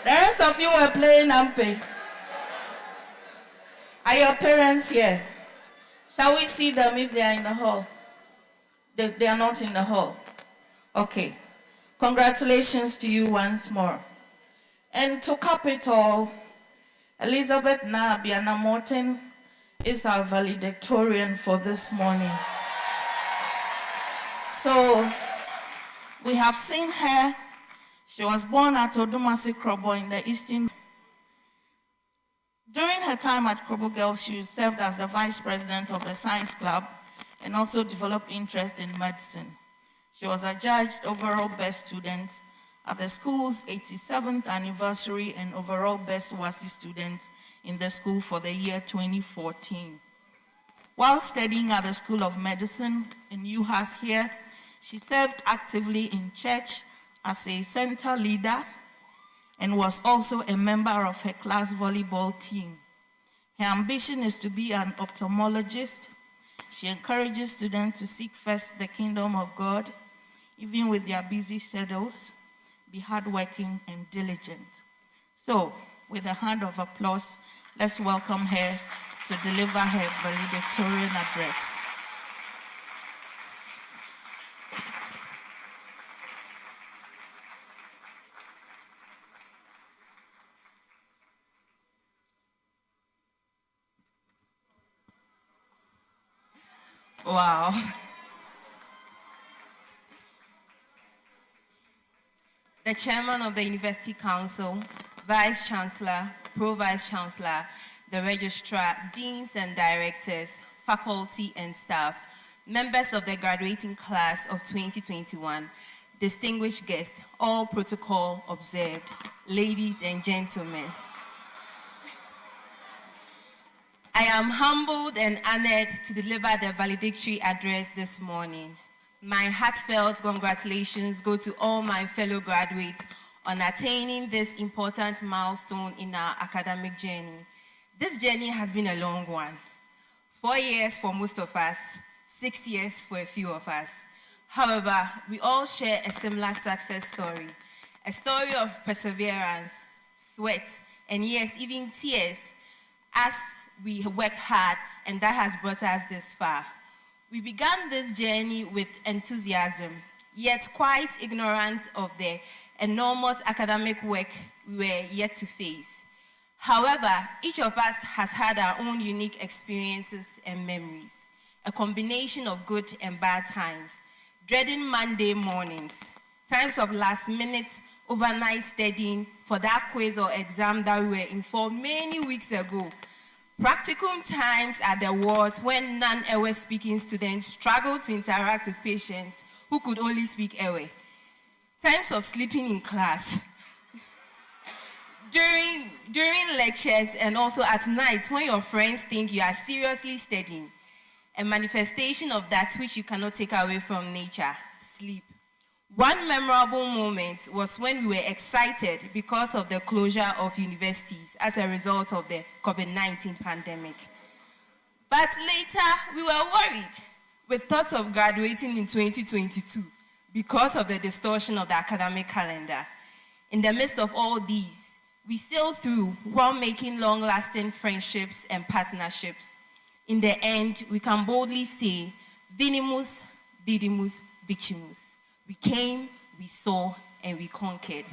The rest of you were playing ampe. Are your parents here? Shall we see them if they are in the hall? They are not in the hall. Okay. Congratulations to you once more. And to cap it all, Elizabeth Nabiana Morton is our valedictorian for this morning. So, we have seen her. She was born at Odumasi Krobo in the Eastern. During her time at Krobo Girls, she served as the vice president of the science club and also developed interest in medicine. She was adjudged overall best student at the school's 87th anniversary and overall best WASI student in the school for the year 2014. While studying at the School of Medicine in UHAS here, she served actively in church as a center leader and was also a member of her class volleyball team. Her ambition is to be an ophthalmologist. She encourages students to seek first the kingdom of God, even with their busy schedules, be hardworking and diligent. So, with a hand of applause, let's welcome her to deliver her valedictorian address. Wow. The Chairman of the University Council, Vice Chancellor, Pro-Vice Chancellor, the Registrar, Deans and Directors, faculty and staff, members of the graduating class of 2021, distinguished guests, all protocol observed, ladies and gentlemen. I am humbled and honored to deliver the valedictory address this morning. My heartfelt congratulations go to all my fellow graduates on attaining this important milestone in our academic journey. This journey has been a long one. 4 years for most of us, 6 years for a few of us. However, we all share a similar success story, a story of perseverance, sweat, and yes, even tears, as we work hard, and that has brought us this far. We began this journey with enthusiasm, yet quite ignorant of the enormous academic work we were yet to face. However, each of us has had our own unique experiences and memories, a combination of good and bad times, dreading Monday mornings, times of last-minute overnight studying for that quiz or exam that we were in for many weeks ago, practicum times at the wards when non-Ewe speaking students struggled to interact with patients who could only speak Ewe, times of sleeping in class, during lectures and also at night when your friends think you are seriously studying, a manifestation of that which you cannot take away from nature, sleep. One memorable moment was when we were excited because of the closure of universities as a result of the COVID-19 pandemic. But later, we were worried with thoughts of graduating in 2022 because of the distortion of the academic calendar. In the midst of all these, we sailed through while making long-lasting friendships and partnerships. In the end, we can boldly say, Vinimus, Vidimus, Viximus. We came, we saw, and we conquered.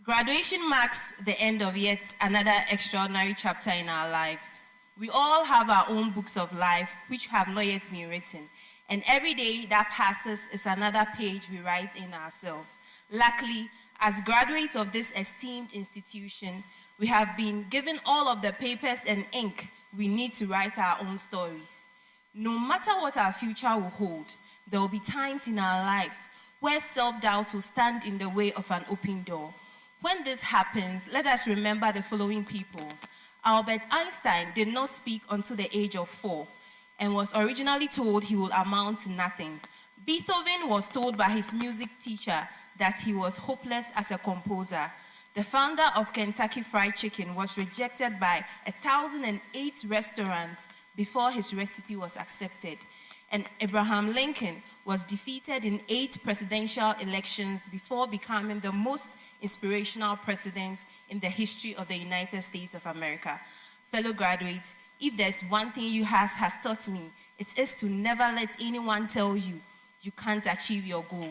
Graduation marks the end of yet another extraordinary chapter in our lives. We all have our own books of life which have not yet been written. And every day that passes is another page we write in ourselves. Luckily, as graduates of this esteemed institution, we have been given all of the papers and ink we need to write our own stories. No matter what our future will hold, there will be times in our lives where self-doubt will stand in the way of an open door. When this happens, let us remember the following people. Albert Einstein did not speak until the age of 4 and was originally told he would amount to nothing. Beethoven was told by his music teacher that he was hopeless as a composer. The founder of Kentucky Fried Chicken was rejected by 1,008 restaurants before his recipe was accepted. And Abraham Lincoln was defeated in 8 presidential elections before becoming the most inspirational president in the history of the United States of America. Fellow graduates, if there's one thing UHAS has taught me, it is to never let anyone tell you you can't achieve your goal.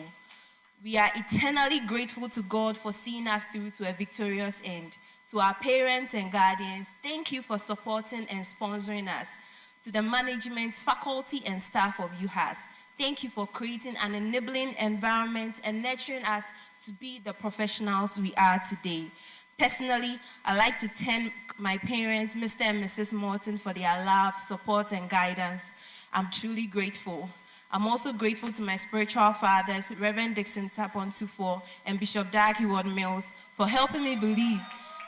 We are eternally grateful to God for seeing us through to a victorious end. To our parents and guardians, thank you for supporting and sponsoring us. To the management, faculty, and staff of UHAS, thank you for creating an enabling environment and nurturing us to be the professionals we are today. Personally, I'd like to thank my parents, Mr. and Mrs. Morton, for their love, support, and guidance. I'm truly grateful. I'm also grateful to my spiritual fathers, Reverend Dixon Tapon Tufo and Bishop Dag Heward Mills, for helping me believe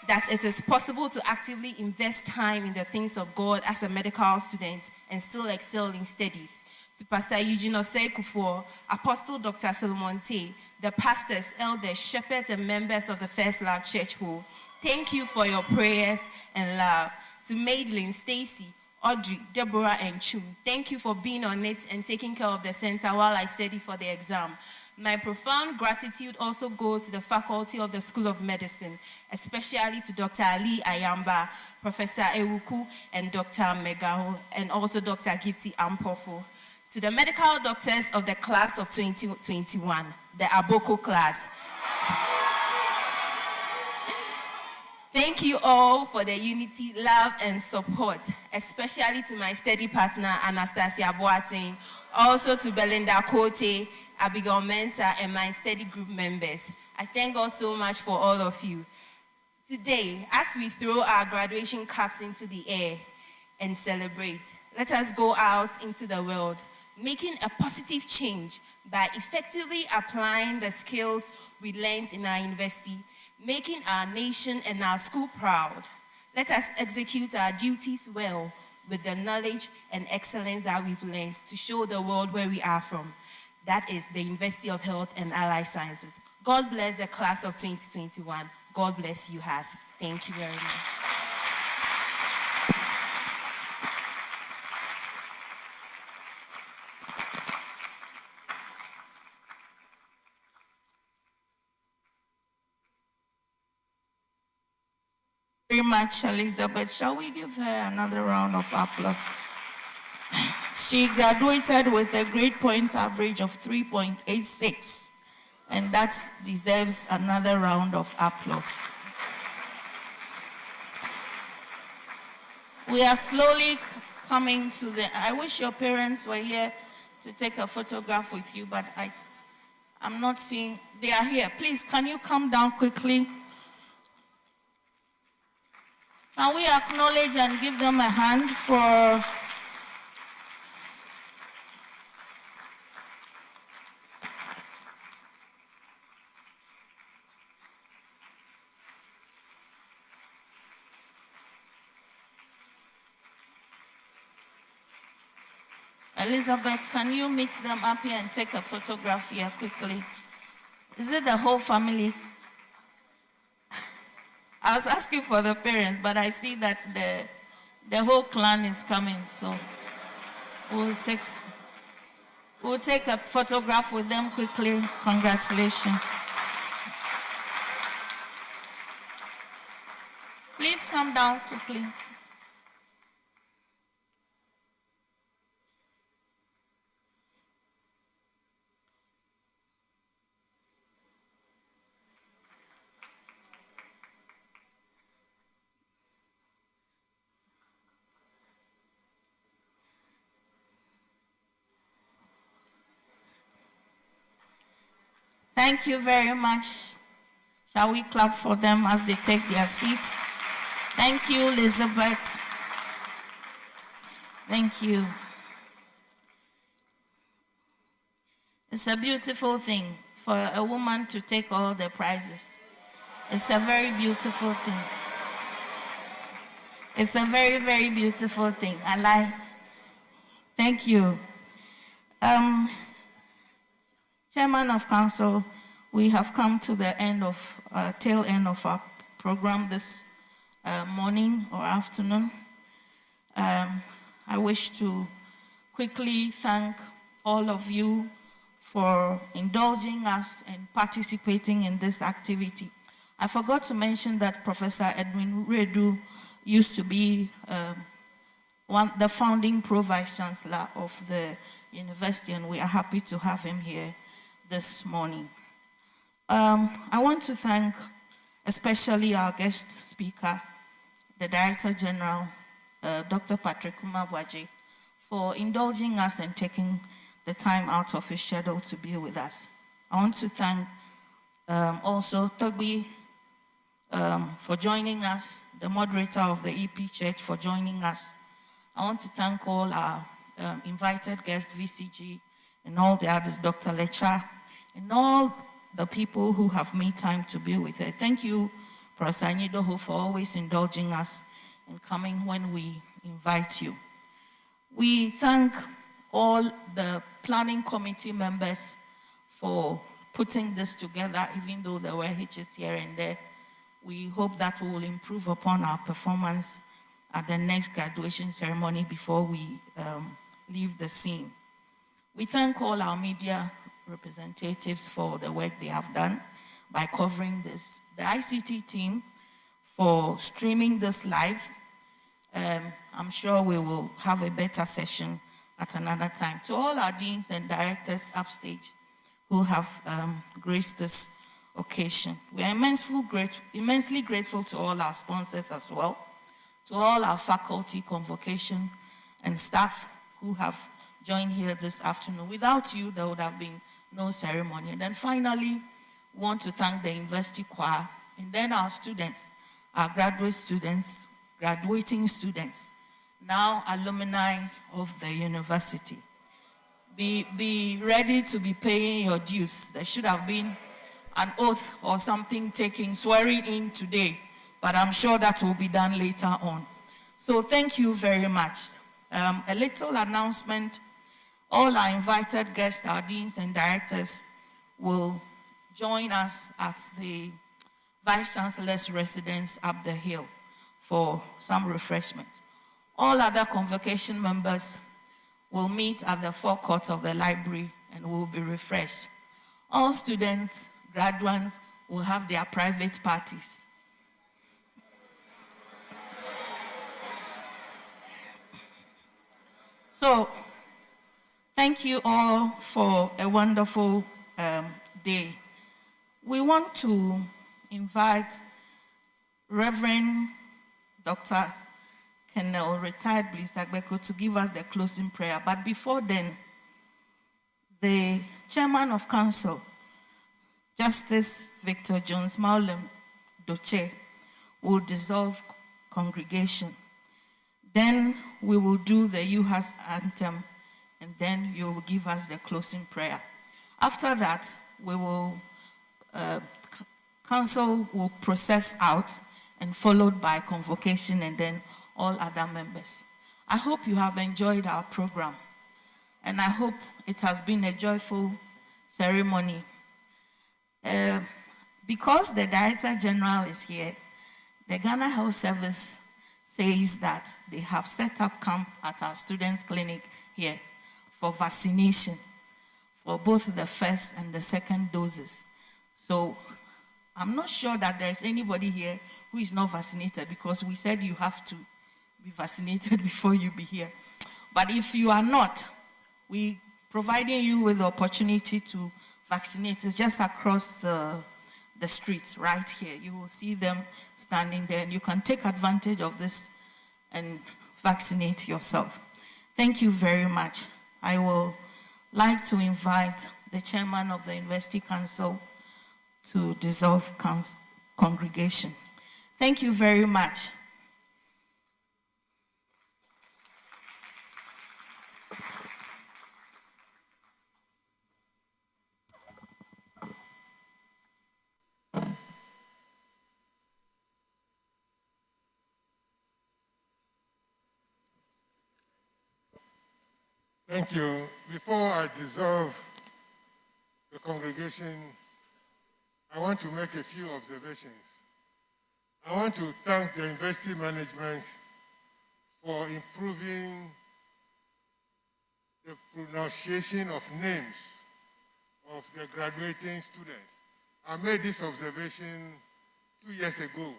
that it is possible to actively invest time in the things of God as a medical student and still excel in studies. To Pastor Eugene Osei-Kufuor, Apostle Dr. Solomon Tay, the pastors, elders, shepherds, and members of the First Love Church Hall, thank you for your prayers and love. To Madeline, Stacy, Audrey, Deborah, and Chum, thank you for being on it and taking care of the center while I study for the exam. My profound gratitude also goes to the faculty of the School of Medicine, especially to Dr. Ali Ayamba, Professor Ewuku, and Dr. Megaho, and also Dr. Gifty Ampofo. To the medical doctors of the class of 2021, the Aboko class. Thank you all for the unity, love, and support, especially to my study partner, Anastasia Boateng, also to Belinda Kote, Abigail Mensah, and my study group members. I thank God so much for all of you. Today, as we throw our graduation caps into the air and celebrate, let us go out into the world, making a positive change by effectively applying the skills we learned in our university, making our nation and our school proud. Let us execute our duties well with the knowledge and excellence that we've learned to show the world where we are from. That is the University of Health and Allied Sciences. God bless the class of 2021. God bless UHAS. Thank you very much. Very much, Elizabeth. Shall we give her another round of applause? She graduated with a grade point average of 3.86, and that deserves another round of applause. We are slowly coming to the, I wish your parents were here to take a photograph with you, but I'm not seeing, they are here. Please, can you come down quickly? Can we acknowledge and give them a hand for Elizabeth, can you meet them up here and take a photograph here quickly? Is it the whole family? I was asking for the parents, but I see that the whole clan is coming, so we'll take a photograph with them quickly. Congratulations. Please come down quickly. Thank you very much. Shall we clap for them as they take their seats? Thank you, Elizabeth. Thank you. It's a beautiful thing for a woman to take all the prizes. It's a very beautiful thing. It's a very, very beautiful thing. Thank you. Chairman of Council, we have come to the tail end of our program this morning or afternoon. I wish to quickly thank all of you for indulging us and participating in this activity. I forgot to mention that Professor Edwin Redu used to be the founding Pro-Vice Chancellor of the university, and we are happy to have him here this morning. I want to thank especially our guest speaker, the Director General, Dr. Patrick Kumar Bhaji, for indulging us and taking the time out of his schedule to be with us. I want to thank also Togbi for joining us, the moderator of the EP Church for joining us. I want to thank all our invited guests, VCG, and all the others, Dr. Lecha, and all the people who have made time to be with her. Thank you, Professor Anidoho, for always indulging us and coming when we invite you. We thank all the planning committee members for putting this together, even though there were hitches here and there. We hope that we will improve upon our performance at the next graduation ceremony before we leave the scene. We thank all our media representatives for the work they have done by covering this. The ICT team for streaming this live. I'm sure we will have a better session at another time. To all our deans and directors upstage who have graced this occasion. We are immensely grateful to all our sponsors as well, to all our faculty, convocation, and staff who have joined here this afternoon. Without you, there would have been no ceremony. And then finally, we want to thank the university choir, and then our students, our graduate students, graduating students, now alumni of the university. Be ready to be paying your dues. There should have been an oath or something taken, swearing in today, but I'm sure that will be done later on. So thank you very much. A little announcement. All our invited guests, our deans and directors, will join us at the Vice Chancellor's residence up the hill for some refreshment. All other convocation members will meet at the forecourt of the library and will be refreshed. All students, graduates will have their private parties. So, thank you all for a wonderful day. We want to invite Reverend Dr. Colonel Retired Bliss Agbeko to give us the closing prayer. But before then, the Chairman of Council, Justice Victor Jones Maulem Doche, will dissolve congregation. Then we will do the UHAS anthem, and then you will give us the closing prayer. After that, we will, council will process out, and followed by convocation and then all other members. I hope you have enjoyed our program. and I hope it has been a joyful ceremony. Because the Director General is here, the Ghana Health Service says that they have set up camp at our students' clinic here for vaccination for both the first and the second doses. So I'm not sure that there's anybody here who is not vaccinated, because we said you have to be vaccinated before you be here. But if you are not, we providing you with the opportunity to vaccinate. It's just across the streets right here. You will see them standing there, and you can take advantage of this and vaccinate yourself. Thank you very much. I will like to invite the chairman of the University Council to dissolve congregation. Thank you very much. Thank you. Before I dissolve the congregation, I want to make a few observations. I want to thank the university management for improving the pronunciation of names of the graduating students. I made this observation 2 years ago,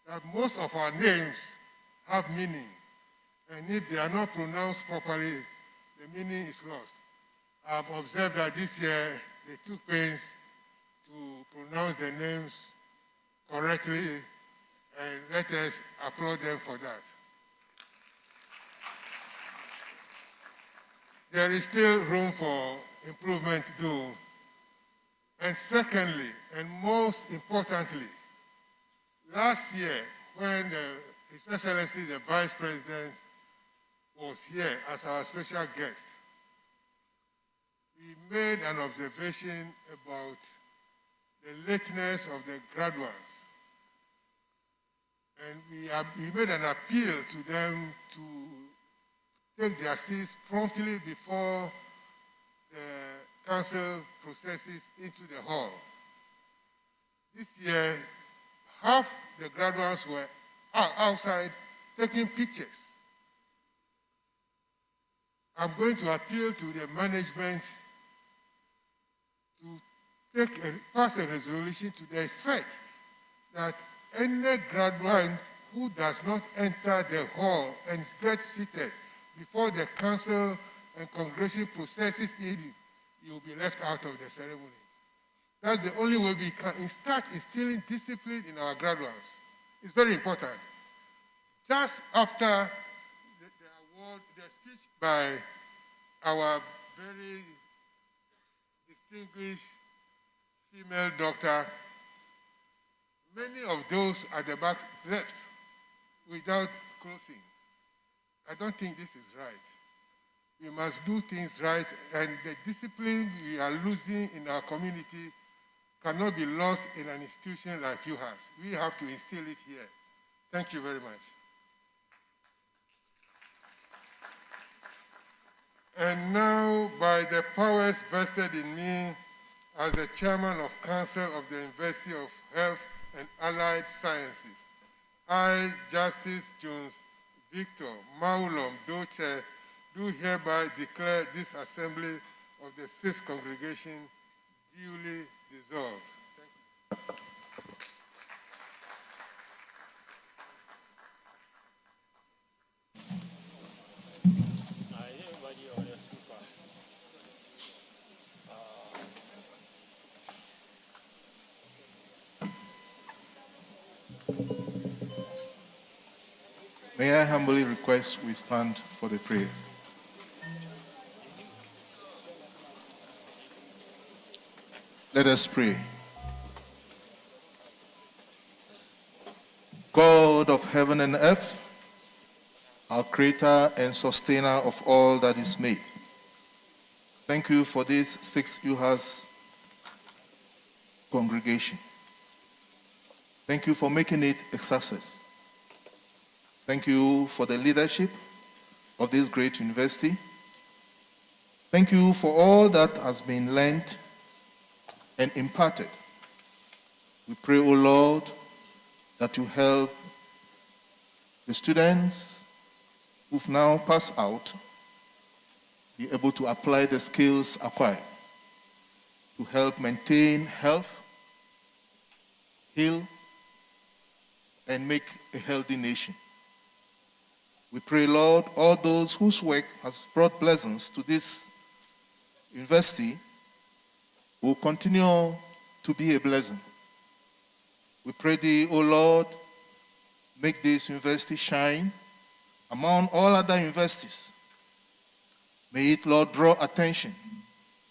that most of our names have meaning, and if they are not pronounced properly, the meaning is lost. I've observed that this year they took pains to pronounce the names correctly, and let us applaud them for that. There is still room for improvement though. And secondly, and most importantly, last year when His Excellency the Vice President was here as our special guest, we made an observation about the lateness of the graduates. And we made an appeal to them to take their seats promptly before the council processes into the hall. This year, half the graduates were outside taking pictures. I'm going to appeal to the management to pass a resolution to the effect that any graduate who does not enter the hall and get seated before the council and congregation processes in, you will be left out of the ceremony. That's the only way we can start instilling discipline in our graduates. It's very important. Just after the award, the speech by our very distinguished female doctor, many of those at the back left without closing. I don't think this is right. We must do things right, and the discipline we are losing in our community cannot be lost in an institution like UHAS. We have to instill it here. Thank you very much. And now, by the powers vested in me as the chairman of Council of the University of Health and Allied Sciences, I, Justice Jones Victor Maulom Doche, do hereby declare this assembly of the Sixth Congregation duly dissolved. Thank you. May I humbly request we stand for the prayers. Let us pray. God of heaven and earth, our creator and sustainer of all that is made, thank you for this 6 UHAS congregation. Thank you for making it a success. Thank you for the leadership of this great university. Thank you for all that has been learned and imparted. We pray, O Lord, that you help the students who've now passed out be able to apply the skills acquired to help maintain health, heal, and make a healthy nation. We pray, Lord, all those whose work has brought blessings to this university will continue to be a blessing. We pray thee, O Lord, make this university shine among all other universities. May it, Lord, draw attention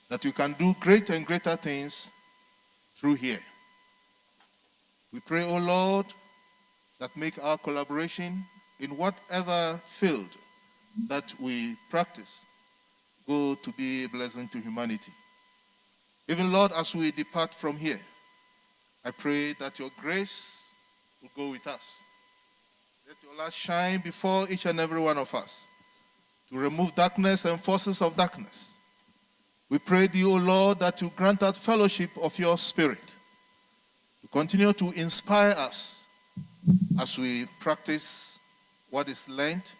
that you can do greater and greater things through here. We pray, O Lord, that make our collaboration in whatever field that we practice go to be a blessing to humanity. Even, Lord, as we depart from here, I pray that your grace will go with us. Let your light shine before each and every one of us to remove darkness and forces of darkness. We pray thee, O Lord, that you grant us fellowship of your Spirit to continue to inspire us as we practice what is learned,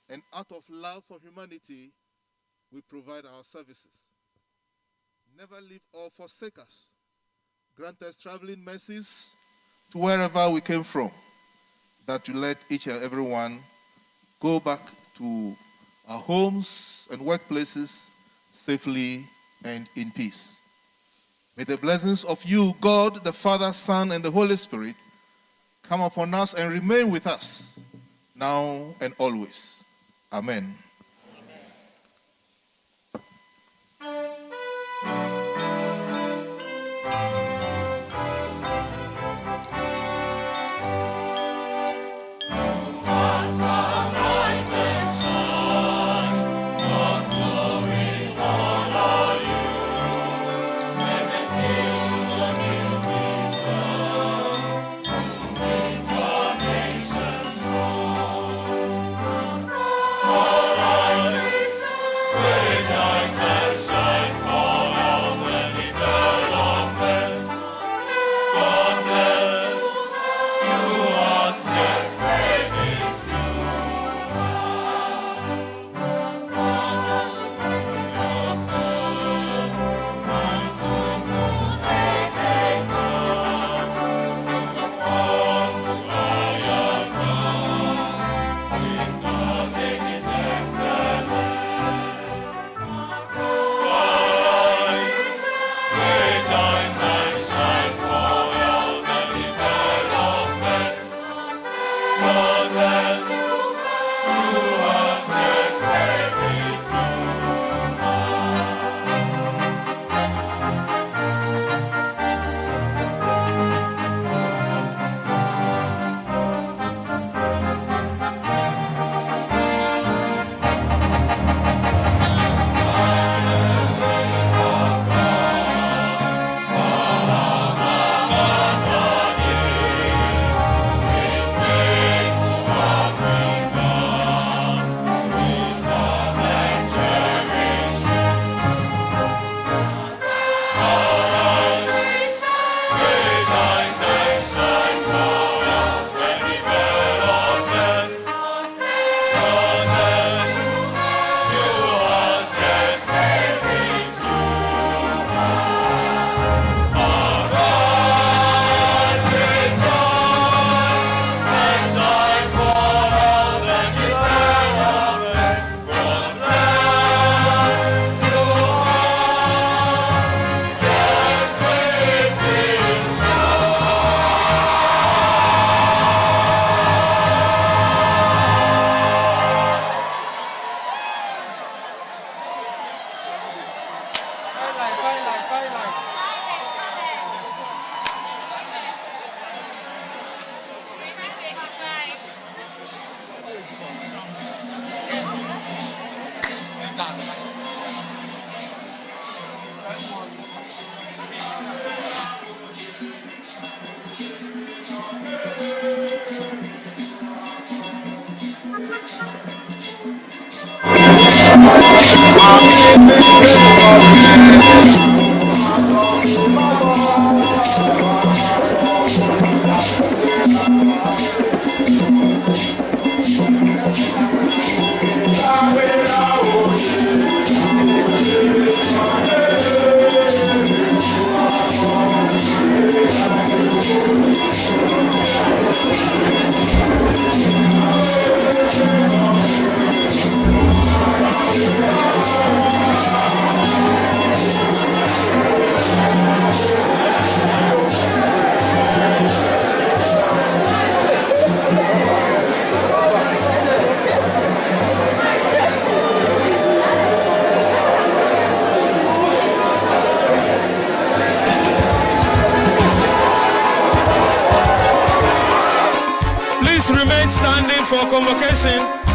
and out of love for humanity, we provide our services. Never leave or forsake us. Grant us traveling mercies to wherever we came from, that you let each and every one go back to our homes and workplaces safely and in peace. May the blessings of you, God, the Father, Son, and the Holy Spirit, come upon us and remain with us now and always. Amen. standing for convocation.